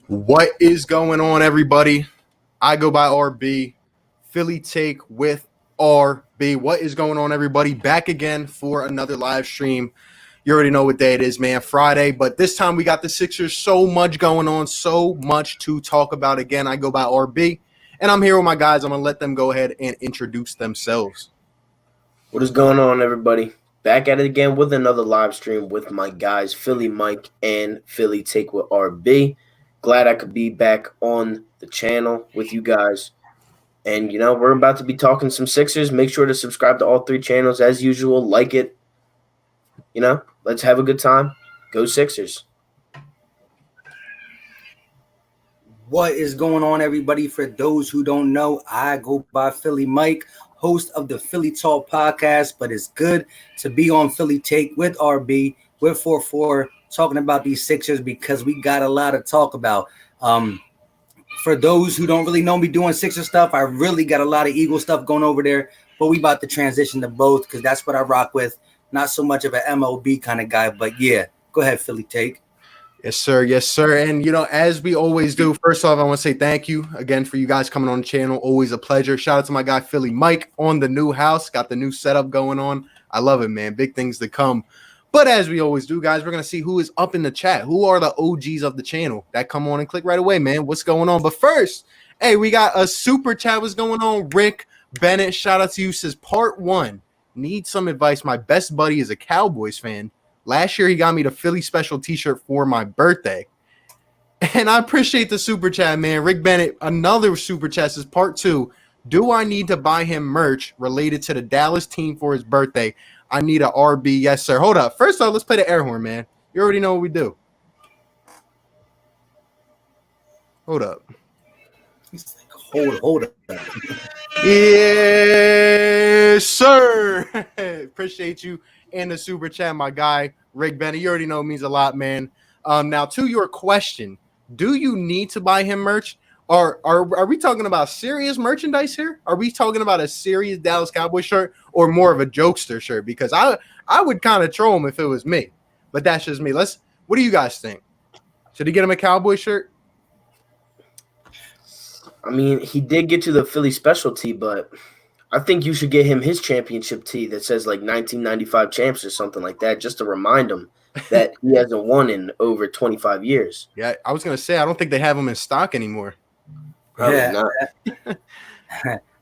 What is going on, everybody? I go by RB. Philly Take with RB. What is going on, everybody? Back again for another live stream. You already know what day it is, man. Friday. But this time we got the Sixers. So much going on. So much to talk about. Again, I go by RB. And I'm here with my guys. I'm going to let them go ahead and introduce themselves. What is going on, everybody? Back at it again with another live stream with my guys, Philly Mike and Philly Take with RB. Glad I could be back on the channel with you guys. And, we're about to be talking some Sixers. Make sure to subscribe to all three channels as usual. Like it. Let's have a good time. Go Sixers. What is going on, everybody? For those who don't know, I go by Philly Mike, host of the Philly Talk podcast. But it's good to be on Philly Take with RB, with 4-4. Talking about these Sixers because we got a lot to talk about. For those who don't really know me doing Sixer stuff, I really got a lot of Eagle stuff going over there, but we about to transition to both because that's what I rock with. Not so much of an MLB kind of guy, but yeah, go ahead, Philly Take. Yes, sir. Yes, sir. And, as we always do, first off, I want to say thank you again for you guys coming on the channel. Always a pleasure. Shout out to my guy, Philly Mike, on the new house. Got the new setup going on. I love it, man. Big things to come. But as we always do, guys, we're going to see who is up in the chat. Who are the OGs of the channel that come on and click right away, man? What's going on? But first, hey, we got a super chat. What's going on? Rick Bennett, shout out to you. Says, part 1, need some advice. My best buddy is a Cowboys fan. Last year, he got me the Philly special t-shirt for my birthday. And I appreciate the super chat, man. Rick Bennett, another super chat says, part 2, do I need to buy him merch related to the Dallas team for his birthday? I need a RB. Yes, sir. Hold up. First off, let's play the air horn, man. You already know what we do. Hold up. He's like, hold up. Yes, sir. Appreciate you in the super chat, my guy, Rick Bennett. You already know it means a lot, man. Now, to your question, do you need to buy him merch? Or are we talking about serious merchandise here? Are we talking about a serious Dallas Cowboys shirt or more of a jokester shirt? Because I would kind of troll him if it was me. But that's just me. What do you guys think? Should he get him a Cowboy shirt? I mean, he did get you the Philly specialty, but I think you should get him his championship tee that says like 1995 champs or something like that, just to remind him that he hasn't won in over 25 years. Yeah, I was going to say, I don't think they have them in stock anymore. Probably not.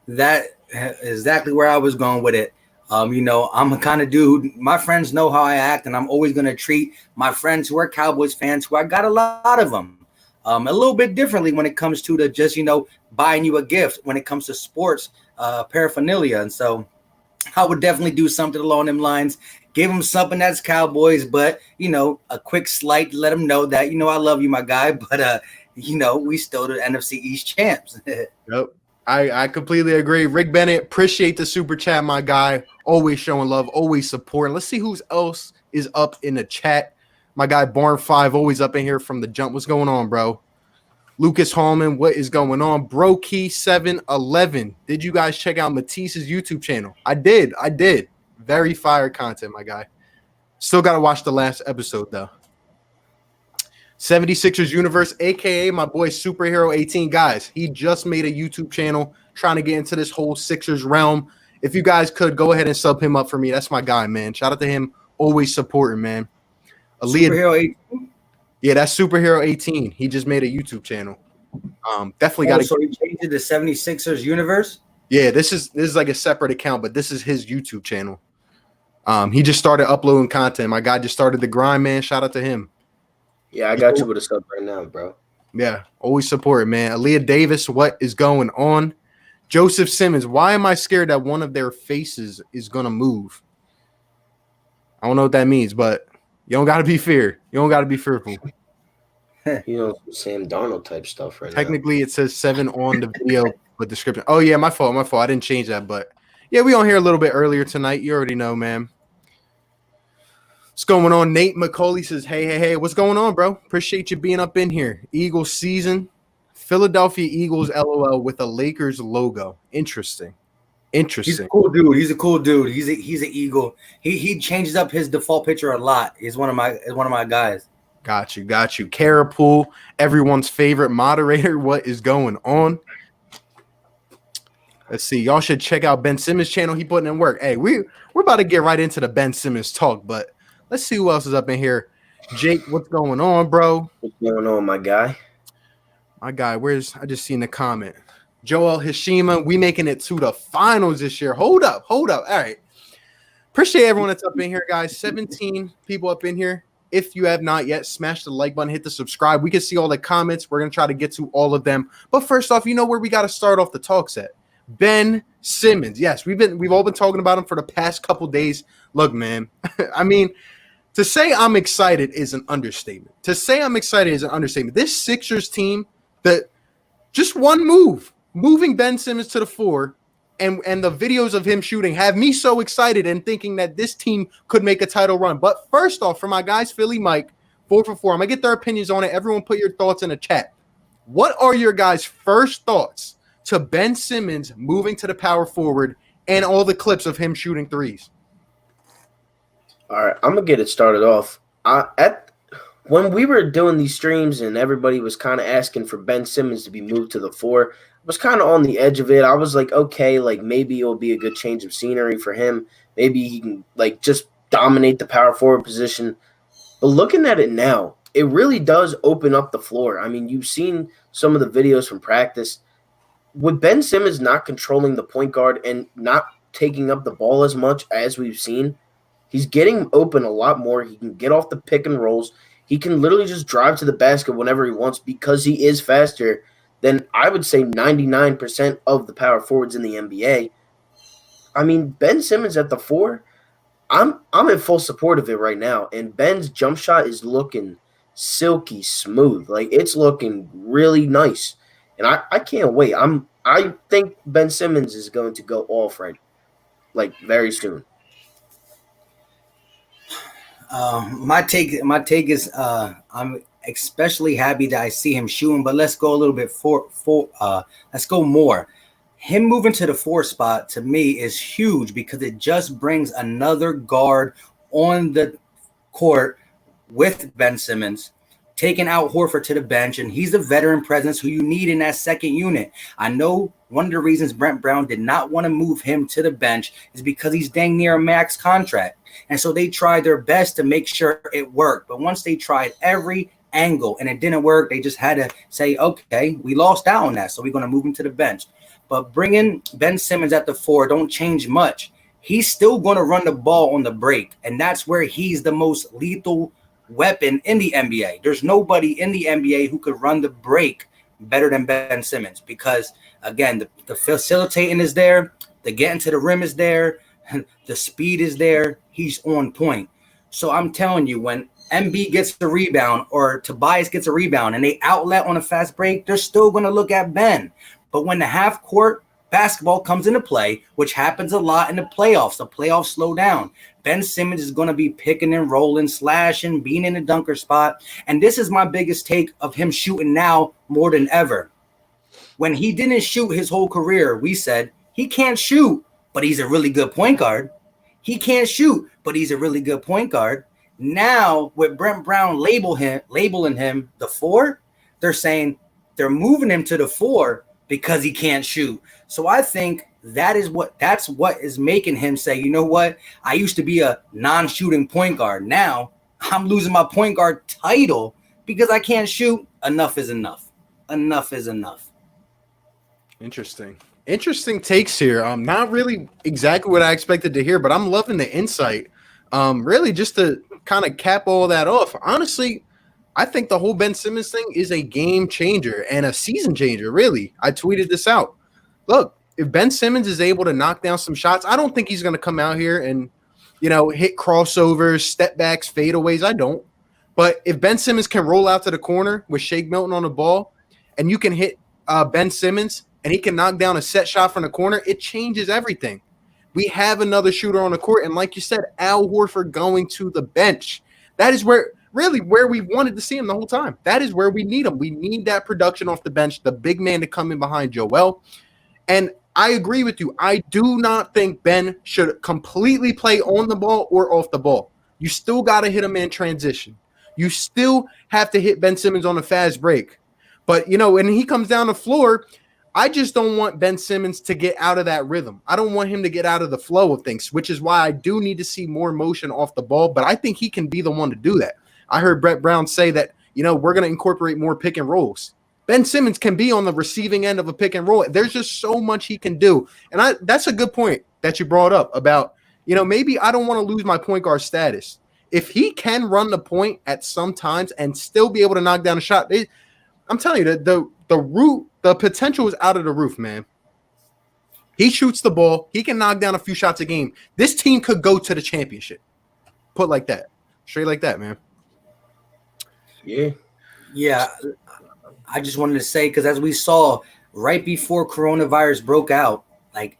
That exactly where I was going with it. I'm a kind of dude. My friends know how I act, and I'm always going to treat my friends who are Cowboys fans, who I got a lot of them, a little bit differently when it comes to just buying you a gift when it comes to sports paraphernalia. And so I would definitely do something along them lines. Give them something that's Cowboys, but a quick slight to let them know that I love you, my guy, but we still the NFC East champs. Yep. I completely agree. Rick Bennett, appreciate the super chat, my guy. Always showing love, always supporting. Let's see who else is up in the chat. My guy, Barn5, always up in here from the jump. What's going on, bro? Lucas Hallman, what is going on? BroKey711. Did you guys check out Matisse's YouTube channel? I did. Very fire content, my guy. Still got to watch the last episode, though. 76ers Universe, a.k.a. my boy Superhero 18. Guys, he just made a YouTube channel trying to get into this whole Sixers realm. If you guys could, go ahead and sub him up for me. That's my guy, man. Shout out to him. Always supporting, man. Superhero 18? Yeah, that's Superhero 18. He just made a YouTube channel. Definitely got to. So he changed it to 76ers Universe? Yeah, this is like a separate account, but this is his YouTube channel. He just started uploading content. My guy just started the grind, man. Shout out to him. Yeah, I got you with a sub right now, bro. Yeah, always support it, man. Aaliyah Davis, what is going on? Joseph Simmons, why am I scared that one of their faces is going to move? I don't know what that means, but you don't got to be feared. You don't got to be fearful. Sam Darnold type stuff right Technically, it says 7 on the video with description. Oh, yeah, my fault. I didn't change that, but yeah, we on here a little bit earlier tonight. You already know, man. What's going on? Nate McCauley says, hey, what's going on, bro? Appreciate you being up in here. Eagles season. Philadelphia Eagles LOL with a Lakers logo. Interesting. Interesting. He's a cool dude. He's a cool dude. He's an Eagle. He changes up his default picture a lot. He's one of my guys. Got you. Carapool, everyone's favorite moderator. What is going on? Let's see. Y'all should check out Ben Simmons' channel. He putting in work. Hey, we're about to get right into the Ben Simmons talk, but let's see who else is up in here. Jake, what's going on, bro? What's going on, my guy? I just seen the comment. Joel Hishima, we making it to the finals this year. Hold up. All right. Appreciate everyone that's up in here, guys. 17 people up in here. If you have not yet, smash the like button, hit the subscribe. We can see all the comments. We're going to try to get to all of them. But first off, you know where we got to start off the talk set. Ben Simmons. Yes, we've all been talking about him for the past couple days. Look, man, I mean, to say I'm excited is an understatement. This Sixers team, that just one move, moving Ben Simmons to the 4, and the videos of him shooting have me so excited and thinking that this team could make a title run. But first off, for my guys, Philly Mike, 4 for 4, I'm going to get their opinions on it. Everyone put your thoughts in the chat. What are your guys' first thoughts to Ben Simmons moving to the power forward and all the clips of him shooting threes? All right, I'm going to get it started off. When we were doing these streams and everybody was kind of asking for Ben Simmons to be moved to the 4, I was kind of on the edge of it. I was like, okay, like maybe it'll be a good change of scenery for him. Maybe he can like just dominate the power forward position. But looking at it now, it really does open up the floor. I mean, you've seen some of the videos from practice. With Ben Simmons not controlling the point guard and not taking up the ball as much as we've seen, he's getting open a lot more. He can get off the pick and rolls. He can literally just drive to the basket whenever he wants because he is faster than, I would say, 99% of the power forwards in the NBA. I mean, Ben Simmons at the 4, I'm in full support of it right now. And Ben's jump shot is looking silky smooth. Like, it's looking really nice. And I can't wait. I think Ben Simmons is going to go off like very soon. My take is I'm especially happy that I see him shooting, but let's go a little bit let's go more. Him moving to the 4 spot to me is huge because it just brings another guard on the court with Ben Simmons, taking out Horford to the bench, and he's a veteran presence who you need in that second unit. I know one of the reasons Brent Brown did not want to move him to the bench is because he's dang near a max contract. And so they tried their best to make sure it worked. But once they tried every angle and it didn't work, they just had to say, okay, we lost out on that, so we're going to move him to the bench. But bringing Ben Simmons at the 4 don't change much. He's still going to run the ball on the break, and that's where he's the most lethal weapon in the NBA. There's nobody in the NBA who could run the break better than Ben Simmons because, again, the facilitating is there, the getting to the rim is there, the speed is there. He's on point. So I'm telling you, when MB gets the rebound or Tobias gets a rebound and they outlet on a fast break, they're still going to look at Ben. But when the half-court basketball comes into play, which happens a lot in the playoffs slow down. Ben Simmons is going to be picking and rolling, slashing, being in the dunker spot. And this is my biggest take of him shooting now more than ever. When he didn't shoot his whole career, we said he can't shoot, but he's a really good point guard. He can't shoot, but he's a really good point guard. Now, with Brent Brown labeling him the 4, they're saying they're moving him to the 4 because he can't shoot. So I think that's what is making him say, you know what? I used to be a non-shooting point guard. Now I'm losing my point guard title because I can't shoot. Enough is enough. Enough is enough. Interesting takes here. Not really exactly what I expected to hear, but I'm loving the insight. Really, just to kind of cap all that off, honestly, I think the whole Ben Simmons thing is a game changer and a season changer, really. I tweeted this out. Look, if Ben Simmons is able to knock down some shots, I don't think he's going to come out here and, hit crossovers, step backs, fadeaways. I don't. But if Ben Simmons can roll out to the corner with Shake Milton on the ball and you can hit Ben Simmons and he can knock down a set shot from the corner, it changes everything. We have another shooter on the court. And like you said, Al Horford going to the bench. That is where we wanted to see him the whole time. That is where we need him. We need that production off the bench, the big man to come in behind Joel. And I agree with you. I do not think Ben should completely play on the ball or off the ball. You still got to hit him in transition. You still have to hit Ben Simmons on a fast break. But, when he comes down the floor, I just don't want Ben Simmons to get out of that rhythm. I don't want him to get out of the flow of things, which is why I do need to see more motion off the ball. But I think he can be the one to do that. I heard Brett Brown say that, we're going to incorporate more pick and rolls. Ben Simmons can be on the receiving end of a pick and roll. There's just so much he can do. And that's a good point that you brought up about, maybe I don't want to lose my point guard status. If he can run the point at some times and still be able to knock down a shot, I'm telling you, the potential is out of the roof, man. He shoots the ball. He can knock down a few shots a game. This team could go to the championship. Put like that. Straight like that, man. Yeah. I just wanted to say, because as we saw right before coronavirus broke out,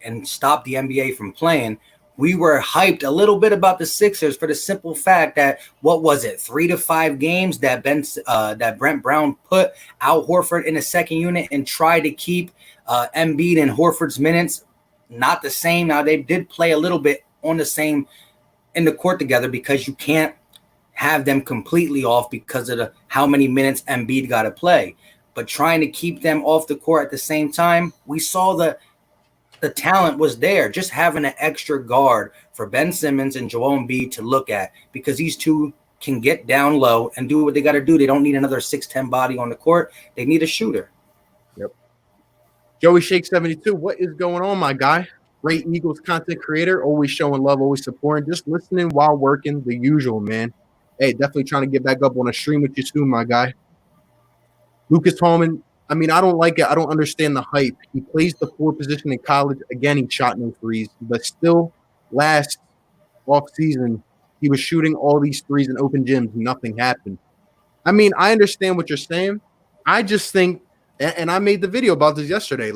and stopped the NBA from playing, we were hyped a little bit about the Sixers for the simple fact that, 3 to 5 games that Brent Brown put Al Horford in a second unit and tried to keep Embiid and Horford's minutes not the same. Now, they did play a little bit on the same in the court together, because you can't have them completely off because of how many minutes Embiid got to play. But trying to keep them off the court at the same time, we saw the talent was there. Just having an extra guard for Ben Simmons and Joel Embiid to look at, because these two can get down low and do what they got to do. They don't need another 6'10" body on the court. They need a shooter. Yep. Joey Shake 72, what is going on, my guy? Great Eagles content creator, always showing love, always supporting, just listening while working, the usual, man. Hey, definitely trying to get back up on a stream with you soon, my guy. Lucas Tallman, I don't like it. I don't understand the hype. He plays the 4 position in college. Again, he shot no threes, but still last offseason, he was shooting all these threes in open gyms. Nothing happened. I understand what you're saying. I just think, and I made the video about this yesterday,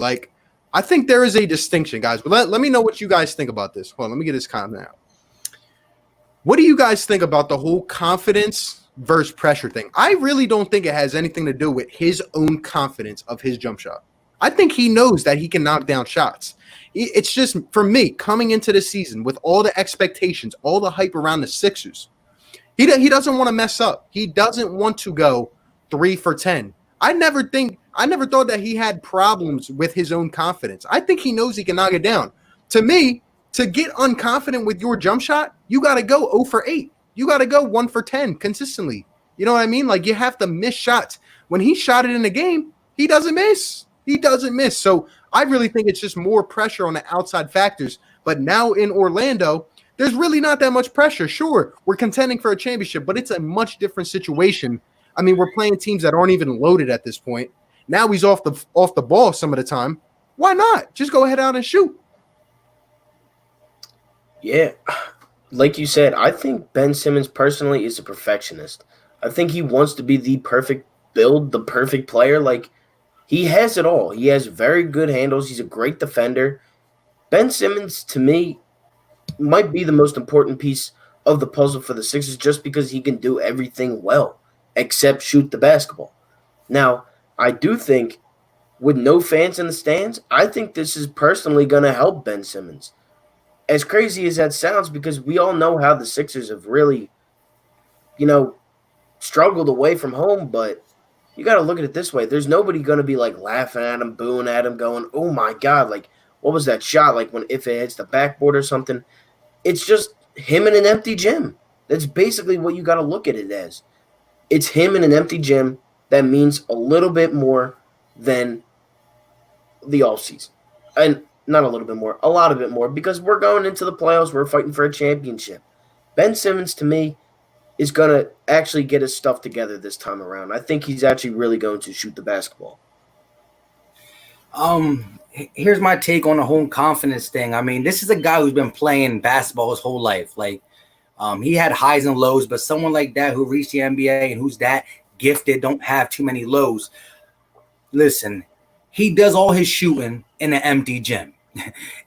I think there is a distinction, guys. But let me know what you guys think about this. Hold on, let me get this comment out. What do you guys think about the whole confidence versus pressure thing? I really don't think it has anything to do with his own confidence of his jump shot. I think he knows that he can knock down shots. It's just, for me, coming into the season with all the expectations, all the hype around the Sixers, he doesn't want to mess up. He doesn't want to go 3 for 10. I never thought that he had problems with his own confidence. I think he knows he can knock it down. To me, to get unconfident with your jump shot, you got to go 0 for 8. You got to go 1 for 10 consistently. You know what I mean? You have to miss shots. When he shot it in the game, he doesn't miss. He doesn't miss. So I really think it's just more pressure on the outside factors. But now in Orlando, there's really not that much pressure. Sure, we're contending for a championship, but it's a much different situation. We're playing teams that aren't even loaded at this point. Now he's off the ball some of the time. Why not? Just go ahead out and shoot. Yeah. Like you said, I think Ben Simmons personally is a perfectionist. I think he wants to be the perfect build, the perfect player. He has it all. He has very good handles. He's a great defender. Ben Simmons, to me, might be the most important piece of the puzzle for the Sixers, just because he can do everything well except shoot the basketball. Now, I do think with no fans in the stands, I think this is personally going to help Ben Simmons. As crazy as that sounds, because we all know how the Sixers have really, struggled away from home, but you got to look at it this way. There's nobody going to be laughing at him, booing at him, going, oh my God, what was that shot? If it hits the backboard or something. It's just him in an empty gym. That's basically what you got to look at it as. It's him in an empty gym. That means a little bit more than the offseason. And not a little bit more, a lot of it more, because we're going into the playoffs. We're fighting for a championship. Ben Simmons, to me, is going to actually get his stuff together this time around. I think he's actually really going to shoot the basketball. Here's my take on the whole confidence thing. This is a guy who's been playing basketball his whole life. He had highs and lows, but someone like that who reached the NBA and who's that gifted, don't have too many lows. Listen, he does all his shooting in an empty gym.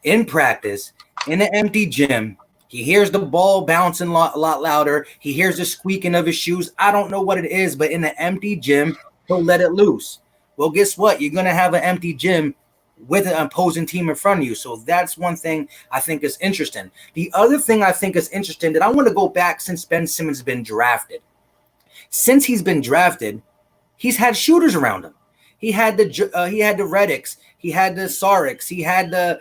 In practice, in an empty gym, he hears the ball bouncing a lot louder. He hears the squeaking of his shoes. I don't know what it is, but in an empty gym, he'll let it loose. Well, guess what? You're going to have an empty gym with an opposing team in front of you. So that's one thing I think is interesting. The other thing I think is interesting that I want to go back since Ben Simmons has been drafted. Since he's been drafted, he's had shooters around him. He had the Reddicks, he had the Sarics, he had the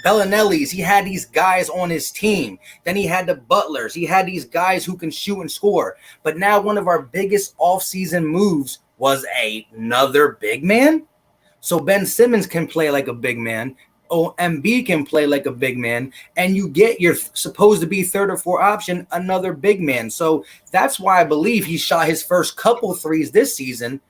Bellinellis. He had these guys on his team. Then he had the Butlers. He had these guys who can shoot and score. But now one of our biggest offseason moves was another big man. So Ben Simmons can play like a big man. Embiid can play like a big man, and you get your supposed to be third or fourth option, another big man. So that's why I believe he shot his first couple threes this season,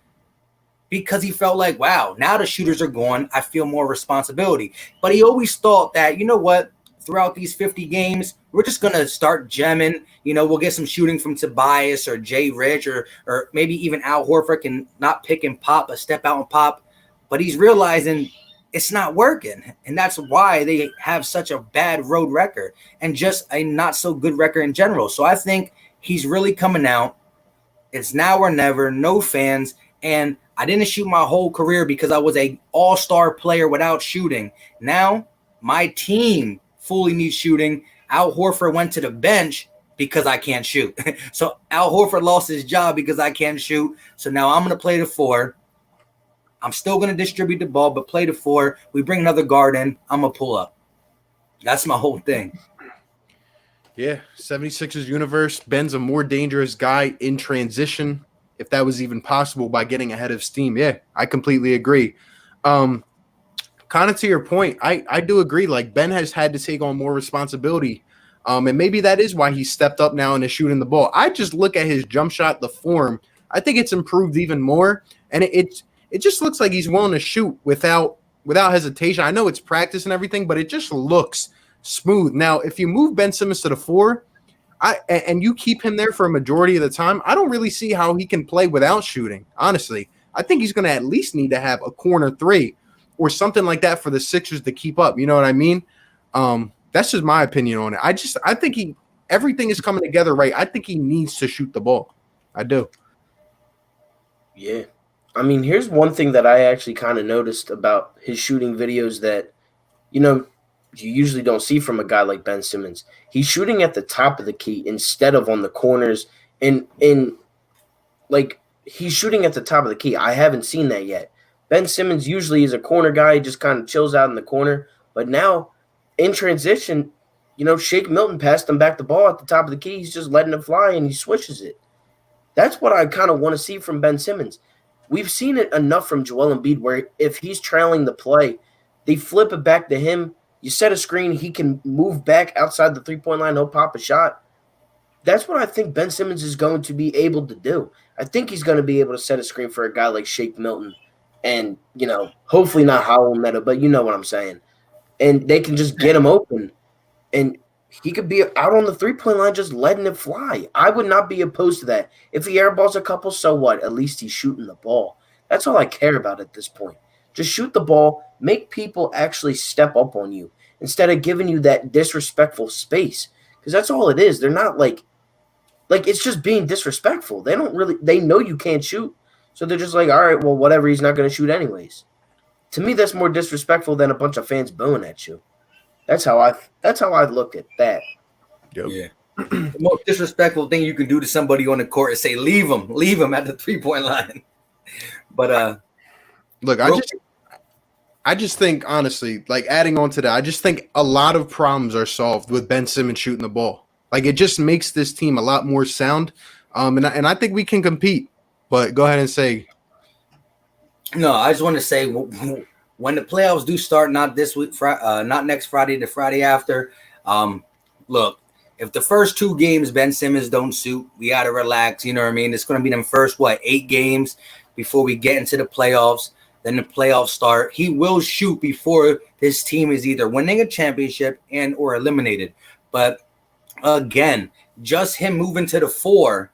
because he felt like, wow, now the shooters are gone. I feel more responsibility. But he always thought that, you know what, throughout these 50 games, we're just going to start gemming. You know, we'll get some shooting from Tobias or Jay Rich or maybe even Al Horford can not pick and pop, but step out and pop. But he's realizing it's not working. And that's why they have such a bad road record and just a not so good record in general. So I think he's really coming out. It's now or never, no fans. And I didn't shoot my whole career because I was an all-star player without shooting. Now my team fully needs shooting. Al Horford went to the bench because I can't shoot. So Al Horford lost his job because I can't shoot. So now I'm going to play the 4. I'm still going to distribute the ball, but play the 4. We bring another guard in. I'm going to pull up. That's my whole thing. Yeah, 76ers universe. Ben's a more dangerous guy in transition, if that was even possible, by getting ahead of steam. Yeah, I completely agree. Kind of to your point, I do agree. Like, Ben has had to take on more responsibility. And maybe that is why he stepped up now and is shooting the ball. I just look at his jump shot, the form. I think it's improved even more. And it just looks like he's willing to shoot without hesitation. I know it's practice and everything, but it just looks smooth. Now, if you move Ben Simmons to the 4, and you keep him there for a majority of the time, I don't really see how he can play without shooting, honestly. I think he's going to at least need to have a corner 3 or something like that for the Sixers to keep up. You know what I mean? That's just my opinion on it. I think everything is coming together right. I think he needs to shoot the ball. I do. Yeah. I mean, here's one thing that I actually kind of noticed about his shooting videos that, you know, you usually don't see from a guy like Ben Simmons. He's shooting at the top of the key instead of on the corners. And like, he's shooting at the top of the key. I haven't seen that yet. Ben Simmons usually is a corner guy. He just kind of chills out in the corner. But now, in transition, you know, Shake Milton passed him back the ball at the top of the key. He's just letting it fly, and he swishes it. That's what I kind of want to see from Ben Simmons. We've seen it enough from Joel Embiid where if he's trailing the play, they flip it back to him. You set a screen, he can move back outside the three-point line, he'll pop a shot. That's what I think Ben Simmons is going to be able to do. I think he's going to be able to set a screen for a guy like Shake Milton and, you know, hopefully not Howell Meta, but you know what I'm saying. And they can just get him open, and he could be out on the three-point line just letting it fly. I would not be opposed to that. If he airballs a couple, so what? At least he's shooting the ball. That's all I care about at this point. Just shoot the ball, make people actually step up on you instead of giving you that disrespectful space. Because that's all it is. They're not like it's just being disrespectful. They know you can't shoot. So they're just like, all right, well, whatever, he's not going to shoot anyways. To me, that's more disrespectful than a bunch of fans booing at you. That's how I look at that. Yep. Yeah. The most disrespectful thing you can do to somebody on the court is say, leave him at the 3-point line. But look, I just think, honestly, like, adding on to that, I just think a lot of problems are solved with Ben Simmons shooting the ball. Like, it just makes this team a lot more sound. And I think we can compete. But go ahead and say. No, I just want to say, when the playoffs do start, not this week, not next Friday, the Friday after, look, if the first 2 games Ben Simmons don't suit, we got to relax. You know what I mean? It's going to be them first, 8 games before we get into the playoffs. Then the playoffs start. He will shoot before this team is either winning a championship and or eliminated. But again, just him moving to the 4,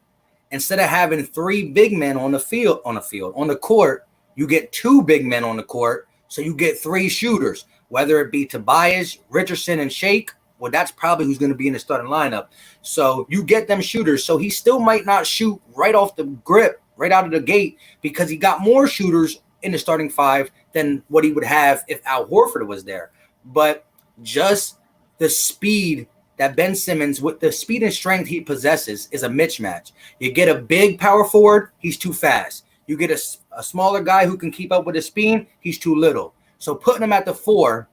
instead of having 3 big men on the court, you get 2 big men on the court. So you get 3 shooters, whether it be Tobias, Richardson, and Shake. Well, that's probably who's going to be in the starting lineup. So you get them shooters. So he still might not shoot right off the grip, right out of the gate, because he got more shooters in the starting five than what he would have if Al Horford was there. But just the speed that Ben Simmons, with the speed and strength he possesses, is a mismatch. You get a big power forward, he's too fast. You get a smaller guy who can keep up with his speed, he's too little. So putting him at the 4,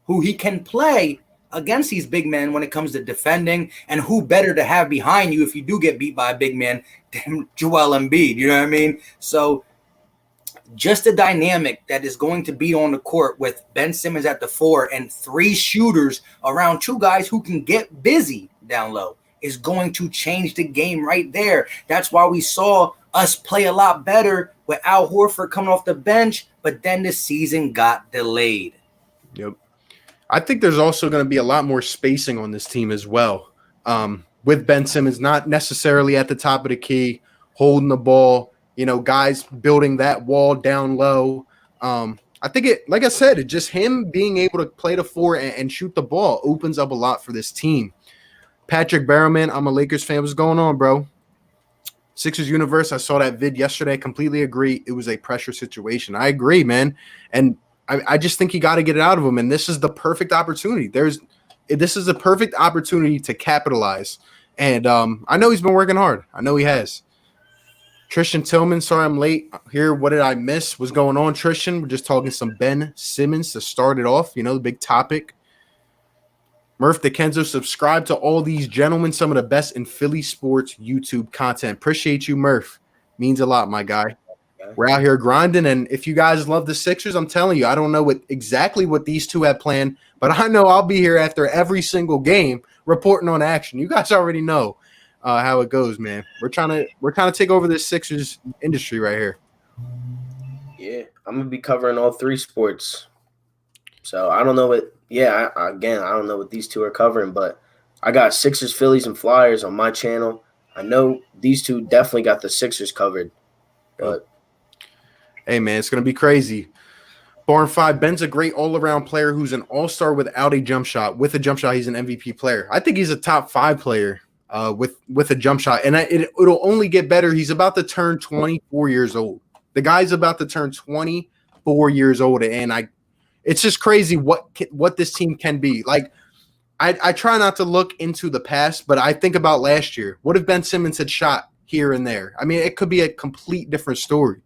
who he can play against these big men when it comes to defending, and who better to have behind you if you do get beat by a big man than Joel Embiid, you know what I mean? So just the dynamic that is going to be on the court with Ben Simmons at the 4 and 3 shooters around 2 guys who can get busy down low is going to change the game right there. That's why we saw us play a lot better with Al Horford coming off the bench, but then the season got delayed. Yep. I think there's also going to be a lot more spacing on this team as well. With Ben Simmons not necessarily at the top of the key, holding the ball, guys building that wall down low. I think like I said, just him being able to play the 4 and shoot the ball opens up a lot for this team. Patrick Barrowman, I'm a Lakers fan. What's going on, bro? Sixers Universe, I saw that vid yesterday. Completely agree. It was a pressure situation. I agree, man. And I just think you got to get it out of him. And this is the perfect opportunity. This is a perfect opportunity to capitalize. And I know he's been working hard. I know he has. Tristan Tillman, sorry I'm late here. What did I miss? What's going on, Tristan? We're just talking some Ben Simmons to start it off. The big topic. Murph DeKenzo, subscribe to all these gentlemen, some of the best in Philly sports YouTube content. Appreciate you, Murph. Means a lot, my guy. We're out here grinding, and if you guys love the Sixers, I'm telling you, I don't know exactly what these two have planned, but I know I'll be here after every single game reporting on action. You guys already know how it goes, man. We're trying to take over this Sixers industry right here. Yeah, I'm gonna be covering all 3 sports. So I don't know what. Yeah, I don't know what these two are covering, but I got Sixers, Phillies, and Flyers on my channel. I know these two definitely got the Sixers covered, but. Hey, man, it's going to be crazy. Barn 5, Ben's a great all-around player who's an all-star without a jump shot. With a jump shot, he's an MVP player. I think he's a top 5 player with a jump shot, and it'll only get better. He's about to turn 24 years old. The guy's about to turn 24 years old, and it's just crazy what this team can be. Like, I try not to look into the past, but I think about last year. What if Ben Simmons had shot here and there? I mean, it could be a complete different story.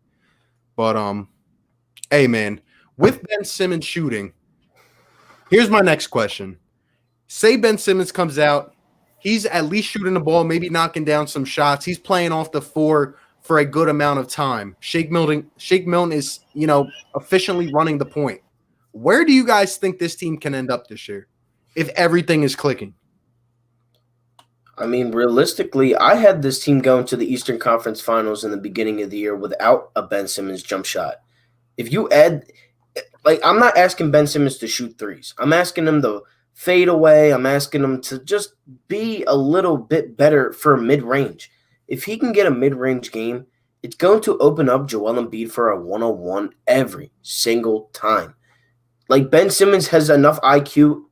But, hey, man, with Ben Simmons shooting, here's my next question. Say Ben Simmons comes out. He's at least shooting the ball, maybe knocking down some shots. He's playing off the 4 for a good amount of time. Shake Milton is, efficiently running the point. Where do you guys think this team can end up this year if everything is clicking? I mean, realistically, I had this team going to the Eastern Conference Finals in the beginning of the year without a Ben Simmons jump shot. If you add, I'm not asking Ben Simmons to shoot threes. I'm asking him to fade away. I'm asking him to just be a little bit better for mid-range. If he can get a mid-range game, it's going to open up Joel Embiid for a one-on-one every single time. Ben Simmons has enough IQ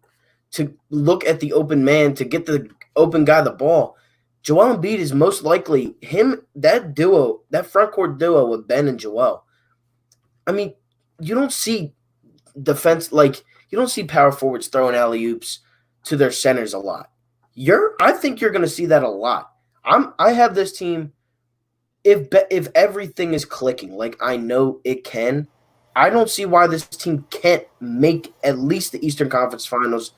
to look at the open man, to get the open guy the ball. Joel Embiid is most likely that duo, that front court duo with Ben and Joel. I mean, you don't see defense, you don't see power forwards throwing alley-oops to their centers a lot. I think you're going to see that a lot. I have this team, if everything is clicking like I know it can, I don't see why this team can't make at least the Eastern Conference Finals.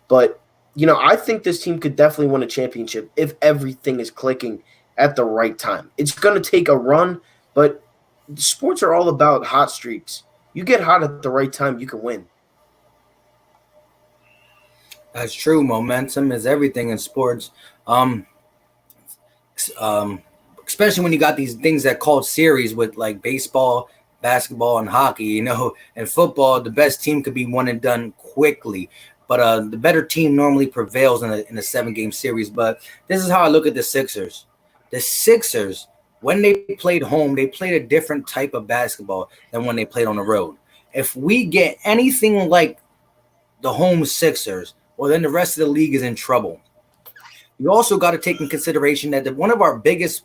But I think this team could definitely win a championship if everything is clicking at the right time. It's going to take a run, but sports are all about hot streaks. You get hot at the right time, you can win. That's true. Momentum is everything in sports. Especially when you got these things that called series with baseball, basketball, and hockey. In football, the best team could be one and done quickly. But the better team normally prevails in a 7-game series. But this is how I look at the Sixers. The Sixers, when they played home, they played a different type of basketball than when they played on the road. If we get anything like the home Sixers, well, then the rest of the league is in trouble. You also got to take in consideration that one of our biggest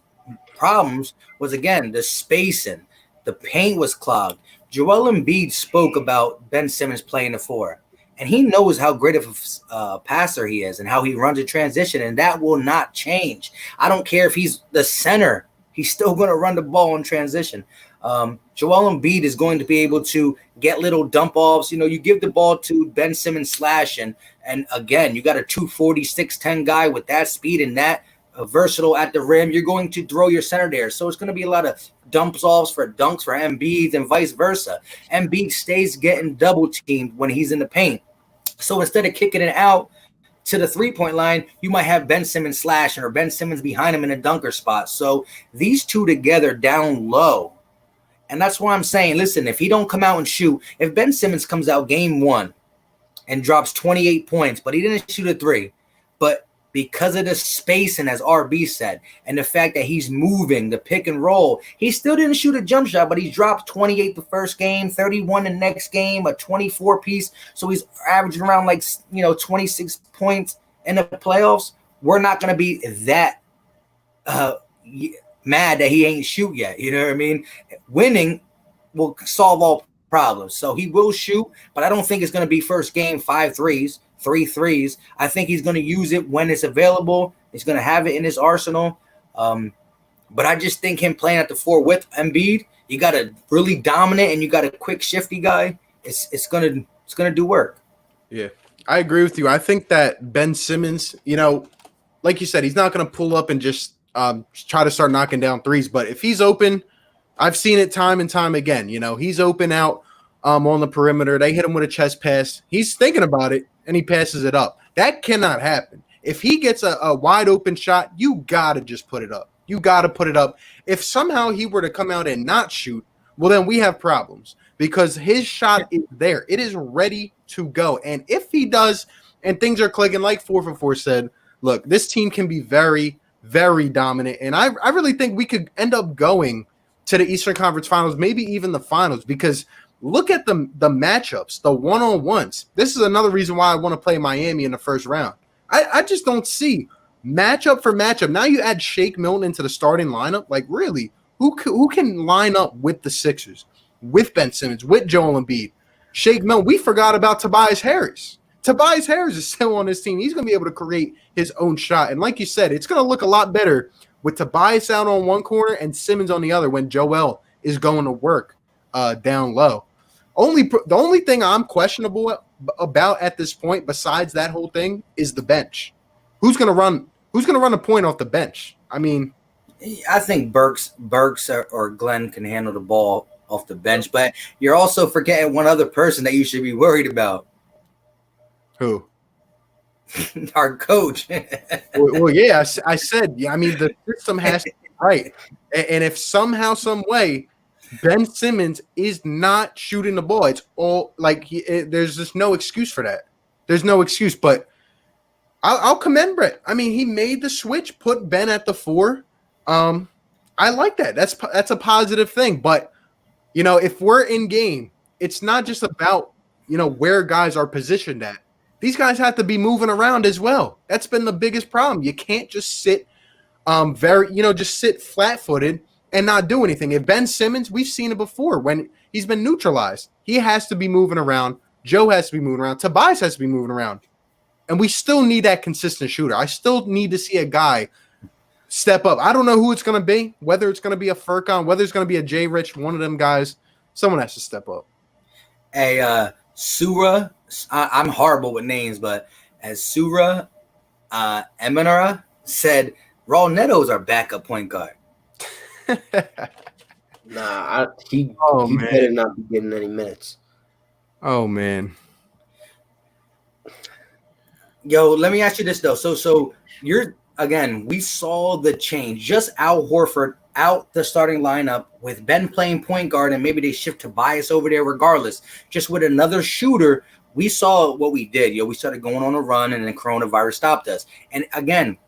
problems was, again, the spacing. The paint was clogged. Joel Embiid spoke about Ben Simmons playing the 4, and he knows how great of a passer he is and how he runs a transition, and that will not change. I don't care if he's the center. He's still going to run the ball in transition. Joel Embiid is going to be able to get little dump offs. You give the ball to Ben Simmons slash, and again, you got a 240, 6'10" guy with that speed and that versatile at the rim. You're going to throw your center there. So it's going to be a lot of dump offs for dunks for Embiid and vice versa. Embiid stays getting double teamed when he's in the paint. So instead of kicking it out to the 3-point line, you might have Ben Simmons slashing or Ben Simmons behind him in a dunker spot. So these two together down low. And that's why I'm saying, listen, if he don't come out and shoot, if Ben Simmons comes out game 1 and drops 28 points, but he didn't shoot a 3, but because of the spacing, as RB said, and the fact that he's moving the pick and roll, he still didn't shoot a jump shot, but he dropped 28 the first game, 31 the next game, a 24 piece. So he's averaging around 26 points in the playoffs. We're not going to be that mad that he ain't shoot yet. You know what I mean? Winning will solve all problems. So he will shoot, but I don't think it's going to be first game 5 threes. 3 threes. I think he's going to use it when it's available. He's going to have it in his arsenal. But I just think him playing at the 4 with Embiid, you got a really dominant and you got a quick, shifty guy. It's gonna do work. Yeah, I agree with you. I think that Ben Simmons, like you said, he's not going to pull up and just try to start knocking down threes. But if he's open, I've seen it time and time again. He's open out on the perimeter. They hit him with a chest pass. He's thinking about it, and he passes it up. That cannot happen. If he gets a wide open shot, you got to just put it up. You got to put it up. If somehow he were to come out and not shoot, well, then we have problems because his shot is there. It is ready to go. And if he does, and things are clicking, like 4for4 said, look, this team can be very, very dominant. And I really think we could end up going to the Eastern Conference Finals, maybe even the finals, because look at the matchups, the one-on-ones. This is another reason why I want to play Miami in the first round. I just don't see matchup for matchup. Now you add Shake Milton into the starting lineup. Like, really, who can line up with the Sixers, with Ben Simmons, with Joel Embiid? Shake Milton. We forgot about Tobias Harris. Tobias Harris is still on this team. He's going to be able to create his own shot. And like you said, it's going to look a lot better with Tobias out on one corner and Simmons on the other when Joel is going to work down low. The only thing I'm questionable about at this point, besides that whole thing, is the bench. Who's going to run a point off the bench? I mean, I think Burks or Glenn can handle the ball off the bench, but you're also forgetting one other person that you should be worried about. Who? Our coach. well, yeah, I said, yeah. I mean, the system has to be right, and if somehow, some way, Ben Simmons is not shooting the ball, it's all like there's just no excuse for that. There's no excuse, but I'll commend Brett. I mean, he made the switch, put Ben at the 4. I like that. That's a positive thing. But if we're in game, it's not just about where guys are positioned at. These guys have to be moving around as well. That's been the biggest problem. You can't just sit just sit flat-footed and not do anything. If Ben Simmons, we've seen it before when he's been neutralized. He has to be moving around. Joe has to be moving around. Tobias has to be moving around. And we still need that consistent shooter. I still need to see a guy step up. I don't know who it's going to be, whether it's going to be a Furkan, whether it's going to be a Jay Rich, one of them guys. Someone has to step up. Hey, Sura, I'm horrible with names, but as Sura Eminara said, Raul Neto's our backup point guard. He better not be getting any minutes. Oh, man. Yo, let me ask you this, though. So you're, again, we saw the change. Just Al Horford out the starting lineup with Ben playing point guard, and maybe they shift Tobias over there regardless. Just with another shooter, we saw what we did. We started going on a run, and then coronavirus stopped us. And again,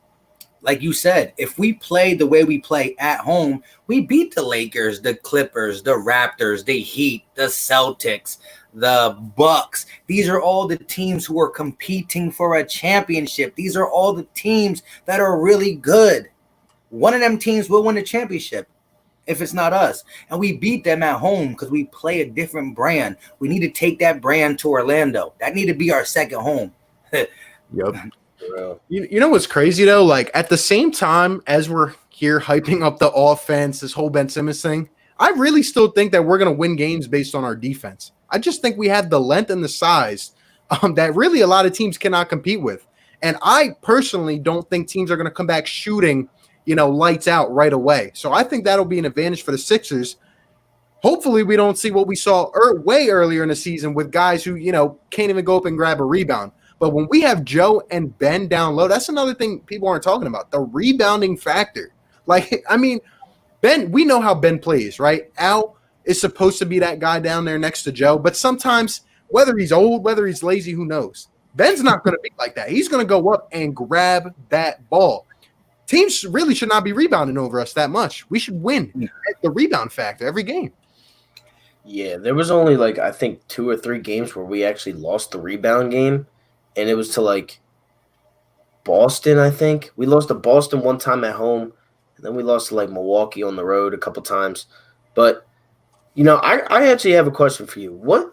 like you said, if we play the way we play at home, we beat the Lakers, the Clippers, the Raptors, the Heat, the Celtics, the Bucks. These are all the teams who are competing for a championship. These are all the teams that are really good. One of them teams will win the championship. if it's not us. And we beat them at home because we play a different brand. We need to take that brand to Orlando. That need to be our second home. Yep. You know what's crazy though? Like at the same time as we're here hyping up the offense, this whole Ben Simmons thing, I really still think that we're going to win games based on our defense. I just think we have the length and the size that really a lot of teams cannot compete with. And I personally don't think teams are going to come back shooting, lights out right away. So I think that'll be an advantage for the Sixers. Hopefully we don't see what we saw way earlier in the season with guys who, can't even go up and grab a rebound. But when we have Joe and Ben down low, that's another thing people aren't talking about, the rebounding factor. Like, I mean, Ben, we know how Ben plays, right? Al is supposed to be that guy down there next to Joe, but sometimes whether he's old, whether he's lazy, who knows? Ben's not going to be like that. He's going to go up and grab that ball. Teams really should not be rebounding over us that much. We should win at the rebound factor every game. Yeah, there was only I think 2 or 3 games where we actually lost the rebound game. And it was to Boston, I think. We lost to Boston one time at home, and then we lost to Milwaukee on the road a couple times. But I actually have a question for you. What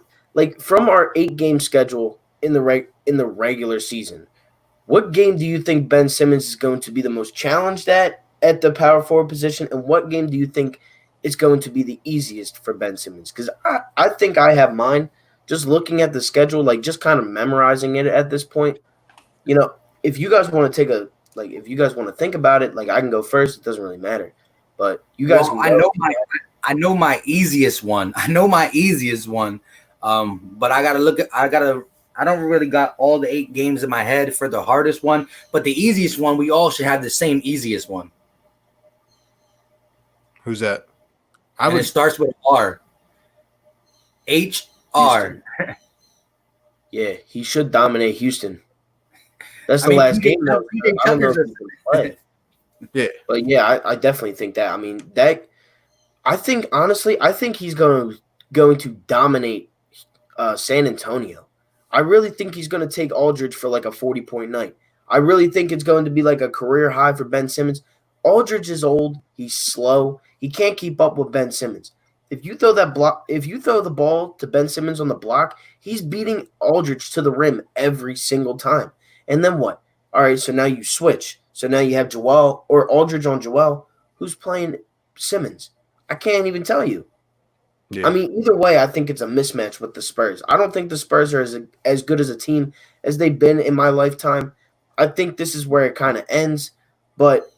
from our 8-game schedule in the regular season, what game do you think Ben Simmons is going to be the most challenged at the power forward position, and what game do you think is going to be the easiest for Ben Simmons? Because I think I have mine. Just looking at the schedule, just kind of memorizing it at this point, if you guys want to take if you guys want to think about it, I can go first. It doesn't really matter, but you guys. Well, I know my easiest one. But I gotta look at. I don't really got all the 8 games in my head for the hardest one, but the easiest one, we all should have the same easiest one. Who's that? It starts with R. HR. Yeah, he should dominate Houston. That's the last game. I don't know if he's going to play. Yeah. But yeah, I definitely think that. I mean, I think he's going to dominate San Antonio. I really think he's going to take Aldridge for a 40-point night. I really think it's going to be a career high for Ben Simmons. Aldridge is old. He's slow. He can't keep up with Ben Simmons. If you throw the ball to Ben Simmons on the block, he's beating Aldridge to the rim every single time. And then what? All right, so now you switch. So now you have Joel or Aldridge on Joel. Who's playing Simmons? I can't even tell you. Yeah. I mean, either way, I think it's a mismatch with the Spurs. I don't think the Spurs are as good as a team as they've been in my lifetime. I think this is where it kind of ends. But,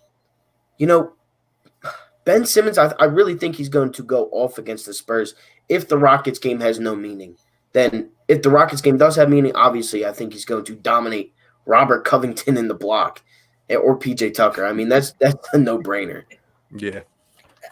Ben Simmons, I really think he's going to go off against the Spurs if the Rockets game has no meaning. Then if the Rockets game does have meaning, obviously I think he's going to dominate Robert Covington in the block or PJ Tucker. I mean, that's a no-brainer. Yeah.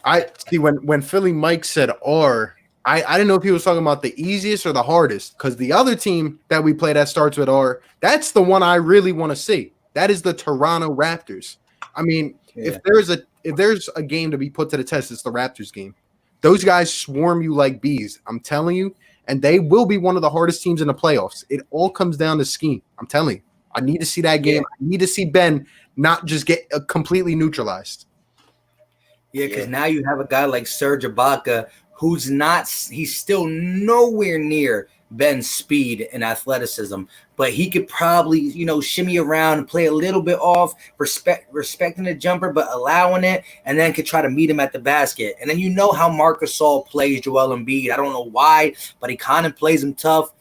I see when Philly Mike said R, I didn't know if he was talking about the easiest or the hardest, because the other team that we play that starts with R, that's the one I really want to see. That is the Toronto Raptors. I mean, if there's a game to be put to the test, it's the Raptors game. Those guys swarm you like bees. I'm telling you, and they will be one of the hardest teams in the playoffs. It all comes down to scheme. I'm telling you. I need to see that game. I need to see Ben not just get completely neutralized. Yeah, because now you have a guy like Serge Ibaka he's still nowhere near Ben's speed and athleticism, but he could probably, shimmy around and play a little bit off, respecting the jumper, but allowing it, and then could try to meet him at the basket. And then how Marc Gasol plays Joel Embiid. I don't know why, but he kind of plays him tough.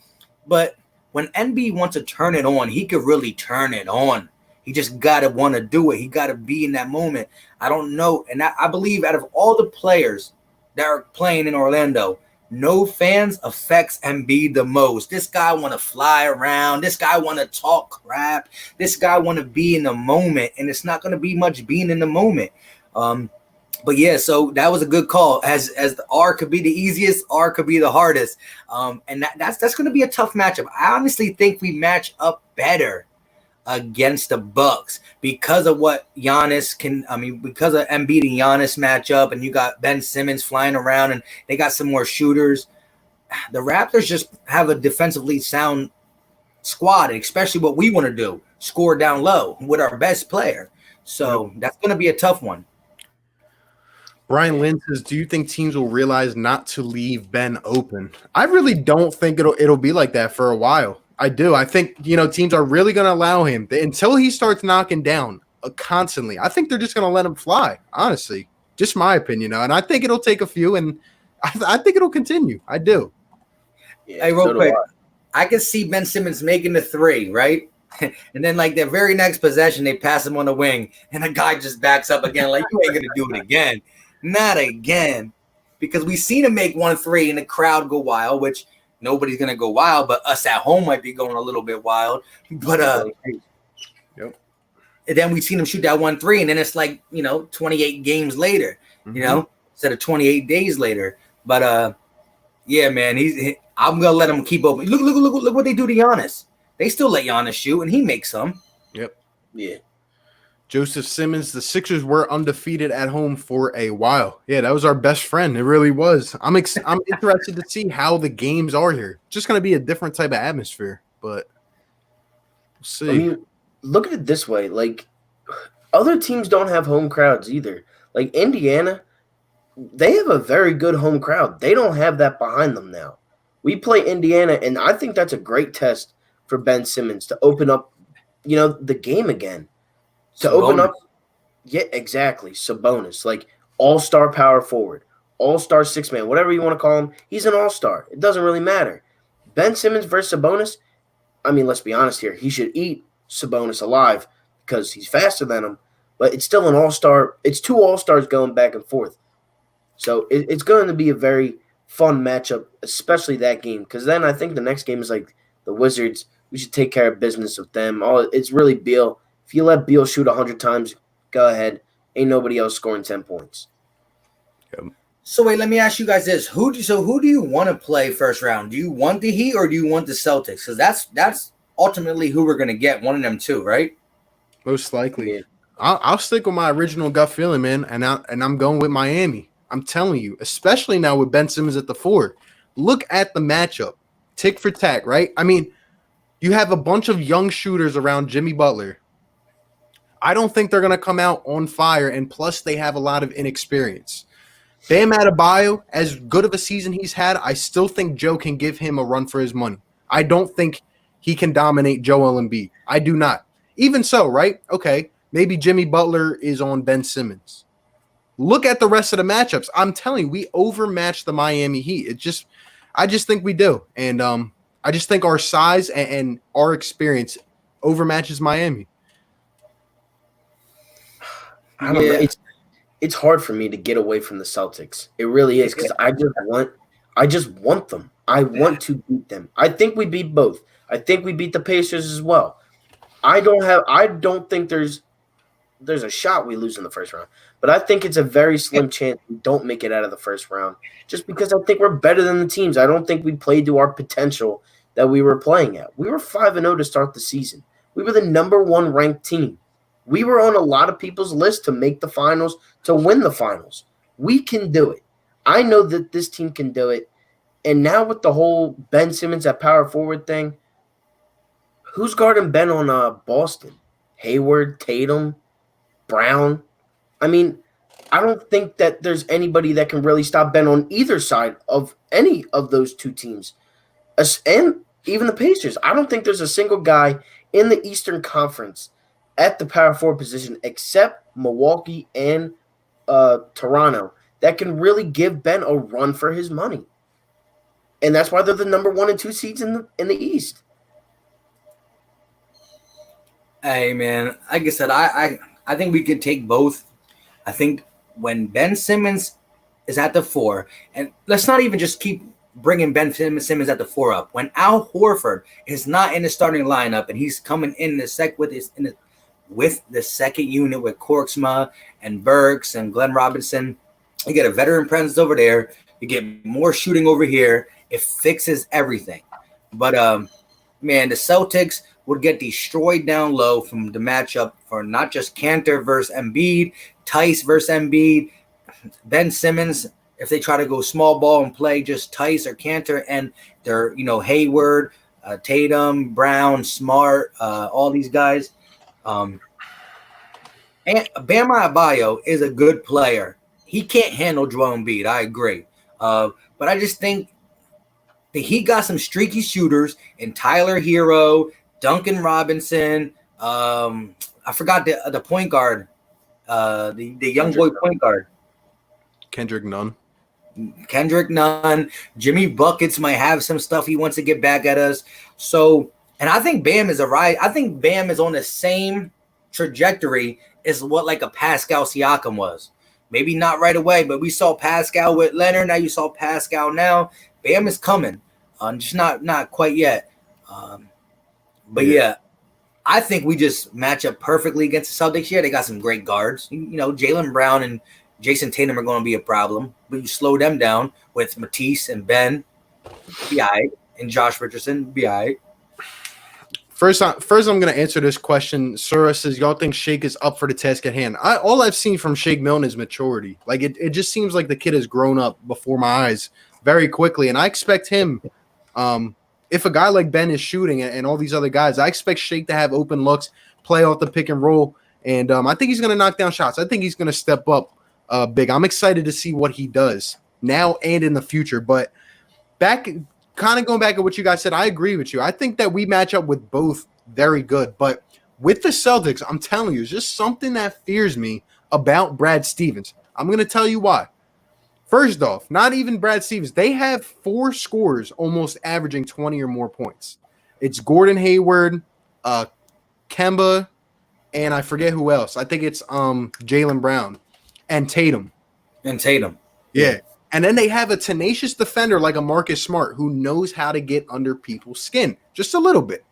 But when Embiid wants to turn it on, he could really turn it on. He just got to want to do it. He got to be in that moment. I don't know. And I believe out of all the players that are playing in Orlando, no fans affects Embiid the most. This guy want to fly around. This guy want to talk crap. This guy want to be in the moment. And it's not going to be much being in the moment. But yeah, so that was a good call. As the R could be the easiest, R could be the hardest. And that's going to be a tough matchup. I honestly think we match up better against the Bucks because of what Giannis because of Embiid and Giannis matchup, and you got Ben Simmons flying around, and they got some more shooters. The Raptors just have a defensively sound squad, especially what we want to do, score down low with our best player. So that's going to be a tough one. Brian Lynn says, "Do you think teams will realize not to leave Ben open?" I really don't think it'll be like that for a while. I do. I think teams are really going to allow him until he starts knocking down constantly. I think they're just going to let him fly. Honestly, just my opinion, and I think it'll take a few, and I think it'll continue. I do. Yeah, hey, real quick, I can see Ben Simmons making the three, right? And then, like, the very next possession, they pass him on the wing, and the guy just backs up again, like, you ain't going to do it again. Not again. Because we've seen him make 1-3 and the crowd go wild, which nobody's going to go wild, but us at home might be going a little bit wild. But yep. And then we've seen him shoot that 1-3, and then it's like, 28 games later, instead of 28 days later. But, yeah, man, I'm going to let him keep open. Look what they do to Giannis. They still let Giannis shoot, and he makes some. Yep. Yeah. Joseph Simmons, the Sixers were undefeated at home for a while. Yeah, that was our best friend. It really was. I'm interested to see how the games are here. Just going to be a different type of atmosphere, but we'll see. I mean, look at it this way. Like, other teams don't have home crowds either. Like, Indiana, they have a very good home crowd. They don't have that behind them now. We play Indiana, and I think that's a great test for Ben Simmons to open up, the game again. To open up, yeah, exactly. Sabonis, like all-star power forward, all-star six-man, whatever you want to call him. He's an all-star. It doesn't really matter. Ben Simmons versus Sabonis, I mean, let's be honest here. He should eat Sabonis alive because he's faster than him, but it's still an all-star. It's two all-stars going back and forth. So it's going to be a very fun matchup, especially that game, because then I think the next game is like the Wizards. We should take care of business with them. It's really Beal. If you let Beal shoot 100 times, go ahead. Ain't nobody else scoring 10 points. Yep. So wait, let me ask you guys this: who do you want to play first round? Do you want the Heat or do you want the Celtics? Because that's ultimately who we're gonna get. One of them two, right? Most likely. Yeah. I'll stick with my original gut feeling, man, and I'm going with Miami. I'm telling you, especially now with Ben Simmons at the 4. Look at the matchup, tick for tack, right? I mean, you have a bunch of young shooters around Jimmy Butler. I don't think they're going to come out on fire, and plus they have a lot of inexperience. Bam Adebayo, as good of a season he's had, I still think Joe can give him a run for his money. I don't think he can dominate Joel Embiid. I do not. Even so, right? Okay, maybe Jimmy Butler is on Ben Simmons. Look at the rest of the matchups. I'm telling you, we overmatched the Miami Heat. I just think we do, and I just think our size and our experience overmatches Miami. I don't know. It's hard for me to get away from the Celtics. It really is because I just want them. I want to beat them. I think we beat both. I think we beat the Pacers as well. I don't think there's a shot we lose in the first round, but I think it's a very slim chance we don't make it out of the first round just because I think we're better than the teams. I don't think we played to our potential that we were playing at. We were 5-0 to start the season. We were the number 1 ranked team. We were on a lot of people's list to make the finals, to win the finals. We can do it. I know that this team can do it. And now with the whole Ben Simmons at power forward thing, who's guarding Ben on Boston? Hayward, Tatum, Brown? I mean, I don't think that there's anybody that can really stop Ben on either side of any of those two teams. And even the Pacers. I don't think there's a single guy in the Eastern Conference at the power forward position, except Milwaukee and Toronto, that can really give Ben a run for his money. And that's why they're the number 1 and 2 seeds in the East. Hey, man, like I said, I think we could take both. I think when Ben Simmons is at the 4, and let's not even just keep bringing Ben Simmons at the 4 up. When Al Horford is not in the starting lineup and he's coming in with the second unit with Korkmaz and Burks and Glenn Robinson. You get a veteran presence over there. You get more shooting over here. It fixes everything. But, man, the Celtics would get destroyed down low from the matchup for not just Kanter versus Embiid, Tice versus Embiid, Ben Simmons. If they try to go small ball and play just Tice or Kanter and they're, Hayward, Tatum, Brown, Smart, all these guys. And Bam Adebayo is a good player he can't handle Joel Embiid. I agree. But I just think that he got some streaky shooters in Tyler Hero, Duncan Robinson. I forgot the point guard, the young boy point guard. Kendrick Nunn. Jimmy Buckets might have some stuff he wants to get back at us. So, and I think Bam is I think Bam is on the same trajectory as what like a Pascal Siakam was. Maybe not right away, but we saw Pascal with Leonard. Now you saw Pascal now. Bam is coming. Just not quite yet. But yeah, I think we just match up perfectly against the Celtics. Yeah, they got some great guards. You know, Jaylen Brown and Jason Tatum are going to be a problem, but you slow them down with Matisse and Ben, be all right, and Josh Richardson, be all right. First, I'm going to answer this question. Sura says, y'all think Shake is up for the task at hand? All I've seen from Shake Milton is maturity. Like, it just seems like the kid has grown up before my eyes very quickly, and I expect him, if a guy like Ben is shooting and all these other guys, I expect Shake to have open looks, play off the pick and roll, and I think he's going to knock down shots. I think he's going to step up big. I'm excited to see what he does now and in the future. But kind of going back to what you guys said, I agree with you. I think that we match up with both very good. But with the Celtics, I'm telling you, it's just something that fears me about Brad Stevens. I'm going to tell you why. First off, not even Brad Stevens. They have 4 scorers almost averaging 20 or more points. It's Gordon Hayward, Kemba, and I forget who else. I think it's Jaylen Brown. And Tatum. Yeah. And then they have a tenacious defender like a Marcus Smart who knows how to get under people's skin just a little bit.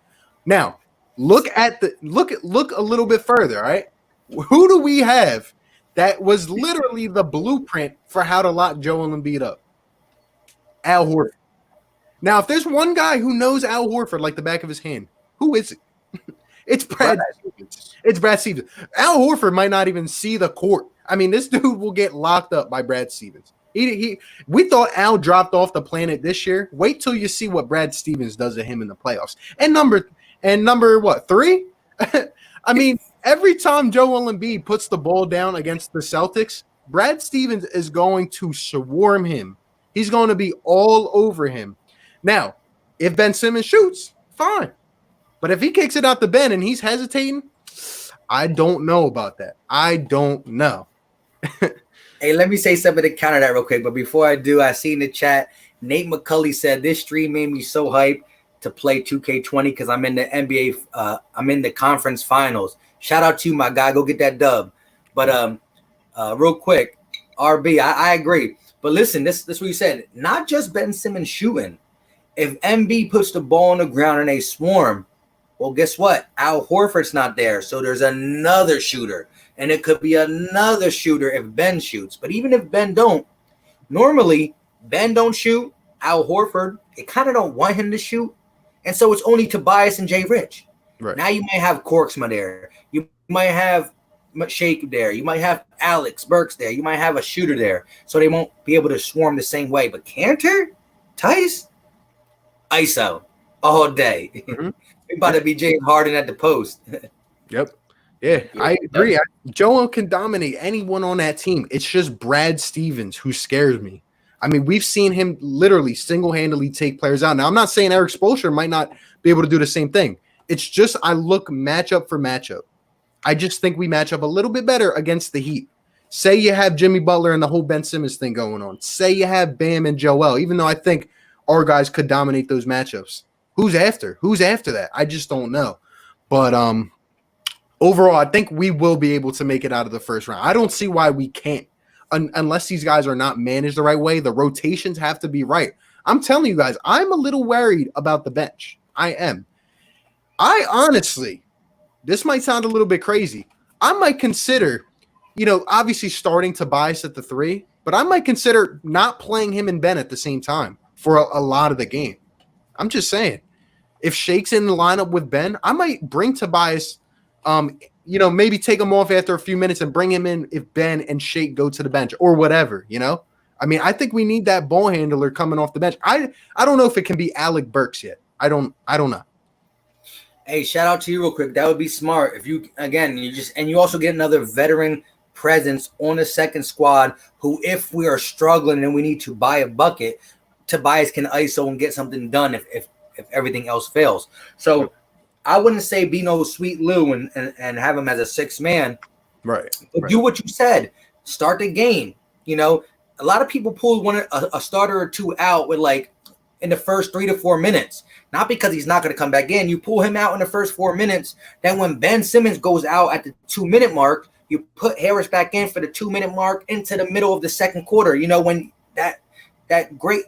Now, look a little bit further, all right? Who do we have that was literally the blueprint for how to lock Joel Embiid up? Al Horford. Now, if there's one guy who knows Al Horford like the back of his hand, who is it? It's Brad Stevens. It's Brad Stevens. Al Horford might not even see the court. I mean, this dude will get locked up by Brad Stevens. We thought Al dropped off the planet this year. Wait till you see what Brad Stevens does to him in the playoffs. And number what, 3? I mean, every time Joel Embiid puts the ball down against the Celtics, Brad Stevens is going to swarm him. He's going to be all over him. Now, if Ben Simmons shoots, fine. But if he kicks it out to Ben and he's hesitating, I don't know about that. I don't know. Hey, let me say something to counter that real quick. But before I do, I see in the chat, Nate McCulley said, this stream made me so hyped to play 2K20 because I'm in the NBA, I'm in the conference finals. Shout out to you, my guy. Go get that dub. But real quick, RB, I agree. But listen, this is what you said. Not just Ben Simmons shooting. If MB puts the ball on the ground and they swarm, well, guess what? Al Horford's not there. So there's another shooter. And it could be another shooter if Ben shoots. But even if Ben don't, normally Ben don't shoot. Al Horford, they kind of don't want him to shoot. And so it's only Tobias and Jay Rich. Right. Now you might have Korksma there. You might have Shake there. You might have Alex Burks there. You might have a shooter there. So they won't be able to swarm the same way. But Cantor, Tice, ISO all day. Mm-hmm. We're about to be James Harden at the post. Yep. Yeah, I agree. Joel can dominate anyone on that team. It's just Brad Stevens who scares me. I mean, we've seen him literally single-handedly take players out. Now, I'm not saying Eric Spoelstra might not be able to do the same thing. It's just I look matchup for matchup. I just think we match up a little bit better against the Heat. Say you have Jimmy Butler and the whole Ben Simmons thing going on. Say you have Bam and Joel, even though I think our guys could dominate those matchups. Who's after? Who's after that? I just don't know. But overall, I think we will be able to make it out of the first round. I don't see why we can't. Unless these guys are not managed the right way, the rotations have to be right. I'm telling you guys, I'm a little worried about the bench. I am. I honestly, this might sound a little bit crazy. I might consider, obviously starting Tobias at the 3, but I might consider not playing him and Ben at the same time for a lot of the game. I'm just saying. If Shake's in the lineup with Ben, I might bring Tobias, maybe take him off after a few minutes and bring him in if Ben and Shake go to the bench or whatever, I mean, I think we need that ball handler coming off the bench. I don't know if it can be Alec Burks yet. I don't know. Hey, shout out to you real quick. That would be smart if you also get another veteran presence on the second squad who, if we are struggling and we need to buy a bucket, Tobias can ISO and get something done if everything else fails. So I wouldn't say be no sweet Lou and have him as a sixth man. Right. But do what you said. Start the game. You know, a lot of people pull a starter or two out with like in the first 3 to 4 minutes. Not because he's not going to come back in. You pull him out in the first 4 minutes. Then when Ben Simmons goes out at the 2-minute mark, you put Harris back in for the 2-minute mark into the middle of the second quarter. You know, when that great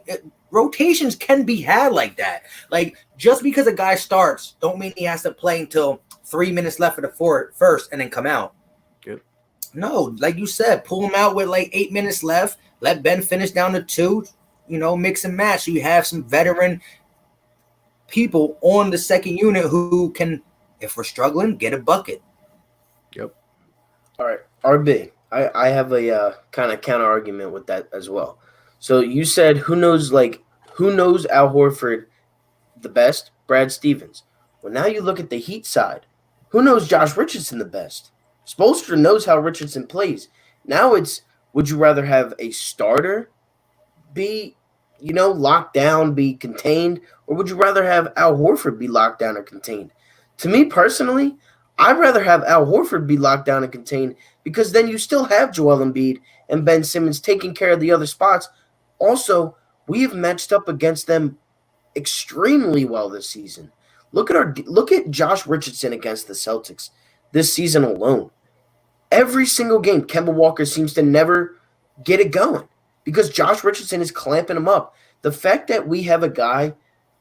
rotations can be had like that. Like, just because a guy starts don't mean he has to play until 3 minutes left of the first and then come out. Good. No, like you said, pull him out with like 8 minutes left. Let Ben finish down to 2. You know, mix and match. So you have some veteran people on the second unit who can, if we're struggling, get a bucket. Yep. All right, RB. I have a kind of counter argument with that as well. So you said who knows Al Horford the best? Brad Stevens. Well, now you look at the Heat side. Who knows Josh Richardson the best? Spoelstra knows how Richardson plays. Now it's, would you rather have a starter be, locked down, be contained, or would you rather have Al Horford be locked down or contained? To me personally, I'd rather have Al Horford be locked down and contained, because then you still have Joel Embiid and Ben Simmons taking care of the other spots. Also, we have matched up against them extremely well this season. Look at Josh Richardson against the Celtics this season alone. Every single game, Kemba Walker seems to never get it going because Josh Richardson is clamping him up. The fact that we have a guy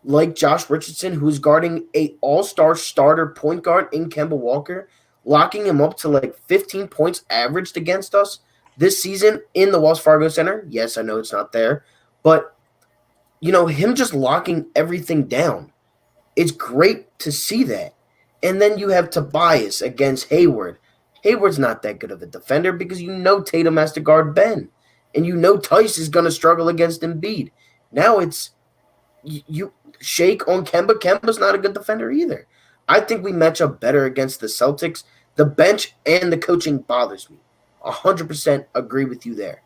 like Josh Richardson who's guarding a all-star starter point guard in Kemba Walker, locking him up to like 15 points averaged against us this season in the Wells Fargo Center. Yes, I know it's not there, but him just locking everything down. It's great to see that. And then you have Tobias against Hayward. Hayward's not that good of a defender because Tatum has to guard Ben. And Tice is going to struggle against Embiid. Now it's you shake on Kemba. Kemba's not a good defender either. I think we match up better against the Celtics. The bench and the coaching bothers me. 100% agree with you there.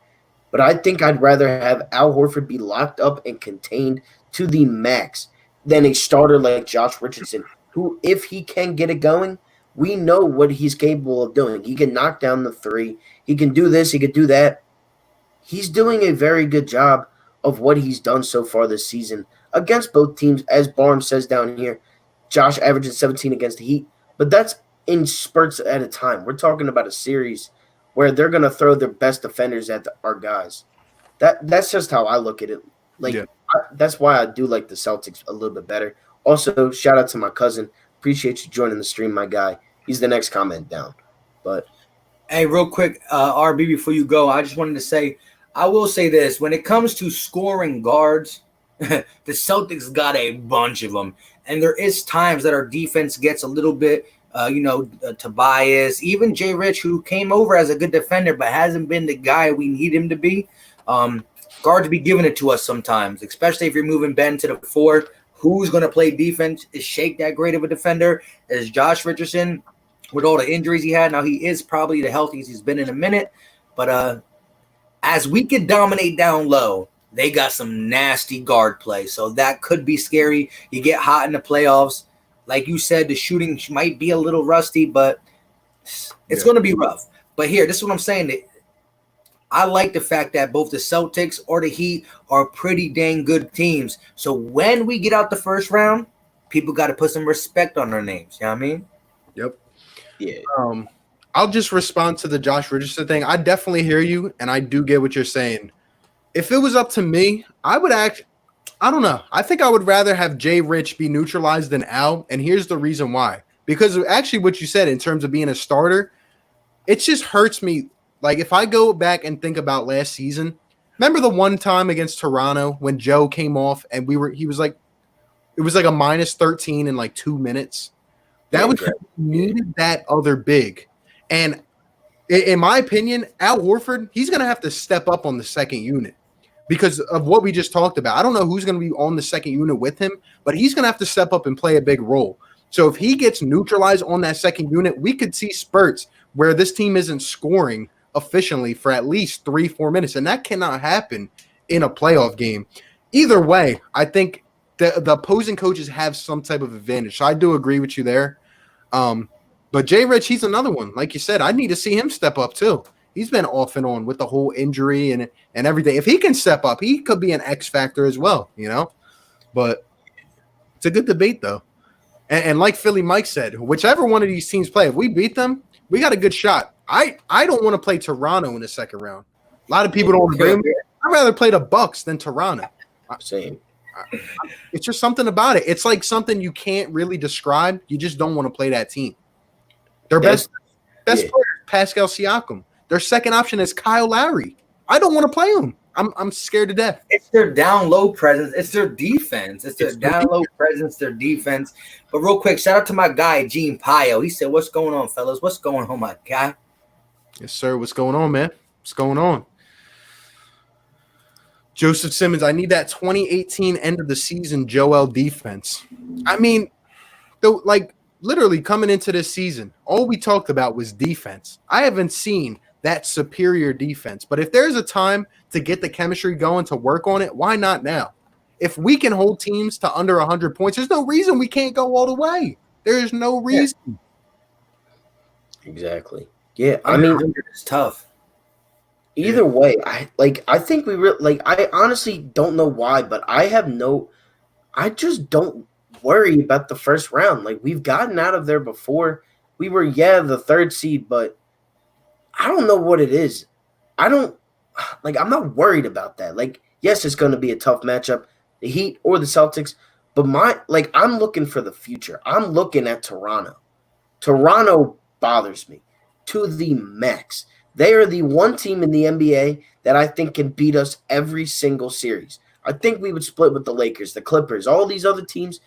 But I think I'd rather have Al Horford be locked up and contained to the max than a starter like Josh Richardson, who, if he can get it going, we know what he's capable of doing. He can knock down the three. He can do this. He can do that. He's doing a very good job of what he's done so far this season against both teams. As Barnes says down here, Josh averages 17 against the Heat, but that's in spurts at a time. We're talking about a series where they're going to throw their best defenders at our guys. That's just how I look at it. That's why I do like the Celtics a little bit better. Also, shout out to my cousin. Appreciate you joining the stream, my guy. He's the next comment down. But hey, real quick, RB, before you go, I just wanted to say, I will say this. When it comes to scoring guards, the Celtics got a bunch of them. And there is times that our defense gets a little bit, Tobias, even Jay Rich, who came over as a good defender but hasn't been the guy we need him to be. Guards be giving it to us sometimes, especially if you're moving Ben to the 4. Who's going to play defense? Is Shake that great of a defender? Is Josh Richardson, with all the injuries he had? Now, he is probably the healthiest he's been in a minute. But as we can dominate down low, they got some nasty guard play. So that could be scary. You get hot in the playoffs. Like you said, the shooting might be a little rusty, but it's going to be rough. But here, this is what I'm saying. I like the fact that both the Celtics or the Heat are pretty dang good teams. So when we get out the first round, people got to put some respect on their names. You know what I mean? Yep. Yeah. I'll just respond to the Josh Richardson thing. I definitely hear you, and I do get what you're saying. If it was up to me, I don't know. I think I would rather have Jay Rich be neutralized than Al, and here's the reason why. Because actually what you said in terms of being a starter, it just hurts me. Like, if I go back and think about last season, remember the one time against Toronto when Joe came off and it was like a minus 13 in like 2 minutes. That was needed that other big. And in my opinion, Al Horford, he's going to have to step up on the second unit because of what we just talked about. I don't know who's going to be on the second unit with him, but he's going to have to step up and play a big role. So if he gets neutralized on that second unit, we could see spurts where this team isn't scoring efficiently for at least 3-4 minutes, and that cannot happen in a playoff game. Either way, I think the opposing coaches have some type of advantage. So I do agree with you there. But Jay Rich, he's another one. Like you said, I need to see him step up too. He's been off and on with the whole injury and everything. If he can step up, he could be an X factor as well, you know. But it's a good debate though. And like Philly Mike said, whichever one of these teams play, if we beat them, we got a good shot. I don't want to play Toronto in the second round. A lot of people don't agree with me. I'd rather play the Bucks than Toronto. Same. It's just something about it. It's like something you can't really describe. You just don't want to play that team. Their best player, Pascal Siakam. Their second option is Kyle Lowry. I don't want to play him. I'm scared to death. It's their down low presence. It's their defense. It's their down low presence, their defense. But real quick, shout out to my guy, Gene Pio. He said, "What's going on, fellas? What's going on, my guy?" Yes, sir. What's going on, man? What's going on? Joseph Simmons, I need that 2018 end of the season Joel defense. I mean, literally coming into this season, all we talked about was defense. I haven't seen that superior defense. But if there's a time to get the chemistry going to work on it, why not now? If we can hold teams to under 100 points, there's no reason we can't go all the way. There is no reason. Exactly. Yeah, I mean, it's tough. Either way, I think I honestly don't know why, but I just don't worry about the first round. Like, we've gotten out of there before. We were the third seed, but I don't know what it is. I'm not worried about that. Like, yes, it's going to be a tough matchup, the Heat or the Celtics, but I'm looking for the future. I'm looking at Toronto. Toronto bothers me to the max. They are the one team in the NBA that I think can beat us every single series. I think we would split with the Lakers, the Clippers, all these other teams.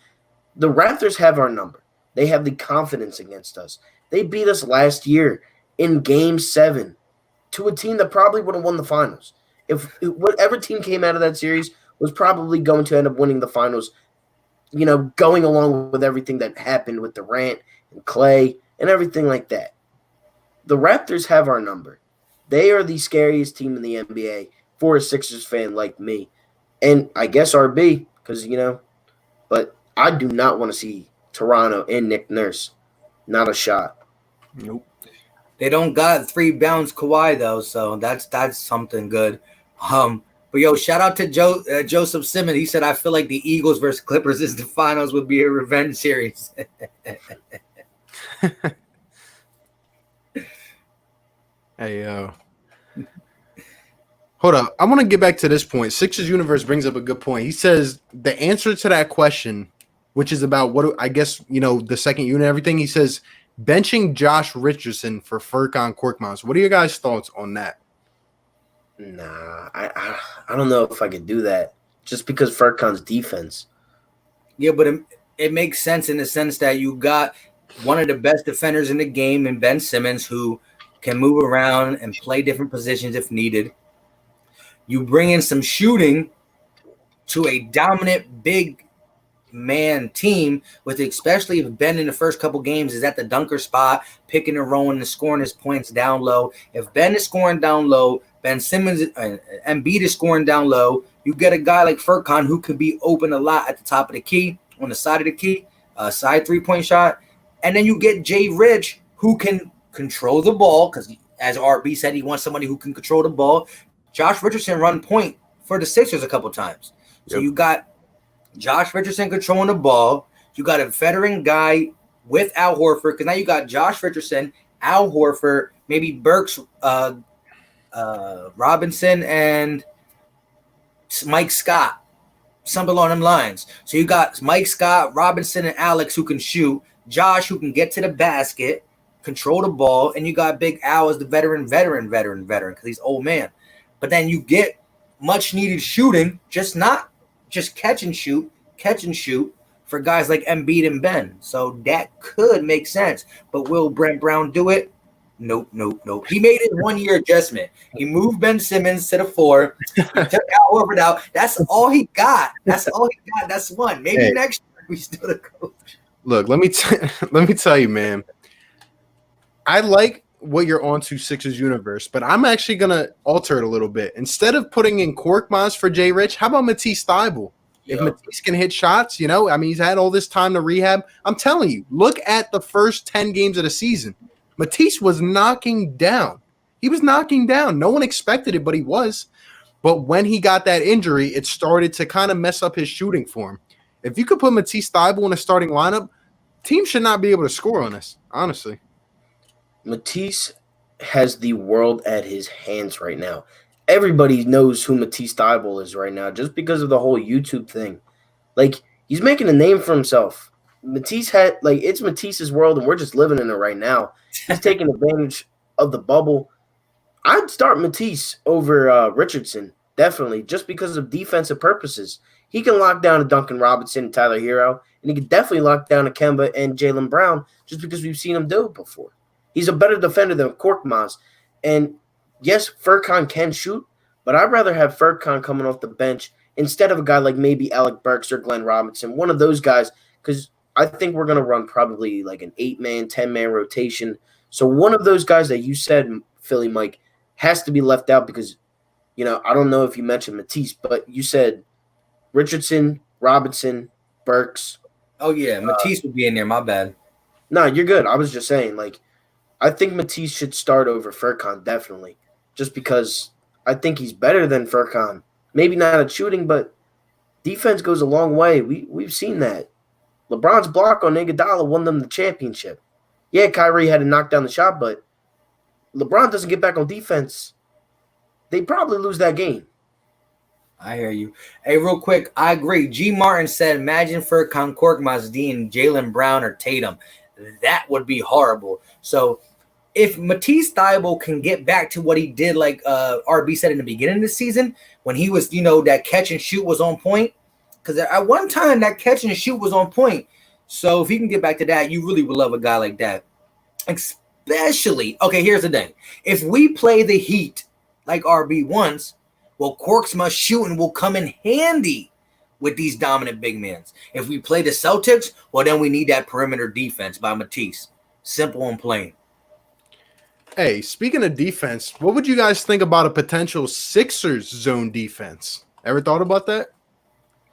The Raptors have our number. They have the confidence against us. They beat us last year in Game 7 to a team that probably would have won the finals. If whatever team came out of that series was probably going to end up winning the finals, going along with everything that happened with Durant and Clay and everything like that. The Raptors have our number. They are the scariest team in the NBA for a Sixers fan like me. And I guess RB, because, but I do not want to see Toronto and Nick Nurse. Not a shot. Nope. They don't got 3 bounce Kawhi, though, so that's something good. But, shout out to Joseph Simmons. He said, I feel like the Eagles versus Clippers is the finals would be a revenge series. Hey, hold up. I want to get back to this point. Sixers Universe brings up a good point. He says the answer to that question, which is about the second unit and everything, he says benching Josh Richardson for Furkan Korkmaz. What are your guys' thoughts on that? Nah, I don't know if I could do that just because Furkan's defense. Yeah, but it makes sense in the sense that you got one of the best defenders in the game in Ben Simmons, who can move around and play different positions if needed. You bring in some shooting to a dominant big man team, with especially if Ben in the first couple games is at the dunker spot, picking and rolling and scoring his points down low. If Ben is scoring down low, Ben Simmons and Embiid is scoring down low, you get a guy like Furkan who could be open a lot at the top of the key, on the side of the key, side 3-point shot. And then you get Jay Rich, who can control the ball, because as RB said, he wants somebody who can control the ball. Josh Richardson run point for the Sixers a couple times. So you got Josh Richardson controlling the ball. You got a veteran guy with Al Horford, because now you got Josh Richardson, Al Horford, maybe Burks, Robinson, and Mike Scott, something along them lines. So you got Mike Scott, Robinson, and Alex who can shoot, Josh who can get to the basket, control the ball, and you got Big Al as the veteran, because he's old man. But then you get much needed shooting, not just catch and shoot for guys like Embiid and Ben. So that could make sense. But will Brent Brown do it? Nope. He made his 1-year adjustment. He moved Ben Simmons to the 4. He took Al Horford out. That's all he got. That's one. Maybe next year we still the coach. Look, let me tell you, man. I like what you're onto Sixers universe, but I'm actually gonna alter it a little bit. Instead of putting in Korkmaz for Jay Rich, how about Matisse Thybulle? If Matisse can hit shots, I mean, he's had all this time to rehab. I'm telling you, look at the first 10 games of the season. Matisse was knocking down. He was knocking down. No one expected it, but he was. But when he got that injury, it started to kind of mess up his shooting form. If you could put Matisse Thybulle in a starting lineup, team should not be able to score on us, honestly. Matisse has the world at his hands right now. Everybody knows who Matisse Thybulle is right now just because of the whole YouTube thing. Like, he's making a name for himself. It's Matisse's world, and we're just living in it right now. He's taking advantage of the bubble. I'd start Matisse over Richardson, definitely, just because of defensive purposes. He can lock down a Duncan Robinson and Tyler Hero, and he can definitely lock down a Kemba and Jaylen Brown just because we've seen him do it before. He's a better defender than Korkmaz. And yes, Furkan can shoot, but I'd rather have Furkan coming off the bench instead of a guy like maybe Alec Burks or Glenn Robinson, one of those guys, because I think we're going to run probably like an 8-man, 10-man rotation. So one of those guys that you said, Philly Mike, has to be left out because, I don't know if you mentioned Matisse, but you said Richardson, Robinson, Burks. Oh, yeah, Matisse would be in there. My bad. No, you're good. I was just saying, I think Matisse should start over Furkan, definitely, just because I think he's better than Furkan. Maybe not at shooting, but defense goes a long way. We've seen that. LeBron's block on Iguodala won them the championship. Yeah, Kyrie had to knock down the shot, but LeBron doesn't get back on defense. They probably lose that game. I hear you. Hey, real quick, I agree. G. Martin said, imagine Furkan, Korkmaz, and Jaylen Brown or Tatum. That would be horrible. So if Matisse Thybulle can get back to what he did, like RB said in the beginning of the season, when he was, that catch and shoot was on point, because at one time that catch and shoot was on point. So if he can get back to that, you really would love a guy like that. Especially, okay, here's the thing. If we play the Heat like RB wants, well, Korkmaz shooting will come in handy with these dominant big men. If we play the Celtics, well, then we need that perimeter defense by Matisse. Simple and plain. Hey, speaking of defense, what would you guys think about a potential Sixers zone defense? Ever thought about that?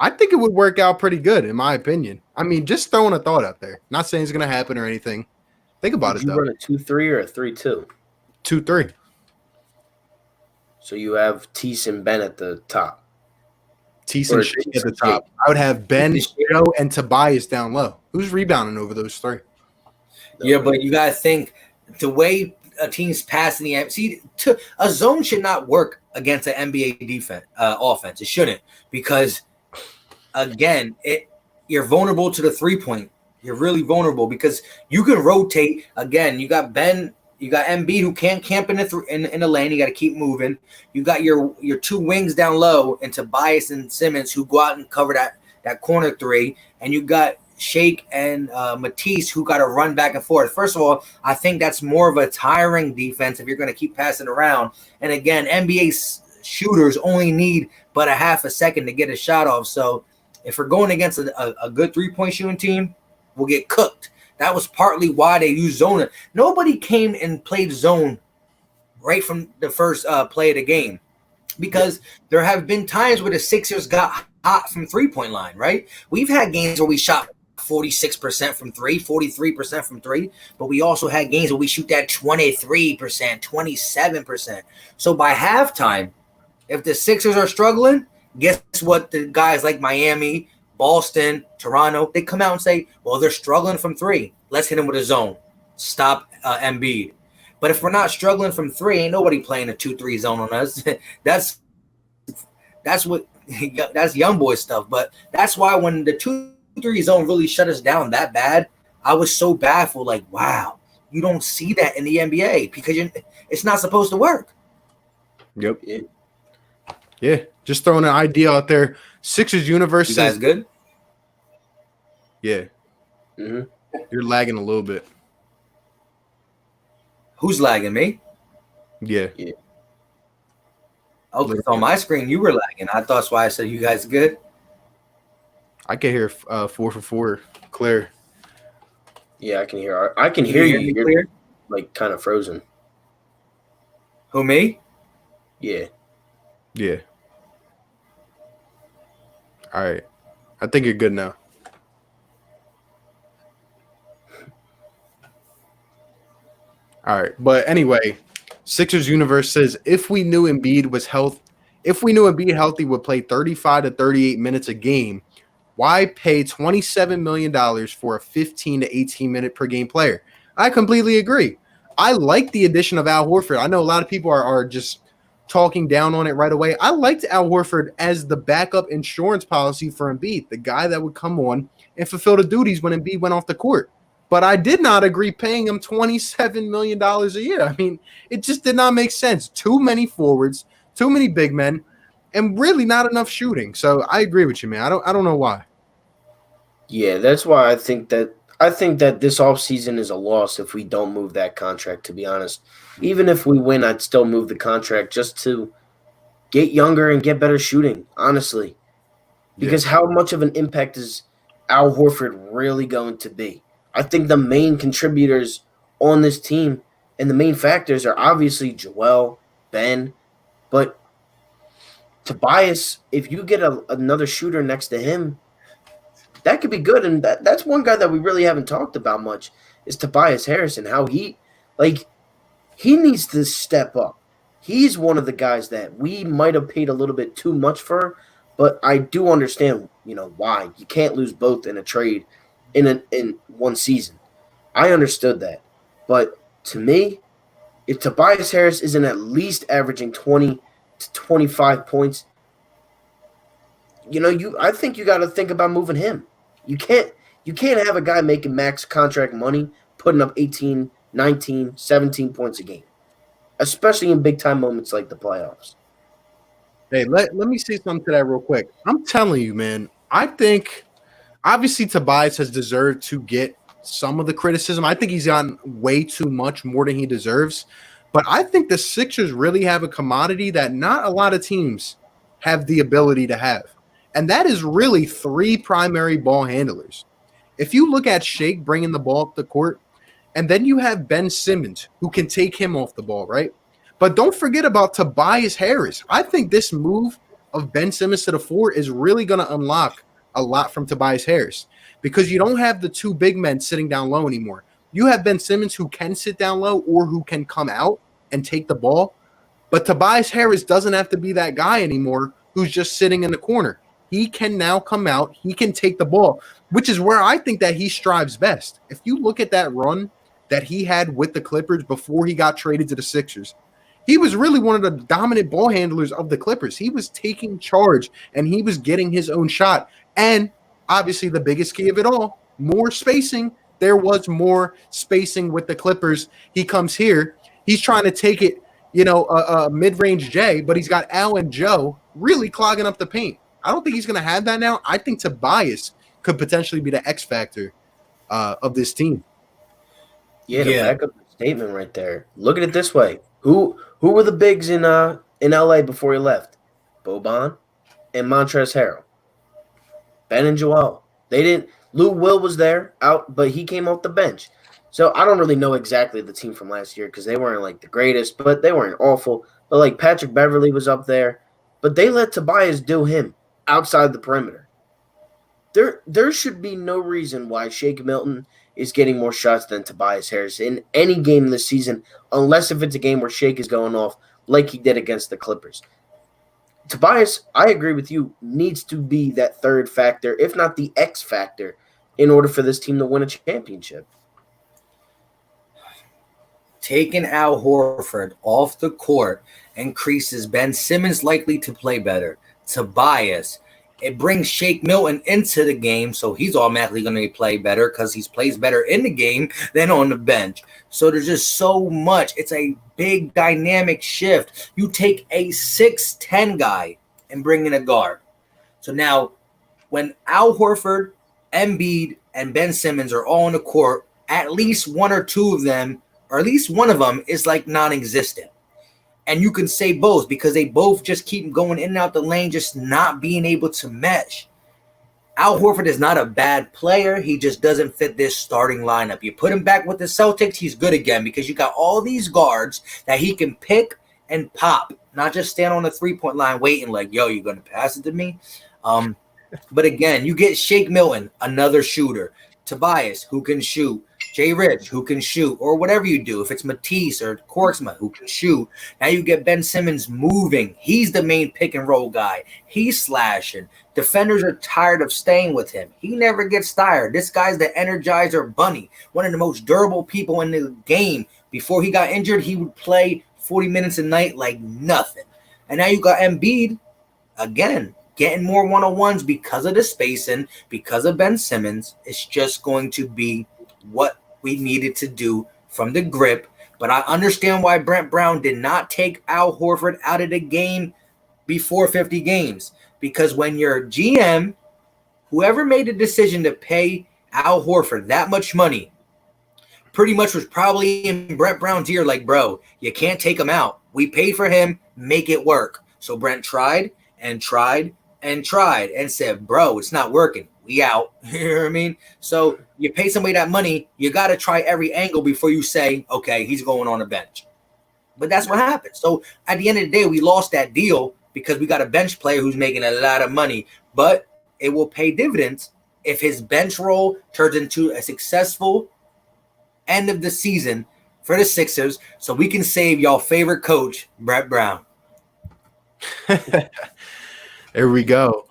I think it would work out pretty good, in my opinion. I mean, just throwing a thought out there. Not saying it's going to happen or anything. Think about it, though. You run a 2-3 or a 3-2? 2-3. So you have Tease and Ben at the top. Tease and Shake at the top. I would have Ben, Joe, and Tobias down low. Who's rebounding over those three? Yeah, but you got to think the way a team's passing the a zone should not work against an NBA defense offense. It shouldn't, because again, you're vulnerable to the 3-point. You're really vulnerable because you can rotate. Again, you got Ben, you got Embiid who can't camp in the lane. You got to keep moving. You got your two wings down low and Tobias and Simmons who go out and cover that corner three, and you got Shake and Matisse who got to run back and forth. First of all, I think that's more of a tiring defense if you're going to keep passing around. And again, NBA shooters only need but a half a second to get a shot off. So if we're going against a good 3-point shooting team, we'll get cooked. That was partly why they used zone. Nobody came and played zone right from the first play of the game, because there have been times where the Sixers got hot from 3-point line, right? We've had games where we shot 46% from 3, 43% from 3, but we also had games where we shoot that 23%, 27%. So by halftime, if the Sixers are struggling, guess what? The guys like Miami, Boston, Toronto, they come out and say, well, they're struggling from 3. Let's hit them with a zone. Stop Embiid. But if we're not struggling from 3, ain't nobody playing a 2-3 zone on us. that's young boy stuff. But that's why when the 2-3 zone really shut us down that bad, I was so baffled. Like, wow, you don't see that in the NBA because it's not supposed to work. Yep. Yeah. Just throwing an idea out there. Sixers universe. You guys good? Yeah. Mm-hmm. You're lagging a little bit. Who's lagging, me? Yeah. Okay, so on my screen you were lagging. I thought that's why I said you guys good. I can hear 4 for 4 clear. Yeah, I can hear. I can hear you. You're clear? Like kind of frozen. Who, me? Yeah. Yeah. All right. I think you're good now. All right. But anyway, Sixers Universe says if we knew Embiid healthy would play 35 to 38 minutes a game, why pay $27 million for a 15 to 18 minute per game player? I completely agree. I like the addition of Al Horford. I know a lot of people are just talking down on it right away. I liked Al Horford as the backup insurance policy for Embiid, the guy that would come on and fulfill the duties when Embiid went off the court. But I did not agree paying him $27 million a year. I mean, it just did not make sense. Too many forwards, too many big men, and really not enough shooting. So I agree with you, man. I don't know why. Yeah, that's why I think that this offseason is a loss if we don't move that contract, to be honest. Even if we win, I'd still move the contract just to get younger and get better shooting, honestly. Because how much of an impact is Al Horford really going to be? I think the main contributors on this team and the main factors are obviously Joel, Ben, but Tobias, if you get another shooter next to him, that could be good. And that's one guy that we really haven't talked about much is Tobias Harrison, how he needs to step up. He's one of the guys that we might have paid a little bit too much for, but I do understand, why. You can't lose both in a trade in one season. I understood that. But to me, if Tobias Harris isn't at least averaging 20 to 25 points, I think you got to think about moving him. You can't have a guy making max contract money putting up 18, 19, 17 points a game, especially in big-time moments like the playoffs. Hey, let me say something to that real quick. I'm telling you, man, I think obviously Tobias has deserved to get some of the criticism. I think he's gotten way too much, more than he deserves. But I think the Sixers really have a commodity that not a lot of teams have the ability to have. And that is really three primary ball handlers. If you look at Shake bringing the ball up the court, and then you have Ben Simmons who can take him off the ball, right? But don't forget about Tobias Harris. I think this move of Ben Simmons to the 4 is really going to unlock a lot from Tobias Harris because you don't have the two big men sitting down low anymore. You have Ben Simmons who can sit down low or who can come out and take the ball. But Tobias Harris doesn't have to be that guy anymore who's just sitting in the corner. He can now come out. He can take the ball, which is where I think that he strives best. If you look at that run that he had with the Clippers before he got traded to the Sixers, he was really one of the dominant ball handlers of the Clippers. He was taking charge, and he was getting his own shot. And obviously the biggest key of it all, more spacing. There was more spacing with the Clippers. He comes here. He's trying to take it, a mid-range J, but he's got Al and Joe really clogging up the paint. I don't think he's going to have that now. I think Tobias could potentially be the X factor of this team. Yeah, to back up the statement right there. Look at it this way. Who were the bigs in LA before he left? Boban and Montrezl Harrell. Ben and Joel. They didn't. Lou Will was there out, but he came off the bench. So I don't really know exactly the team from last year because they weren't like the greatest, but they weren't awful. But like Patrick Beverly was up there, but they let Tobias do him outside the perimeter. There should be no reason why Shake Milton is getting more shots than Tobias Harris in any game this season, unless if it's a game where Shake is going off like he did against the Clippers. Tobias, I agree with you, needs to be that third factor, if not the X factor, in order for this team to win a championship. Taking Al Horford off the court increases Ben Simmons likely to play better. Tobias, it brings Shake Milton into the game, so he's automatically going to play better because he plays better in the game than on the bench. So there's just so much. It's a big dynamic shift. You take a 6'10 guy and bring in a guard. So now when Al Horford, Embiid, and Ben Simmons are all on the court, at least one or two of them, or at least one of them is like non-existent. And you can say both because they both just keep going in and out the lane, just not being able to mesh. Al Horford is not a bad player. He just doesn't fit this starting lineup. You put him back with the Celtics, he's good again because you got all these guards that he can pick and pop, not just stand on the 3-point line waiting like, yo, you're going to pass it to me? But again, you get Shake Milton, another shooter. Tobias, who can shoot. Jay Rich, who can shoot. Or whatever you do. If it's Matisse or Korksma, who can shoot. Now you get Ben Simmons moving. He's the main pick and roll guy. He's slashing. Defenders are tired of staying with him. He never gets tired. This guy's the Energizer Bunny, one of the most durable people in the game. Before he got injured, he would play 40 minutes a night like nothing. And now you got Embiid, again, getting more one-on-ones because of the spacing, because of Ben Simmons. It's just going to be what we needed to do from the grip. But I understand why Brent Brown did not take Al Horford out of the game before 50 games. Because when your GM, whoever made the decision to pay Al Horford that much money, pretty much was probably in Brent Brown's ear like, bro, you can't take him out. We paid for him, make it work. So Brent tried and tried and tried and said, bro, it's not working. We out. You know what I mean? So you pay somebody that money, you got to try every angle before you say, okay, he's going on the bench. But that's what happened. So at the end of the day, we lost that deal because we got a bench player who's making a lot of money. But it will pay dividends if his bench role turns into a successful end of the season for the Sixers, so we can save y'all favorite coach, Brett Brown. There we go.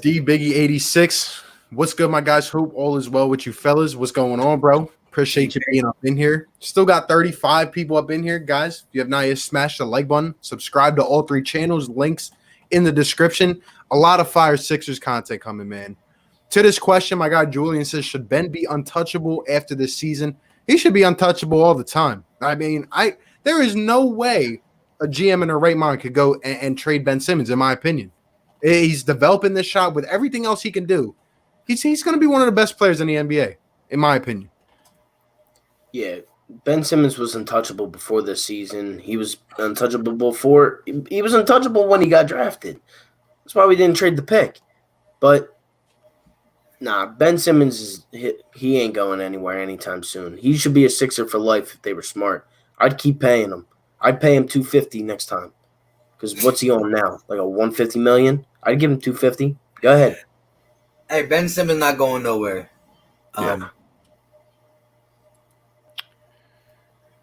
D Biggie 86. What's good, my guys? Hope all is well with you fellas. What's going on, bro? Appreciate you being up in here. Still got 35 people up in here, guys. If you have not yet, smash the like button. Subscribe to all three channels. Links in the description. A lot of Fire Sixers content coming, man. To this question, my guy Julian says, should Ben be untouchable after this season? He should be untouchable all the time. I mean, there is no way a GM in their right mind could go and trade Ben Simmons, in my opinion. He's developing this shot with everything else he can do. He's going to be one of the best players in the NBA, in my opinion. Yeah, Ben Simmons was untouchable before this season. He was untouchable before. He was untouchable when he got drafted. That's why we didn't trade the pick. But nah, Ben Simmons he ain't going anywhere anytime soon. He should be a Sixer for life if they were smart. I'd keep paying him. I'd pay him $250 next time. Because what's he on now? Like a $150 million? I'd give him $250. Go ahead. Hey, Ben Simmons not going nowhere.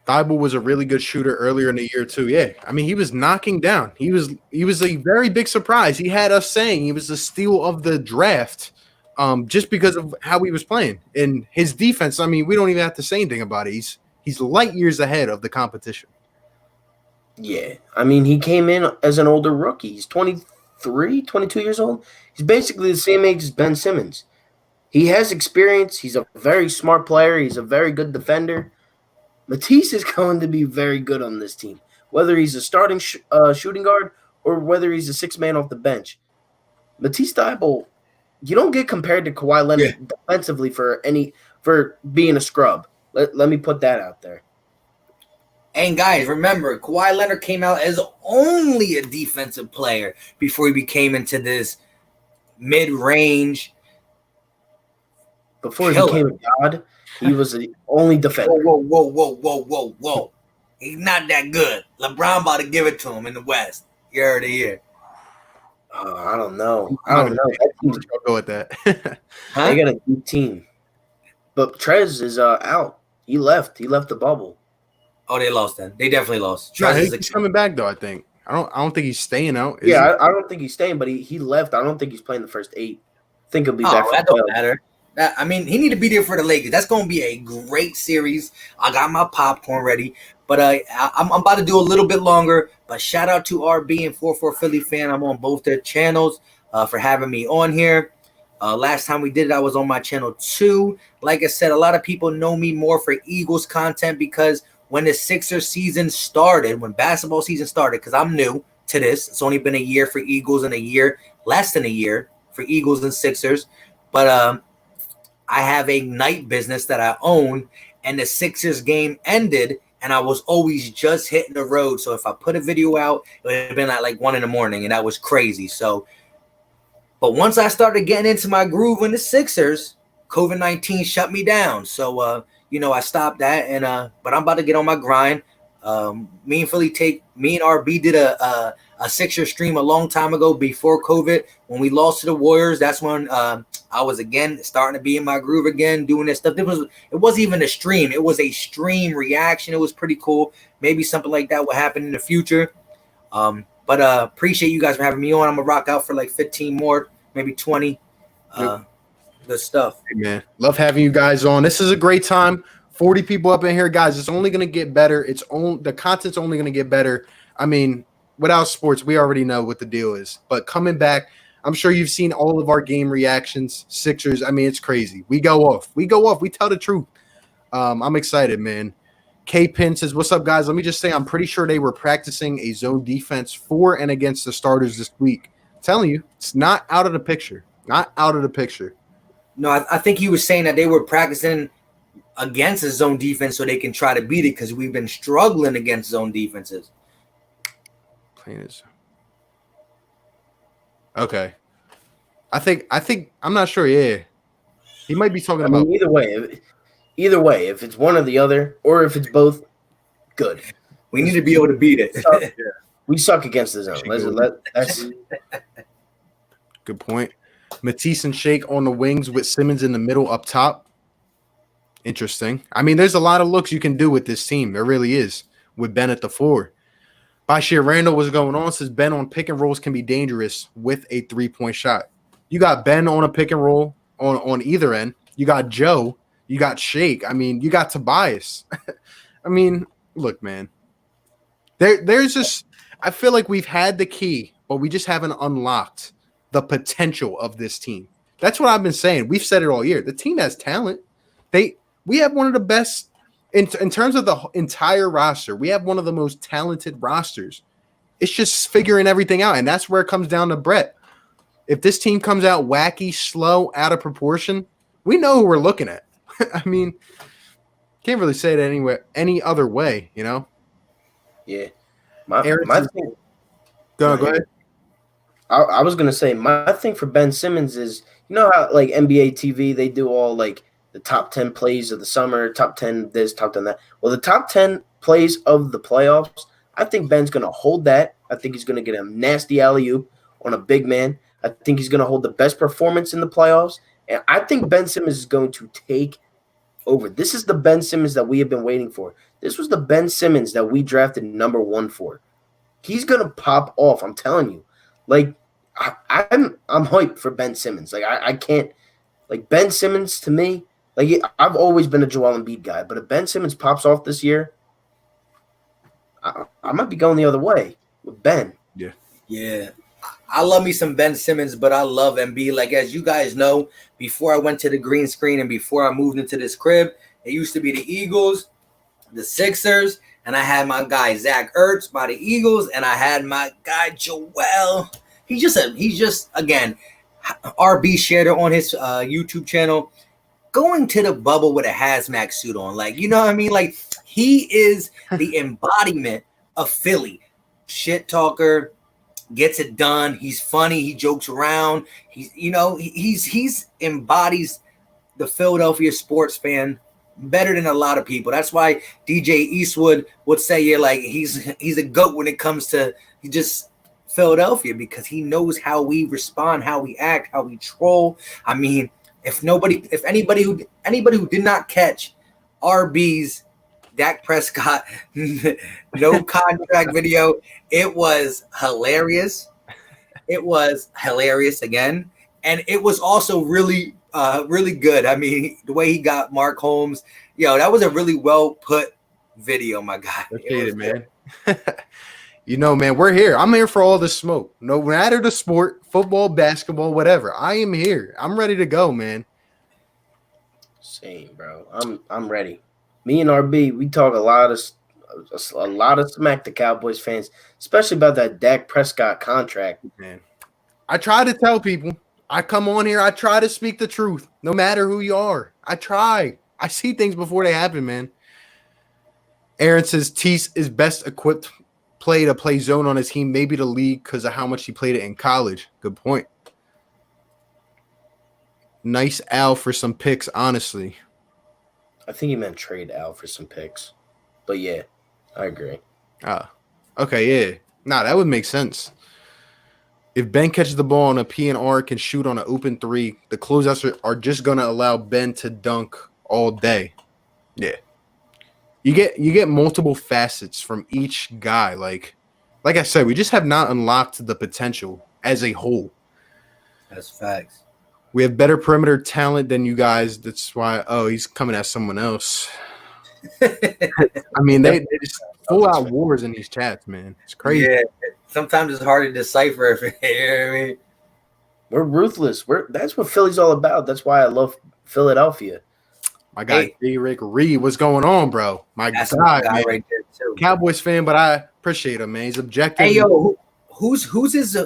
Thibault was a really good shooter earlier in the year too. Yeah, I mean he was knocking down. He was a very big surprise. He had us saying he was the steal of the draft, just because of how he was playing and his defense. I mean, we don't even have to say anything about it. He's light years ahead of the competition. Yeah, I mean he came in as an older rookie. He's 23, 22 years old. He's basically the same age as Ben Simmons. He has experience. He's a very smart player. He's a very good defender. Matisse is going to be very good on this team, whether he's a starting shooting guard or whether he's a sixth man off the bench. Matisse Thybulle, you don't get compared to Kawhi Leonard defensively for being a scrub. Let me put that out there. And guys, remember, Kawhi Leonard came out as only a defensive player before he became into this mid-range. Before he became a god, he was the only defender. Whoa. He's not that good. LeBron about to give it to him in the West. You heard it here. I don't know. I'll go with that. They got a deep team. But Trez is out. He left. He left the bubble. Oh, they lost then. They definitely lost. He's coming back though, I think. I don't think he's staying out. I don't think he's staying, but he left. I don't think he's playing the first 8. I think he'll be back. That don't matter. I mean, he need to be there for the Lakers. That's going to be a great series. I got my popcorn ready, but I'm about to do a little bit longer. But shout out to RB and 44 Philly Fan. I'm on both their channels for having me on here. Last time we did it, I was on my channel too. Like I said, a lot of people know me more for Eagles content because when the Sixers season started, when basketball season started, because I'm new to this. It's only been a year for Eagles and less than a year for Eagles and Sixers. But I have a night business that I own, and the Sixers game ended, and I was always just hitting the road. So if I put a video out, it would have been at like 1 a.m, and that was crazy. So, but once I started getting into my groove in the Sixers, COVID-19 shut me down. So, I stopped that, and but I'm about to get on my grind. Me and RB did a Sixer stream a long time ago before COVID. When we lost to the Warriors, that's when I was again starting to be in my groove again, doing this stuff. It wasn't even a stream; it was a stream reaction. It was pretty cool. Maybe something like that will happen in the future. But appreciate you guys for having me on. I'm gonna rock out for like 15 more, maybe 20. Good stuff. Hey, man, love having you guys on. This is a great time. 40 people up in here, guys. It's only gonna get better. The content's only gonna get better. I mean, without sports, we already know what the deal is. But coming back, I'm sure you've seen all of our game reactions. Sixers. I mean, it's crazy. We go off. We tell the truth. I'm excited, man. K-Pin says, what's up, guys? Let me just say, I'm pretty sure they were practicing a zone defense for and against the starters this week. I'm telling you, it's not out of the picture. Not out of the picture. No, I think he was saying that they were practicing against a zone defense so they can try to beat it because we've been struggling against zone defenses. Okay. I think I'm not sure. Yeah. He might be talking about either way, if it's one or the other, or if it's both, good. We need to be able to beat it. We suck against the zone. That's good point. Matisse and Shake on the wings with Simmons in the middle up top. Interesting. I mean, there's a lot of looks you can do with this team. There really is. With Ben at the 4. Bashir Randall, what's going on? Says Ben on pick and rolls can be dangerous with a 3-point shot. You got Ben on a pick and roll on either end. You got Joe. You got Shake. I mean, you got Tobias. I mean, look, man. There's just – I feel like we've had the key, but we just haven't unlocked the potential of this team. That's what I've been saying. We've said it all year. The team has talent. We have one of the best in terms of the entire roster. We have one of the most talented rosters. It's just figuring everything out, and that's where it comes down to Brett. If this team comes out wacky, slow, out of proportion, we know who we're looking at. I mean, can't really say it any other way, you know? Yeah. My thing. Go ahead. I was gonna say my thing for Ben Simmons is, you know how like NBA TV they do all like the top 10 plays of the summer, top 10 this, top 10 that. Well, the top 10 plays of the playoffs, I think Ben's gonna hold that. I think he's gonna get a nasty alley-oop on a big man. I think he's gonna hold the best performance in the playoffs, and I think Ben Simmons is going to take over. This is the Ben Simmons that we have been waiting for. This was the Ben Simmons that we drafted number 1 for. He's gonna pop off. I'm telling you. Like I'm hyped for Ben Simmons. Like I can't. Like Ben Simmons to me. Like I've always been a Joel Embiid guy, but if Ben Simmons pops off this year, I might be going the other way with Ben. Yeah. I love me some Ben Simmons, but I love Embiid. Like, as you guys know, before I went to the green screen and before I moved into this crib, it used to be the Eagles, the Sixers, and I had my guy Zach Ertz by the Eagles, and I had my guy Joel. He's just again, RB shared it on his YouTube channel, going to the bubble with a hazmat suit on. Like, you know what I mean? Like, he is the embodiment of Philly. Shit talker. Gets it done. He's funny. He jokes around. He's embodies the Philadelphia sports fan better than a lot of people. That's why DJ Eastwood would say, yeah, like he's a GOAT when it comes to just Philadelphia, because he knows how we respond, how we act, how we troll. I mean, if anybody who did not catch RB's Dak Prescott no contract video, it was hilarious. It was hilarious again, and it was also really good. I mean, the way he got Mark Holmes, that was a really well put video, my guy. Appreciate it, man. You know, man, we're here. I'm here for all the smoke. No matter the sport, football, basketball, whatever. I am here. I'm ready to go, man. Same, bro. I'm ready. Me and RB, we talk a lot of smack to Cowboys fans, especially about that Dak Prescott contract. Man, I try to tell people. I come on here. I try to speak the truth, no matter who you are. I try. I see things before they happen, man. Aaron says Tease is best equipped to play zone on his team, maybe the league, because of how much he played it in college. Good point. Nice Al for some picks, honestly. I think he meant trade Al for some picks. But yeah. I agree. Okay, yeah. Nah, that would make sense. If Ben catches the ball on a PNR, can shoot on an open three, the closeouts are just gonna allow Ben to dunk all day. Yeah. You get multiple facets from each guy. Like I said, we just have not unlocked the potential as a whole. That's facts. We have better perimeter talent than you guys. That's why. Oh, he's coming at someone else. I mean, they just full out wars in these chats, man. It's crazy. Yeah, sometimes it's hard to decipher. If, you know what I mean? We're ruthless. That's what Philly's all about. That's why I love Philadelphia. My guy, J-Rick Reed, what's going on, bro? That's God, guy man. right there too. Cowboys fan, but I appreciate him, man. He's objective. Hey, yo, who's his